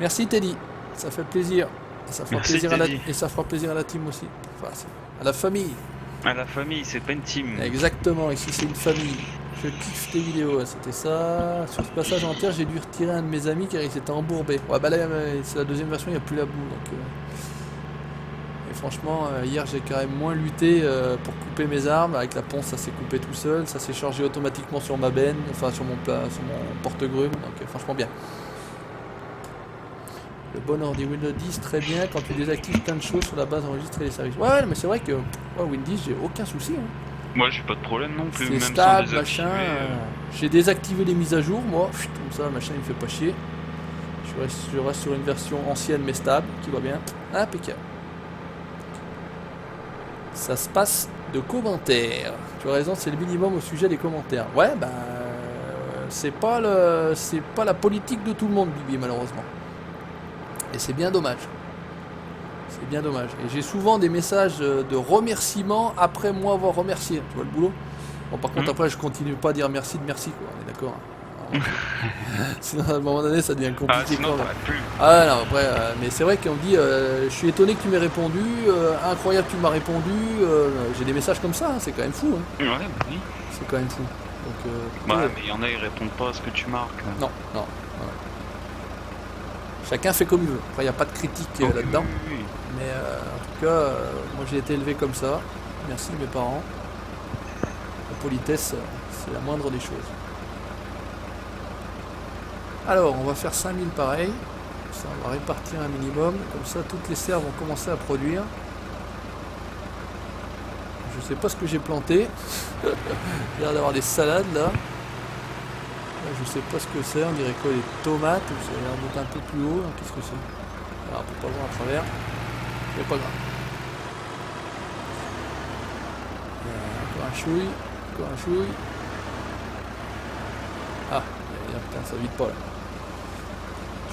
Merci Teddy, ça fait plaisir. Et ça fera, merci, plaisir Teddy. ça fera plaisir à la team aussi. Enfin, à la famille. À la famille, c'est pas une team. Exactement, ici c'est une famille. Je kiffe tes vidéos, c'était ça. Sur ce passage en terre, j'ai dû retirer un de mes amis car il s'était embourbé. Ouais, bah là, c'est la deuxième version, il n'y a plus la boue. Donc, et franchement, hier, j'ai quand même moins lutté pour couper mes armes. Avec la ponce, ça s'est coupé tout seul. Ça s'est chargé automatiquement sur ma benne, enfin sur mon porte-grume. Donc, franchement, bien. Le bon ordi Windows 10, très bien. Quand tu désactives plein de choses sur la base enregistrer les services. Ouais, mais c'est vrai que Windows, j'ai aucun souci. Hein. Moi j'ai pas de problème non plus, c'est même stable, sans machin. J'ai désactivé les mises à jour, moi. Comme ça, machin, il me fait pas chier. Je reste sur une version ancienne mais stable, qui va bien. Impeccable. Ça se passe de commentaires. Tu as raison, c'est le minimum au sujet des commentaires. Ouais, bah, c'est pas la politique de tout le monde, Bibi, malheureusement. Et c'est bien dommage. C'est bien dommage. Et j'ai souvent des messages de remerciements après moi avoir remercié. Tu vois le boulot? Bon, par contre, après, je continue pas à dire merci de merci, quoi. On est d'accord? Sinon, à un moment donné, ça devient compliqué. Sinon, plus. Ah non, après, mais c'est vrai qu'on me dit je suis étonné que tu m'aies répondu, incroyable que tu m'as répondu. J'ai des messages comme ça, hein, c'est quand même fou. Hein. Ouais, bah oui. C'est quand même fou. Donc, ouais, mais il y en a, ils répondent pas à ce que tu marques. Non, non. Voilà. Chacun fait comme il veut. Après, il n'y a pas de critique là-dedans. Oui. Mais en tout cas, moi j'ai été élevé comme ça. Merci mes parents. La politesse, c'est la moindre des choses. Alors, on va faire 5000 pareil. Ça, on va répartir un minimum. Comme ça, toutes les serres vont commencer à produire. Je sais pas ce que j'ai planté. Il y a l'air d'avoir des salades là. Là, je sais pas ce que c'est. On dirait quoi, des tomates. Ça a l'air d'être un peu plus haut. Qu'est-ce que c'est? Alors, on peut pas voir à travers. Mais pas grave. Encore un chouille. Encore un chouille. Ah, putain, ça vite pas là.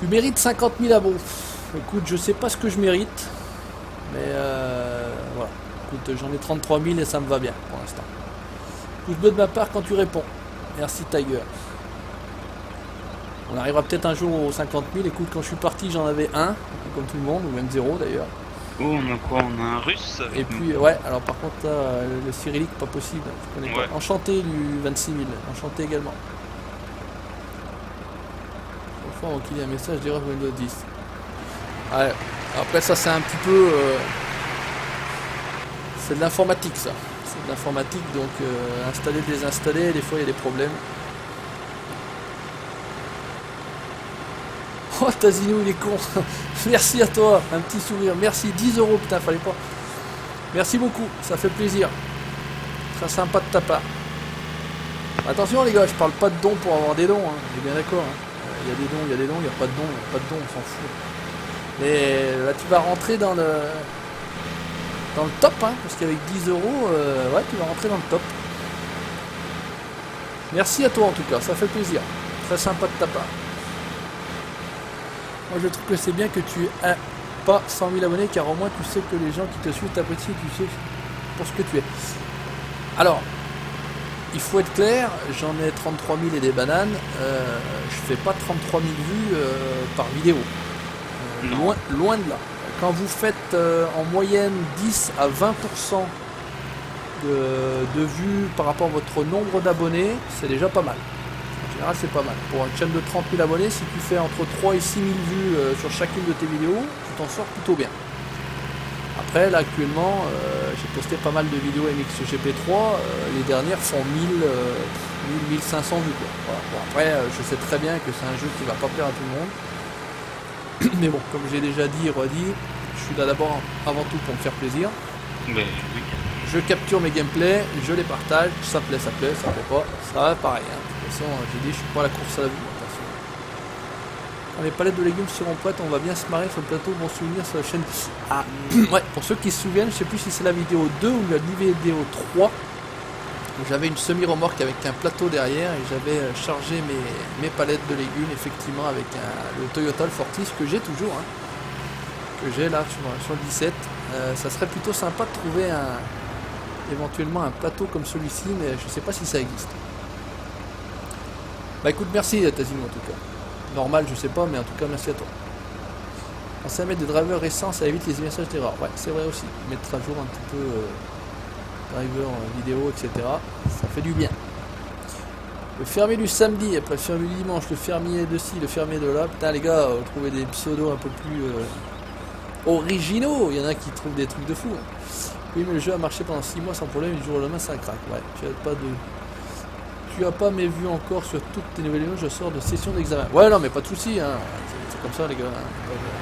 Tu mérites 50 000 abos. Écoute, je sais pas ce que je mérite. Mais voilà. Écoute, j'en ai 33 000 et ça me va bien pour l'instant. Pouce bleu de ma part quand tu réponds. Merci Tiger. On arrivera peut-être un jour aux 50 000. Écoute, quand je suis parti, j'en avais un, comme tout le monde, ou même 0 d'ailleurs. Oh, on a quoi? On a un russe avec Et puis, ouais, alors par contre, là, le cyrillique, pas possible. Je connais pas. Enchanté du 26 000. Enchanté également. Au fond, il y a un message d'erreur Windows 10. Ouais, après, ça, c'est un petit peu. C'est de l'informatique, ça. C'est de l'informatique, donc installer, désinstaller, des fois, il y a des problèmes. Oh, Tazino, il est con. Merci à toi, un petit sourire. Merci, 10 €, putain, fallait pas. Merci beaucoup, ça fait plaisir. Très sympa de ta part. Attention les gars, je parle pas de dons pour avoir des dons, hein. J'ai bien d'accord. Il y a des dons, il y a des dons, il n'y a pas de dons, on s'en fout. Mais là tu vas rentrer dans le top, hein, parce qu'avec 10 €, ouais, tu vas rentrer dans le top. Merci à toi en tout cas, ça fait plaisir. Très sympa de ta part. Moi je trouve que c'est bien que tu aies pas 100 000 abonnés, car au moins tu sais que les gens qui te suivent t'apprécient, tu sais pour ce que tu es. Alors, il faut être clair, j'en ai 33 000 et des bananes, je fais pas 33 000 vues par vidéo. Loin de là. Quand vous faites en moyenne 10 à 20% de vues par rapport à votre nombre d'abonnés, c'est déjà pas mal. En général, c'est pas mal. Pour une chaîne de 30 000 abonnés, si tu fais entre 3 et 6 000 vues sur chacune de tes vidéos, tu t'en sors plutôt bien. Après, là, actuellement, j'ai posté pas mal de vidéos MXGP3. Les dernières font 1500 vues, quoi. Voilà. Bon, après, je sais très bien que c'est un jeu qui va pas plaire à tout le monde. Mais bon, comme j'ai déjà dit et redit, je suis là d'abord avant tout pour me faire plaisir. Mais oui. Je capture mes gameplays, je les partage, ça plaît, ça plaît pas, ça va pareil. Hein. De toute façon, j'ai dit, je suis pas à la course à la vue. Quand les palettes de légumes seront prêtes, on va bien se marrer sur le plateau, bon souvenir sur la chaîne. Ah, ouais, pour ceux qui se souviennent, je sais plus si c'est la vidéo 2 ou la vidéo 3. J'avais une semi-remorque avec un plateau derrière et j'avais chargé mes palettes de légumes, effectivement, avec le Toyota Fortis que j'ai toujours, hein, que j'ai là sur le 17. Ça serait plutôt sympa de trouver éventuellement un plateau comme celui-ci, mais je sais pas si ça existe. Bah écoute, merci Tazino en tout cas. Normal, je sais pas, mais en tout cas, merci à toi. Pensez à mettre des drivers récents, ça évite les messages d'erreur. Ouais, c'est vrai aussi. Mettre à jour un petit peu driver vidéo, etc. Ça fait du bien. Le fermier du samedi, après le fermier du dimanche, le fermier de ci, le fermier de là. Putain, les gars, vous trouvez des pseudos un peu plus originaux. Il y en a qui trouvent des trucs de fou. Hein. Oui, mais le jeu a marché pendant 6 mois sans problème, et du jour au lendemain, ça craque. Ouais, tu as pas mes vues encore sur toutes tes nouvelles vidéos, je sors de session d'examen. Ouais, non, mais pas de soucis, hein. C'est comme ça, les gars, hein.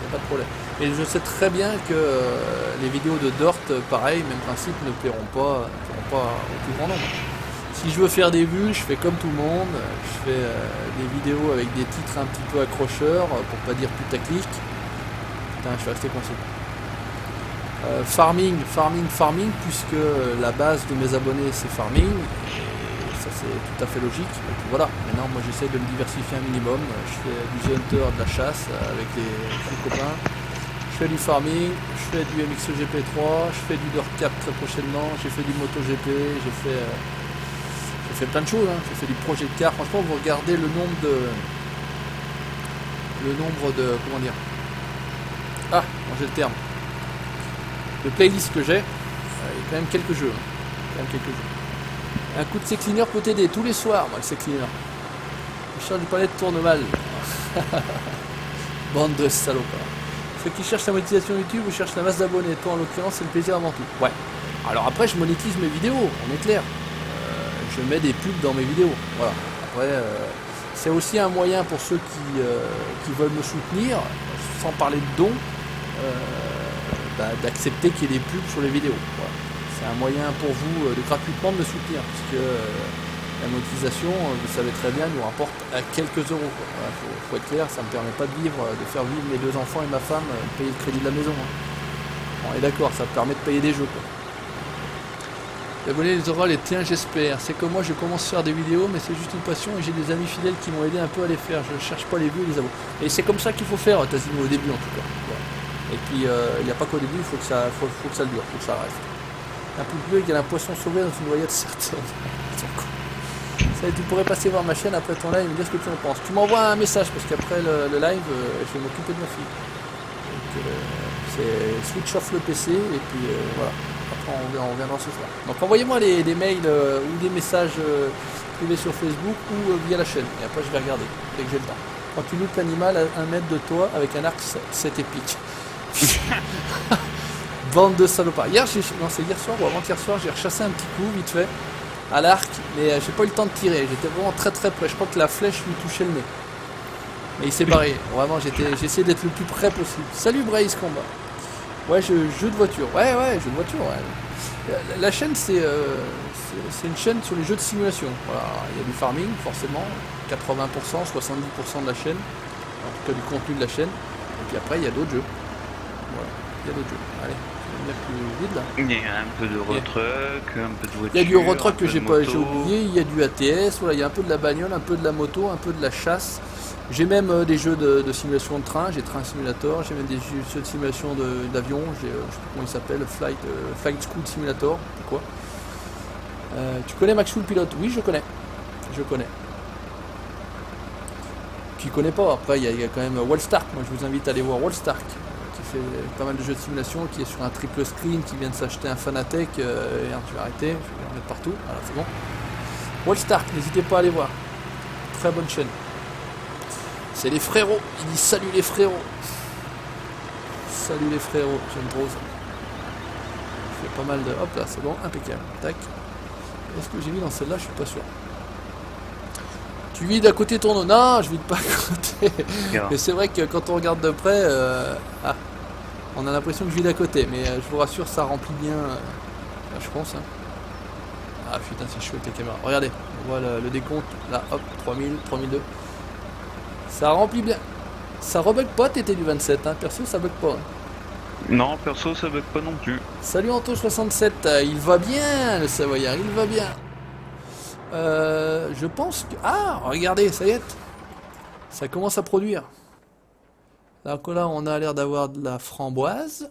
Y a pas de problème. Et je sais très bien que les vidéos de Dirt, pareil, même principe, ne plairont pas au plus grand nombre. Si je veux faire des vues, je fais comme tout le monde, je fais des vidéos avec des titres un petit peu accrocheurs, pour pas dire putaclic. Putain, je suis resté coincé. Farming, puisque la base de mes abonnés c'est farming. C'est tout à fait logique. Et puis voilà, maintenant moi j'essaie de me diversifier un minimum. Je fais du The Hunter, de la chasse avec les copains. Je fais du farming, je fais du MXGP3, je fais du Dirt 4 très prochainement, j'ai fait du MotoGP, j'ai fait plein de choses. Hein. J'ai fait du projet de car. Franchement, vous regardez le nombre de comment dire. Ah, j'ai le terme. De playlists que j'ai, il y a quand même quelques jeux. Un coup de C-Cleaner peut t'aider tous les soirs, moi, le C-Cleaner. Je cherche du palais de tourne mal. Bande de salopards. Ceux qui cherchent la monétisation YouTube ou cherchent la masse d'abonnés, toi en l'occurrence, c'est le plaisir avant tout. Ouais. Alors après, je monétise mes vidéos, on est clair. Je mets des pubs dans mes vidéos. Voilà. Après, c'est aussi un moyen pour ceux qui veulent me soutenir, sans parler de dons, d'accepter qu'il y ait des pubs sur les vidéos. Voilà. C'est un moyen pour vous de gratuitement de me soutenir, puisque la monétisation, vous savez très bien, nous rapporte à quelques euros. Voilà, faut être clair, ça me permet pas de faire vivre mes 2 enfants et ma femme, payer le crédit de la maison. Hein. Bon, et d'accord, ça me permet de payer des jeux. Quoi. Abonner les aura les tiens, j'espère. C'est comme moi, je commence à faire des vidéos, mais c'est juste une passion et j'ai des amis fidèles qui m'ont aidé un peu à les faire. Je cherche pas les vues et les abos. Et c'est comme ça qu'il faut faire, Tazimo, au début en tout cas. Voilà. Et puis, il n'y a pas qu'au début, il faut que ça dure, il faut que ça reste. Un peu bleu, il y a un poisson sauvé dans une noyade certaine. Ça, tu pourrais passer voir ma chaîne après ton live et me dire ce que tu en penses. Tu m'envoies un message parce qu'apraprès le live, je vais m'occuper de ma fille. Donc, c'est switch off le PC et puis voilà. Après, on reviendra ce soir. Donc, envoyez-moi des mails ou des messages privés sur Facebook ou via la chaîne. Et après, je vais regarder dès que j'ai le temps. Quand tu loupes l'animal à 1 mètre de toi avec un arc, c'est épique. Bande de salopards. Non, c'est hier soir ou avant-hier soir, j'ai rechassé un petit coup vite fait à l'arc, mais j'ai pas eu le temps de tirer. J'étais vraiment très très près. Je crois que la flèche lui touchait le nez. Mais il s'est barré. Vraiment, j'ai essayé d'être le plus près possible. Salut Brace Combat. Ouais, jeu de voiture. Ouais, jeu de voiture. Ouais. La chaîne, c'est une chaîne sur les jeux de simulation. Voilà, il y a du farming, forcément. 80%, 70% de la chaîne. En tout cas, du contenu de la chaîne. Et puis après, il y a d'autres jeux. Voilà, il y a d'autres jeux. Allez. Plus vite, là. Il y a un peu de retruck, un peu de voiture. Il y a du retruck que j'ai oublié, il y a du ATS, voilà, il y a un peu de la bagnole, un peu de la moto, un peu de la chasse. J'ai même des jeux de simulation de train, j'ai Train Simulator, j'ai même des jeux de simulation d'avion, je sais plus comment il s'appelle, Flight School Simulator, quoi. Tu connais Max Full Pilote? Oui, je connais. Tu connais pas, après il y a quand même Wallstark, moi je vous invite à aller voir Wallstark. Fait pas mal de jeux de simulation, qui est sur un triple screen, qui vient de s'acheter un Fanatec, et je vais arrêter, je vais en mettre partout, voilà c'est bon. Wallstark, n'hésitez pas à aller voir, très bonne chaîne. C'est les frérots, il dit salut les frérots. Salut les frérots, j'aime trop ça. Je fais pas mal de... Hop là, c'est bon, impeccable, tac. Est-ce que j'ai mis dans celle-là? Je suis pas sûr. Tu vides à côté ton eau? Non, je vide pas à côté. Mais c'est vrai que quand on regarde de près, on a l'impression que je vide à côté. Mais je vous rassure, ça remplit bien. Là, je pense. Hein. Ah putain, c'est chouette les caméras. Regardez, on voit le décompte. Là, hop, 3000, 3002. Ça remplit bien. Ça rebug pas, t'étais du 27. Hein. Perso, ça bug pas. Hein. Non, perso, ça bug pas non plus. Salut Anto67. Il va bien, le Savoyard. Il va bien. Je pense que... Ah, regardez, ça y est. Ça commence à produire. Donc là, on a l'air d'avoir de la framboise.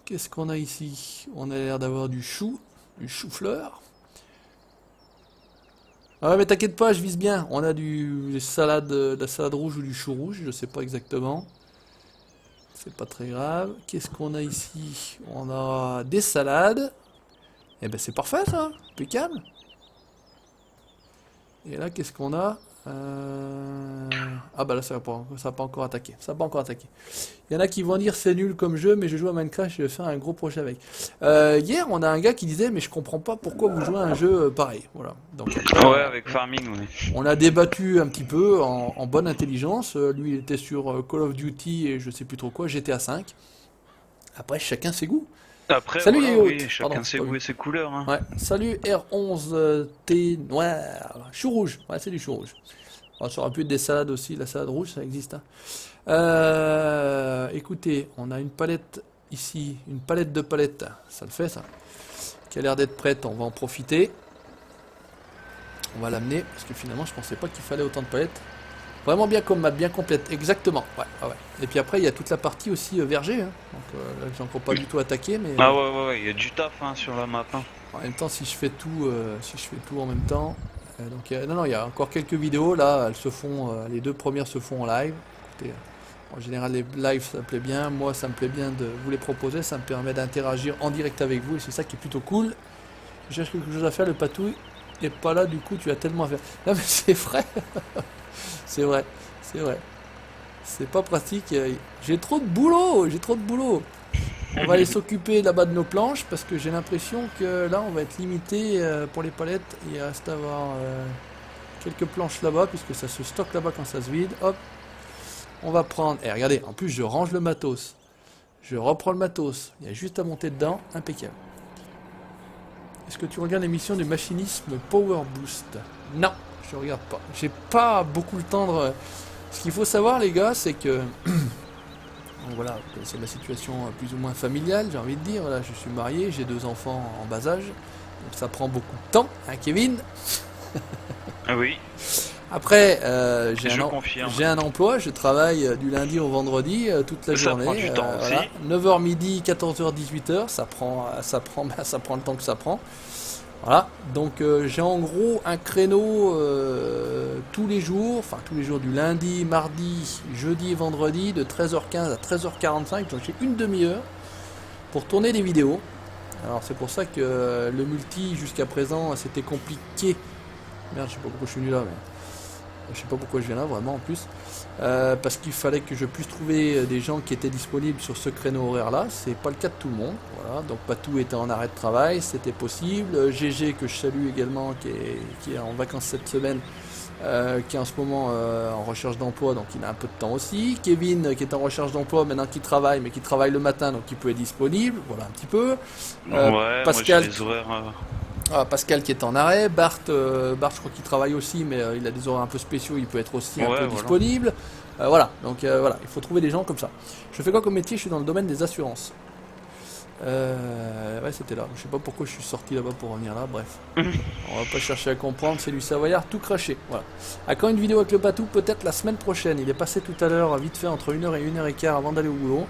Qu'est-ce qu'on a ici? On a l'air d'avoir du chou-fleur. Ah ouais, mais t'inquiète pas, je vise bien. On a de la salade rouge ou du chou rouge, je sais pas exactement. C'est pas très grave. Qu'est-ce qu'on a ici? On a des salades. Eh ben c'est parfait ça, impeccable. Et là, qu'est-ce qu'on a? Ah bah là, ça va pas encore attaquer. Ça va pas encore attaquer. Il y en a qui vont dire c'est nul comme jeu, mais je joue à Minecraft, je vais faire un gros projet avec. Hier, on a un gars qui disait mais je comprends pas pourquoi vous jouez à un jeu pareil. Voilà. Donc, ouais, avec Farming, oui. On a débattu un petit peu en bonne intelligence. Lui, il était sur Call of Duty et je sais plus trop quoi, GTA 5. Après, chacun ses goûts. Après, salut voilà, Yayo, oui, chacun ses goûts et ses couleurs. Hein. Ouais. Salut R11T noir, chou rouge. Ouais, c'est du chou rouge. Alors, ça aurait pu être des salades aussi, la salade rouge, ça existe. Hein. Écoutez, on a une palette ici, une palette de palettes, ça le fait ça, qui a l'air d'être prête, on va en profiter. On va l'amener, parce que finalement je pensais pas qu'il fallait autant de palettes. Vraiment bien comme map, bien complète, exactement. Ouais. Et puis après il y a toute la partie aussi verger, hein. Donc là j'ai encore pas du tout attaqué, mais. Ah ouais, il y a du taf hein, sur la map. Hein. En même temps, si je fais tout en même temps. Donc non, il y a encore quelques vidéos là, elles se font, les deux premières se font en live. Écoutez, en général les lives ça me plaît bien, moi ça me plaît bien de vous les proposer, ça me permet d'interagir en direct avec vous et c'est ça qui est plutôt cool. Je cherche quelque chose à faire, le patouille est pas là, du coup tu as tellement à faire. Non mais c'est vrai. C'est vrai. C'est pas pratique, j'ai trop de boulot. On va aller s'occuper là-bas de nos planches parce que j'ai l'impression que là on va être limité pour les palettes. Il reste à avoir quelques planches là-bas puisque ça se stocke là-bas quand ça se vide. Hop, on va prendre. Et regardez, en plus je range le matos. Je reprends le matos. Il y a juste à monter dedans, impeccable. Est-ce que tu regardes l'émission du machinisme Power Boost? Non, je regarde pas. J'ai pas beaucoup le temps de... Ce qu'il faut savoir les gars, c'est que Donc voilà, c'est ma situation plus ou moins familiale, j'ai envie de dire. Voilà, je suis marié, j'ai 2 enfants en bas âge. Donc ça prend beaucoup de temps, hein, Kevin. Ah oui, Après, je confirme. j'ai un emploi, je travaille du lundi au vendredi toute la Ça journée. prend du temps Voilà. aussi. 9h midi, 14h, 18h, ça prend le temps que ça prend. Voilà, donc j'ai en gros un créneau tous les jours du lundi, mardi, jeudi et vendredi de 13h15 à 13h45, donc j'ai une demi-heure pour tourner des vidéos. Alors c'est pour ça que le multi jusqu'à présent c'était compliqué. Merde, je sais pas pourquoi je suis venu là, mais je sais pas pourquoi je viens là vraiment en plus. Parce qu'il fallait que je puisse trouver des gens qui étaient disponibles sur ce créneau horaire là, c'est pas le cas de tout le monde. Voilà, donc Patou était en arrêt de travail, c'était possible. GG que je salue également qui est en vacances cette semaine, qui est en ce moment en recherche d'emploi, donc il a un peu de temps aussi. Kevin qui est en recherche d'emploi maintenant qui travaille, mais qui travaille le matin, donc il peut être disponible, voilà un petit peu. Ouais, Pascal, moi j'ai des horaires... Pascal qui est en arrêt, Bart je crois qu'il travaille aussi, mais il a des horaires un peu spéciaux, il peut être aussi un peu voilà. disponible. Voilà, donc voilà, il faut trouver des gens comme ça. Je fais quoi comme métier? Je suis dans le domaine des assurances. Ouais, c'était là. Je sais pas pourquoi je suis sorti là-bas pour revenir là, bref. On va pas chercher à comprendre, c'est du Savoyard tout craché. Voilà. À quand une vidéo avec le Patou? Peut-être la semaine prochaine. Il est passé tout à l'heure, vite fait, entre 1h et 1h15 avant d'aller au boulot.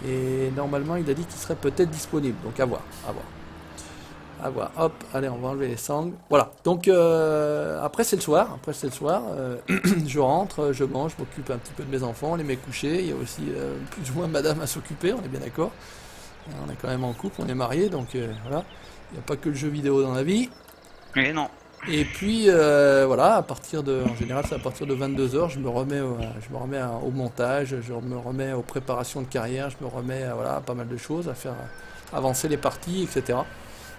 Et normalement, il a dit qu'il serait peut-être disponible. Donc à voir, à voir. À voir. Hop, allez, on va enlever les sangles. Voilà. Donc après c'est le soir. Je rentre, je mange, je m'occupe un petit peu de mes enfants, on les met couchés. Il y a aussi plus ou moins madame à s'occuper, on est bien d'accord. On est quand même en couple, on est mariés, donc voilà. Il n'y a pas que le jeu vidéo dans la vie. Et non. Et puis voilà, en général c'est à partir de 22h, je me remets au montage, je me remets aux préparations de carrière, je me remets à pas mal de choses, à faire avancer les parties, etc.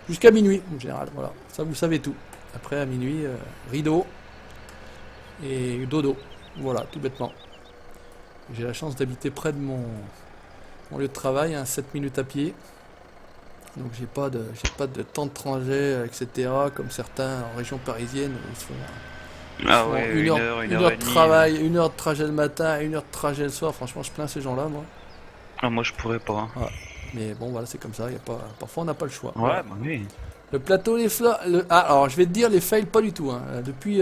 Jusqu'à minuit en général, voilà. Ça vous savez tout. Après à minuit, rideau et dodo. Voilà, tout bêtement. J'ai la chance d'habiter près de mon lieu de travail, 7 minutes à pied. Donc j'ai pas de temps de trajet, etc. comme certains en région parisienne où ils font Une heure de travail, 1 heure de trajet le matin, 1 heure de trajet le soir. Franchement, je plains ces gens-là, moi. Ah, moi je pourrais pas. Ouais. Mais bon, voilà, c'est comme ça. Parfois, on n'a pas le choix. Ouais, Voilà. bah oui. Le plateau, les fleurs. Alors, je vais te dire, les fails, pas du tout. Hein. Depuis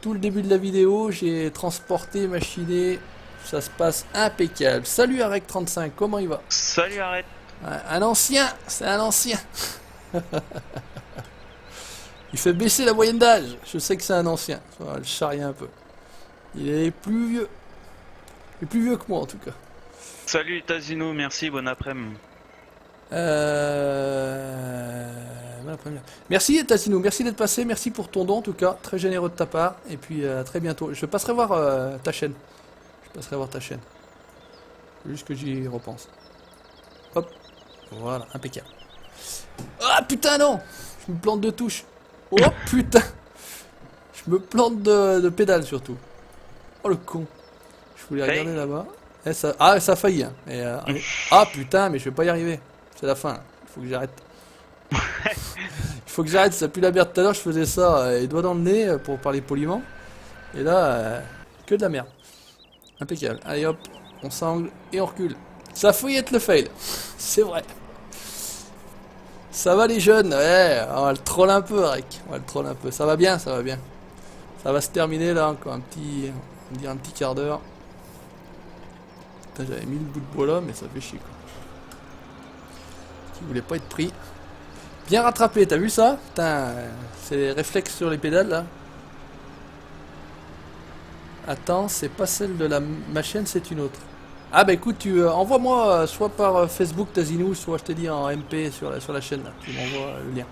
tout le début de la vidéo, j'ai transporté, machiné. Ça se passe impeccable. Salut Arec35, comment il va? Salut, arrête. Un ancien, c'est un ancien. Il fait baisser la moyenne d'âge. Je sais que c'est un ancien. Ça va le charrier un peu. Il est plus vieux. Il est plus vieux que moi en tout cas. Salut Tazino, merci, bon après-midi. Merci Tassino, merci d'être passé, merci pour ton don en tout cas, très généreux de ta part. Et puis à très bientôt. Je passerai voir ta chaîne. Juste que j'y repense. Hop, voilà, impeccable. Ah putain non, je me plante de touche. Oh putain, je me plante de pédale surtout. Oh le con. Je voulais regarder là-bas. Ça a failli. Hein. Ah putain, mais je vais pas y arriver. C'est la fin. Il faut que j'arrête. Il faut que j'arrête. Ça pue la merde. Tout à l'heure, je faisais ça, les doigts dans le nez pour parler poliment. Et là, que de la merde. Impeccable. Allez hop, on sangle et on recule. Ça a failli être le fail. C'est vrai. Ça va les jeunes. Ouais, on va le troll un peu, Rec. On va le troll un peu. Ça va bien, ça va bien. Ça va se terminer là, encore un petit quart d'heure. Putain, j'avais mis le bout de bois là, mais ça fait chier quoi. Qui voulait pas être pris. Bien rattrapé, t'as vu ça? Putain, c'est les réflexes sur les pédales là. Attends, c'est pas celle de ma chaîne, c'est une autre. Ah bah écoute, tu envoie-moi soit par Facebook Tazinou, soit je te dis en MP sur la chaîne là. Tu m'envoies le lien.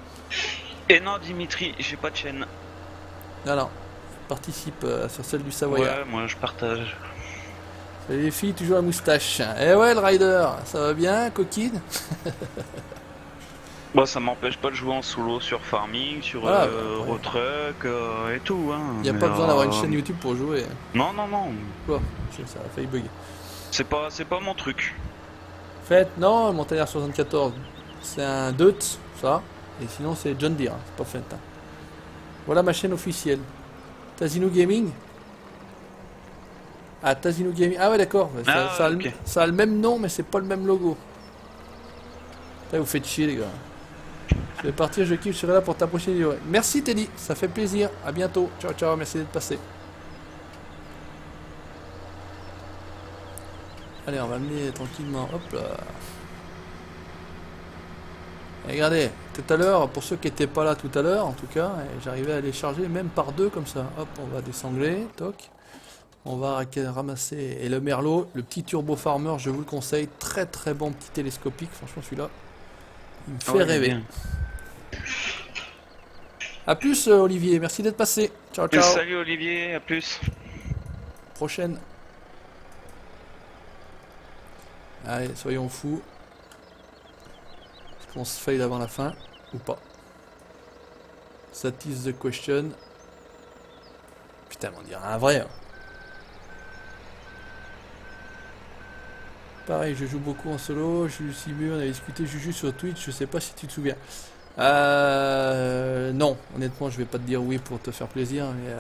Et non Dimitri, j'ai pas de chaîne. Non, participe sur celle du Savoyard. Ouais, moi je partage. Salut les filles, toujours la moustache. Eh ouais, le rider, ça va bien, coquine? Bon, ça m'empêche pas de jouer en solo sur Farming, sur Road Truck et tout. Hein. Y a pas besoin d'avoir une chaîne YouTube pour jouer. Non. Quoi? Ça a failli bugger. C'est pas mon truc. Faites, non, Montagnard 74, c'est un Deutz, ça. Et sinon, c'est John Deere, c'est pas fait. Hein. Voilà ma chaîne officielle. Tazino Gaming. Ah, Tazino Gaming. Ah ouais, d'accord. Ok. Ça a le même nom, mais c'est pas le même logo. Là, vous faites chier, les gars. Je vais partir, je kiffe, je serai là pour ta prochaine vidéo. Merci, Teddy. Ça fait plaisir. À bientôt. Ciao, ciao. Merci d'être passé. Allez, on va amener tranquillement. Hop là. Et regardez, tout à l'heure, pour ceux qui n'étaient pas là tout à l'heure, en tout cas, j'arrivais à les charger même par deux comme ça. Hop, on va désangler, toc. On va ramasser. Et le Merlot, le petit Turbo Farmer, je vous le conseille. Très très bon petit télescopique. Franchement, celui-là, il me fait rêver. Bien. A plus, Olivier. Merci d'être passé. Ciao, ciao. Salut Olivier, à plus. Prochaine. Allez, soyons fous. Est-ce qu'on se fail avant la fin ou pas? That is the question. Putain, on dirait un vrai. Hein. Pareil, je joue beaucoup en solo. Juju Simu, on avait discuté Juju sur Twitch. Je sais pas si tu te souviens. Non, honnêtement, je vais pas te dire oui pour te faire plaisir, mais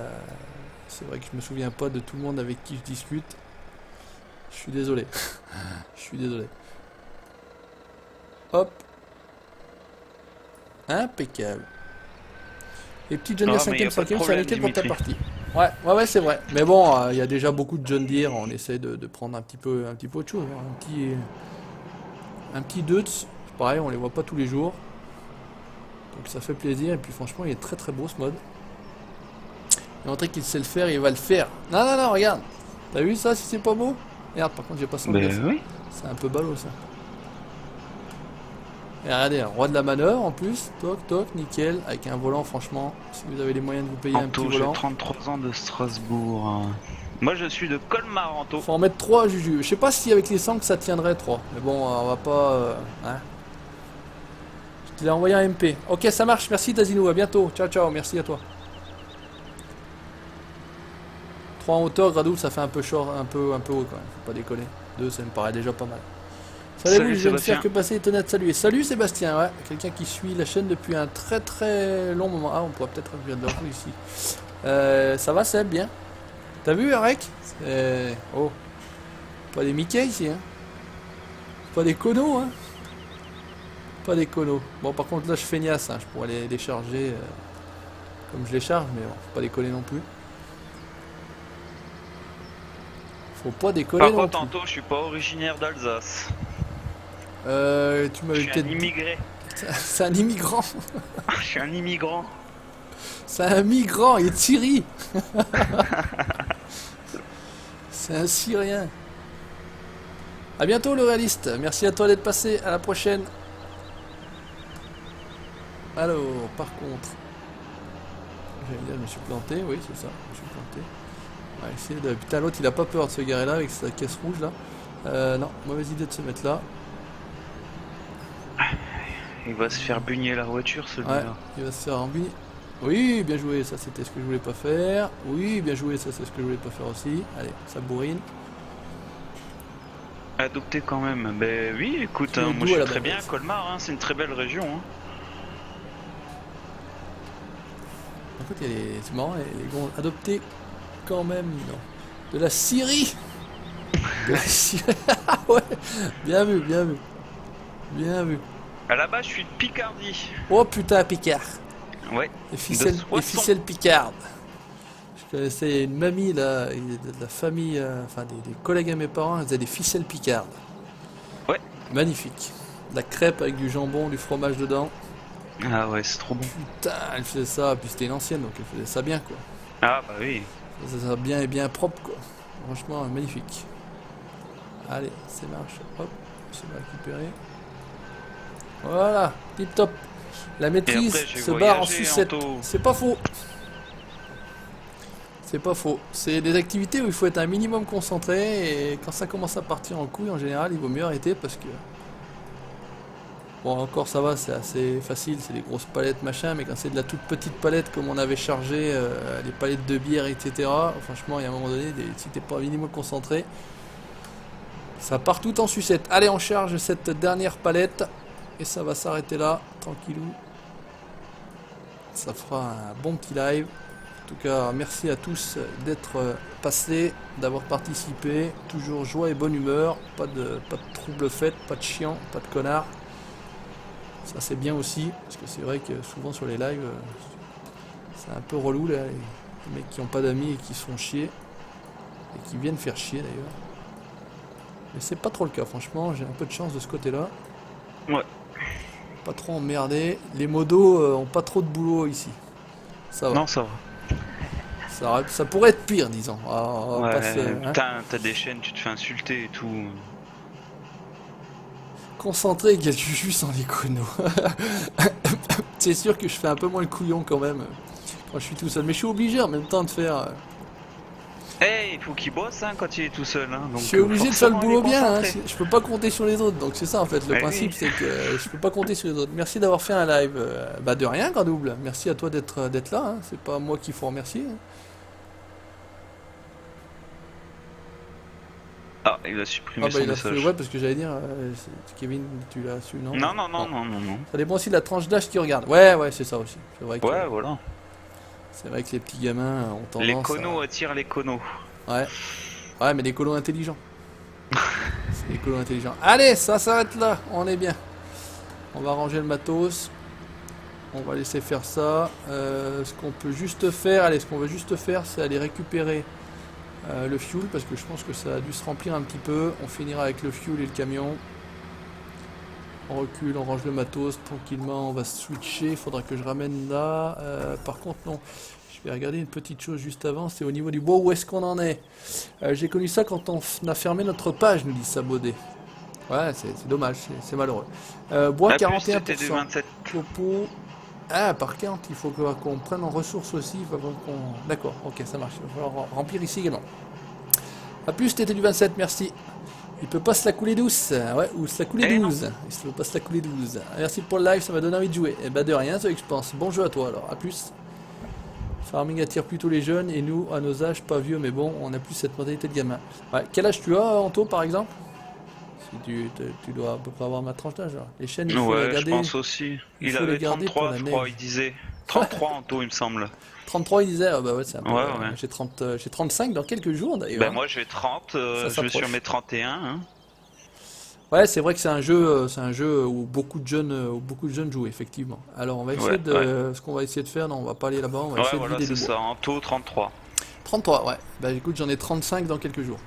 c'est vrai que je me souviens pas de tout le monde avec qui je discute. Je suis désolé. Je suis désolé. Hop. Impeccable. Et petit John Deere 5ème, 5ème, c'est lesquels pour ta partie? Ouais, c'est vrai. Mais bon, il y a déjà beaucoup de John Deere. On essaie de prendre un petit peu autre chose. Hein. Un petit Deutz. Pareil, on les voit pas tous les jours. Donc ça fait plaisir. Et puis franchement, il est très très beau ce mode. Il a montré qu'il sait le faire, il va le faire. Non, regarde. T'as vu ça si c'est pas beau? Merde, par contre, j'ai pas senti. Oui. C'est un peu ballot ça. Et regardez, roi de la manœuvre en plus. Toc, nickel. Avec un volant, franchement. Si vous avez les moyens de vous payer un petit volant. J'ai 33 ans de Strasbourg. Moi, je suis de Colmar, Anto. Faut en mettre 3, Juju. Je sais pas si avec les sangles ça tiendrait 3. Mais bon, on va pas. Hein. Je te l'ai envoyé un MP. Ok, ça marche. Merci, Tazino. À bientôt. Ciao. Merci à toi. 3 en hauteur, Gradou, ça fait un peu short, un peu haut quand même. Faut pas déconner. 2, ça me paraît déjà pas mal. Salut, je viens de faire que passer étonnette. Salut Sébastien, ouais. Quelqu'un qui suit la chaîne depuis un très très long moment. Ah, on pourrait peut-être regarder de l'info ici. Ça va, Seb, bien. T'as vu, Arek? Oh. Pas des Mickey ici, hein. Pas des conos, hein. Pas des conos. Bon, par contre, là, je feignasse, hein. Je pourrais les charger comme je les charge, mais bon, faut pas déconner non plus. Faut pas déconner. Par contre, Anto, je suis pas originaire d'Alsace. Tu m'avais peut-être. Je suis un immigré. C'est un immigrant. Je suis un immigrant. C'est un migrant, il est de Syrie. C'est un Syrien. A bientôt le réaliste. Merci à toi d'être passé. À la prochaine. Alors, par contre, j'allais dire, je me suis planté. Oui, c'est ça. Je me suis planté. On va essayer de... Putain, l'autre il a pas peur de se garer là avec sa caisse rouge là. Non, mauvaise idée de se mettre là. Il va se faire bugner la voiture celui-là. Ouais, il va se faire embugner. Oui, bien joué, ça c'était ce que je voulais pas faire. Oui, bien joué, ça c'est ce que je voulais pas faire aussi. Allez, ça bourrine. Adopté quand même. Ben oui, écoute, hein, moi je suis très bien à Colmar, hein, c'est une très belle région. Hein. En fait, c'est marrant, les gros adoptés quand même, non. De la Syrie. De la Syrie. Ouais, bien vu. Bien vu. À la base, je suis de Picardie. Oh putain, Picard. Ouais. Les ficelles picardes. Je connaissais une mamie là, de la famille, enfin des collègues à mes parents, elles faisaient des ficelles picardes. Ouais. Magnifique. De la crêpe avec du jambon, du fromage dedans. Ah ouais, c'est trop bon. Putain, elle faisait ça, puis c'était une ancienne, donc elle faisait ça bien quoi. Ah bah oui. Elle faisait ça bien et bien propre quoi. Franchement, magnifique. Allez, ça marche. Hop, je vais récupérer. Voilà, tip top. La maîtrise se barre en sucette. C'est pas faux. C'est pas faux. C'est des activités où il faut être un minimum concentré et quand ça commence à partir en couille, en général, il vaut mieux arrêter parce que... Bon, encore ça va, c'est assez facile, c'est des grosses palettes machin, mais quand c'est de la toute petite palette comme on avait chargé, les palettes de bière, etc., franchement, il y a un moment donné, si t'es pas minimum concentré, ça part tout en sucette. Allez, on charge cette dernière palette et ça va s'arrêter là, tranquillou. Ça fera un bon petit live. En tout cas, merci à tous d'être passés, d'avoir participé. Toujours joie et bonne humeur, pas de trouble fête, pas de chiant, pas de connard. Ça c'est bien aussi, parce que c'est vrai que souvent sur les lives, c'est un peu relou là, les mecs qui n'ont pas d'amis et qui se font chier. Et qui viennent faire chier d'ailleurs. Mais c'est pas trop le cas, franchement, j'ai un peu de chance de ce côté-là. Ouais. Pas trop emmerdé. Les modos ont pas trop de boulot ici. Ça va. Non, ça va. Ça pourrait être pire, disons. Ouais, hein. putain, t'as des chaînes, tu te fais insulter et tout. Concentré égale Juju sans les conos. C'est sûr que je fais un peu moins le couillon quand même. Quand je suis tout seul. Mais je suis obligé en même temps de faire... Hey, il faut qu'il bosse hein, quand il est tout seul. Hein, donc, je suis obligé de faire le boulot bien, hein. concentré. Je peux pas compter sur les autres, donc c'est ça en fait le principe, oui. c'est que je peux pas compter sur les autres. Merci d'avoir fait un live, bah de rien grand double, merci à toi d'être là, hein. C'est pas moi qu'il faut remercier. Hein. Ah, il a supprimé son Il a message. fait, ouais, parce que j'allais dire, Kevin, tu l'as su, non? Non. Ça dépend aussi de la tranche d'âge qui regarde. Ouais, c'est ça aussi. C'est vrai que, Ouais, voilà. c'est vrai que les petits gamins ont tendance Les conos attirent les conos. Ouais, mais des colos intelligents. C'est des colos intelligents. Allez, ça s'arrête là, on est bien. On va ranger le matos. On va laisser faire ça. Ce qu'on peut juste faire, c'est aller récupérer le fuel, parce que je pense que ça a dû se remplir un petit peu. On finira avec le fuel et le camion. On recule, on range le matos tranquillement, on va switcher. Il faudra que je ramène là. Par contre, non. Je vais regarder une petite chose juste avant, c'est au niveau du bois, où est-ce qu'on en est? J'ai connu ça quand on a fermé notre page, nous dit Sabodé. Ouais, c'est dommage, c'est malheureux. Bois 41%. Copeaux. Ah, par contre, il faut qu'on prenne en ressources aussi. D'accord, ok, ça marche. Il va falloir remplir ici également. A plus, t'étais du 27, merci. Il peut pas se la couler douce, ouais, ou se la couler 12. Il peut pas se la couler 12. Merci pour le live, ça m'a donné envie de jouer. Et bah de rien, c'est ce que je pense. Bon jeu à toi alors, à plus. Farming attire plutôt les jeunes et nous, à nos âges, pas vieux, mais bon, on a plus cette mentalité de gamin. Ouais. Quel âge tu as, Anto, par exemple? Si tu dois à peu près avoir ma tranche d'âge. Les chaînes, il faut les garder. Je pense aussi. Il avait 33, je crois, il disait. 33 Anto, il me semble. 33, il disait, ah bah ouais, c'est un peu. Ouais. J'ai 35 dans quelques jours d'ailleurs. Ben moi j'ai 30, je suis sur mes 31. Hein. Ouais, c'est vrai que c'est un jeu où beaucoup de jeunes jouent effectivement. Alors on va essayer ce qu'on va essayer de faire, non, on va pas aller là-bas, on va essayer de vider c'est le bois. ça, en tout 33. 33, ouais. Bah écoute, j'en ai 35 dans quelques jours.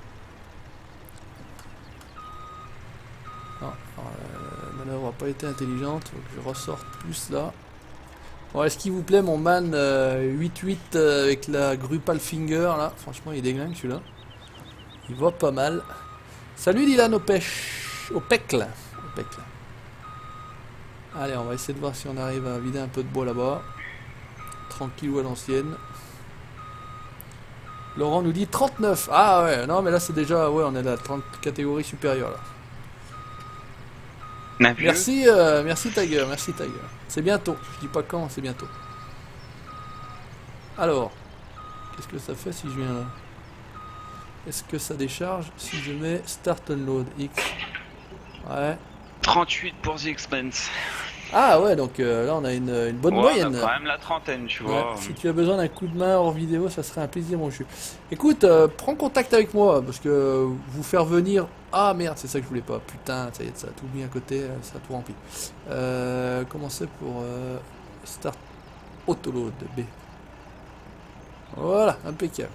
Non, la manœuvre n'a pas été intelligente, faut que je ressorte plus là. Bon, est-ce qu'il vous plaît mon man 8-8 avec la Grupal Finger là? Franchement, il est déglingue celui-là. Il va pas mal. Salut Dylan au pêche. Au pecle. Allez, on va essayer de voir si on arrive à vider un peu de bois là-bas. Tranquille à l'ancienne. Laurent nous dit 39. Ah ouais, non mais là c'est déjà... Ouais, on est à la 30 catégorie supérieure là. Merci, merci Tiger, C'est bientôt, je dis pas quand, c'est bientôt. Alors, qu'est-ce que ça fait si je viens là? Est-ce que ça décharge si je mets Start Unload X? Ouais. 38 pour The Expense. Ah ouais, donc là on a une bonne moyenne. On a quand même la trentaine, tu vois. Si tu as besoin d'un coup de main hors vidéo, ça serait un plaisir mon jeu. Écoute, prends contact avec moi, parce que vous faire venir... Ah merde, c'est ça que je voulais pas. Putain, ça y est, ça a tout mis à côté, ça a tout rempli. Comment c'est pour Start Autoload B. Voilà, impeccable.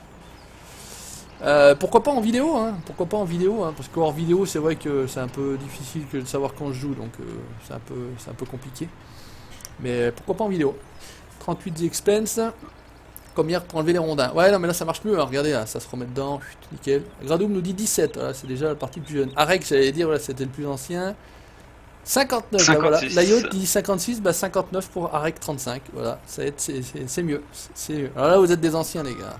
Pourquoi pas en vidéo, hein? Parce qu'hors vidéo, c'est vrai que c'est un peu difficile de savoir quand je joue, donc c'est un peu compliqué. Mais pourquoi pas en vidéo? 38 The Expense. Comme hier pour enlever les rondins. Ouais, non, mais là ça marche mieux, hein. Regardez, là, ça se remet dedans, chut, nickel. Gradoum nous dit 17, voilà, c'est déjà la partie plus jeune. Arek, j'allais dire, voilà, c'était le plus ancien. 59, là, voilà. L'IOT dit 56, bah 59 pour Arek 35, voilà, c'est mieux. Alors là, vous êtes des anciens, les gars.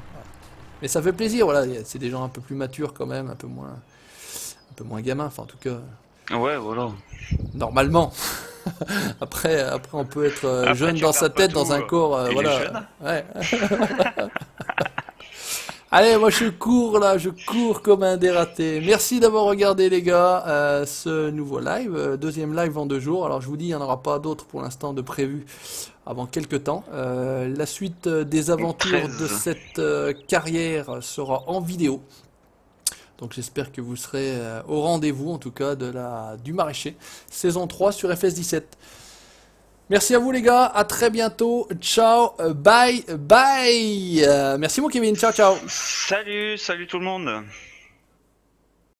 Mais ça fait plaisir, voilà, c'est des gens un peu plus matures quand même, un peu moins gamins, enfin en tout cas. Ouais, voilà. Normalement. après, on peut être jeune dans sa tête, dans un corps, voilà. Ouais. Allez, moi je cours là, je cours comme un dératé. Merci d'avoir regardé les gars ce nouveau live, deuxième live en 2 jours. Alors je vous dis, il n'y en aura pas d'autres pour l'instant de prévu avant quelques temps. La suite des aventures 13. de cette carrière sera en vidéo. Donc j'espère que vous serez au rendez-vous en tout cas du maraîcher. Saison 3 sur FS17. Merci à vous les gars, à très bientôt. Ciao, bye, bye. Merci mon Kevin, ciao, ciao. Salut tout le monde.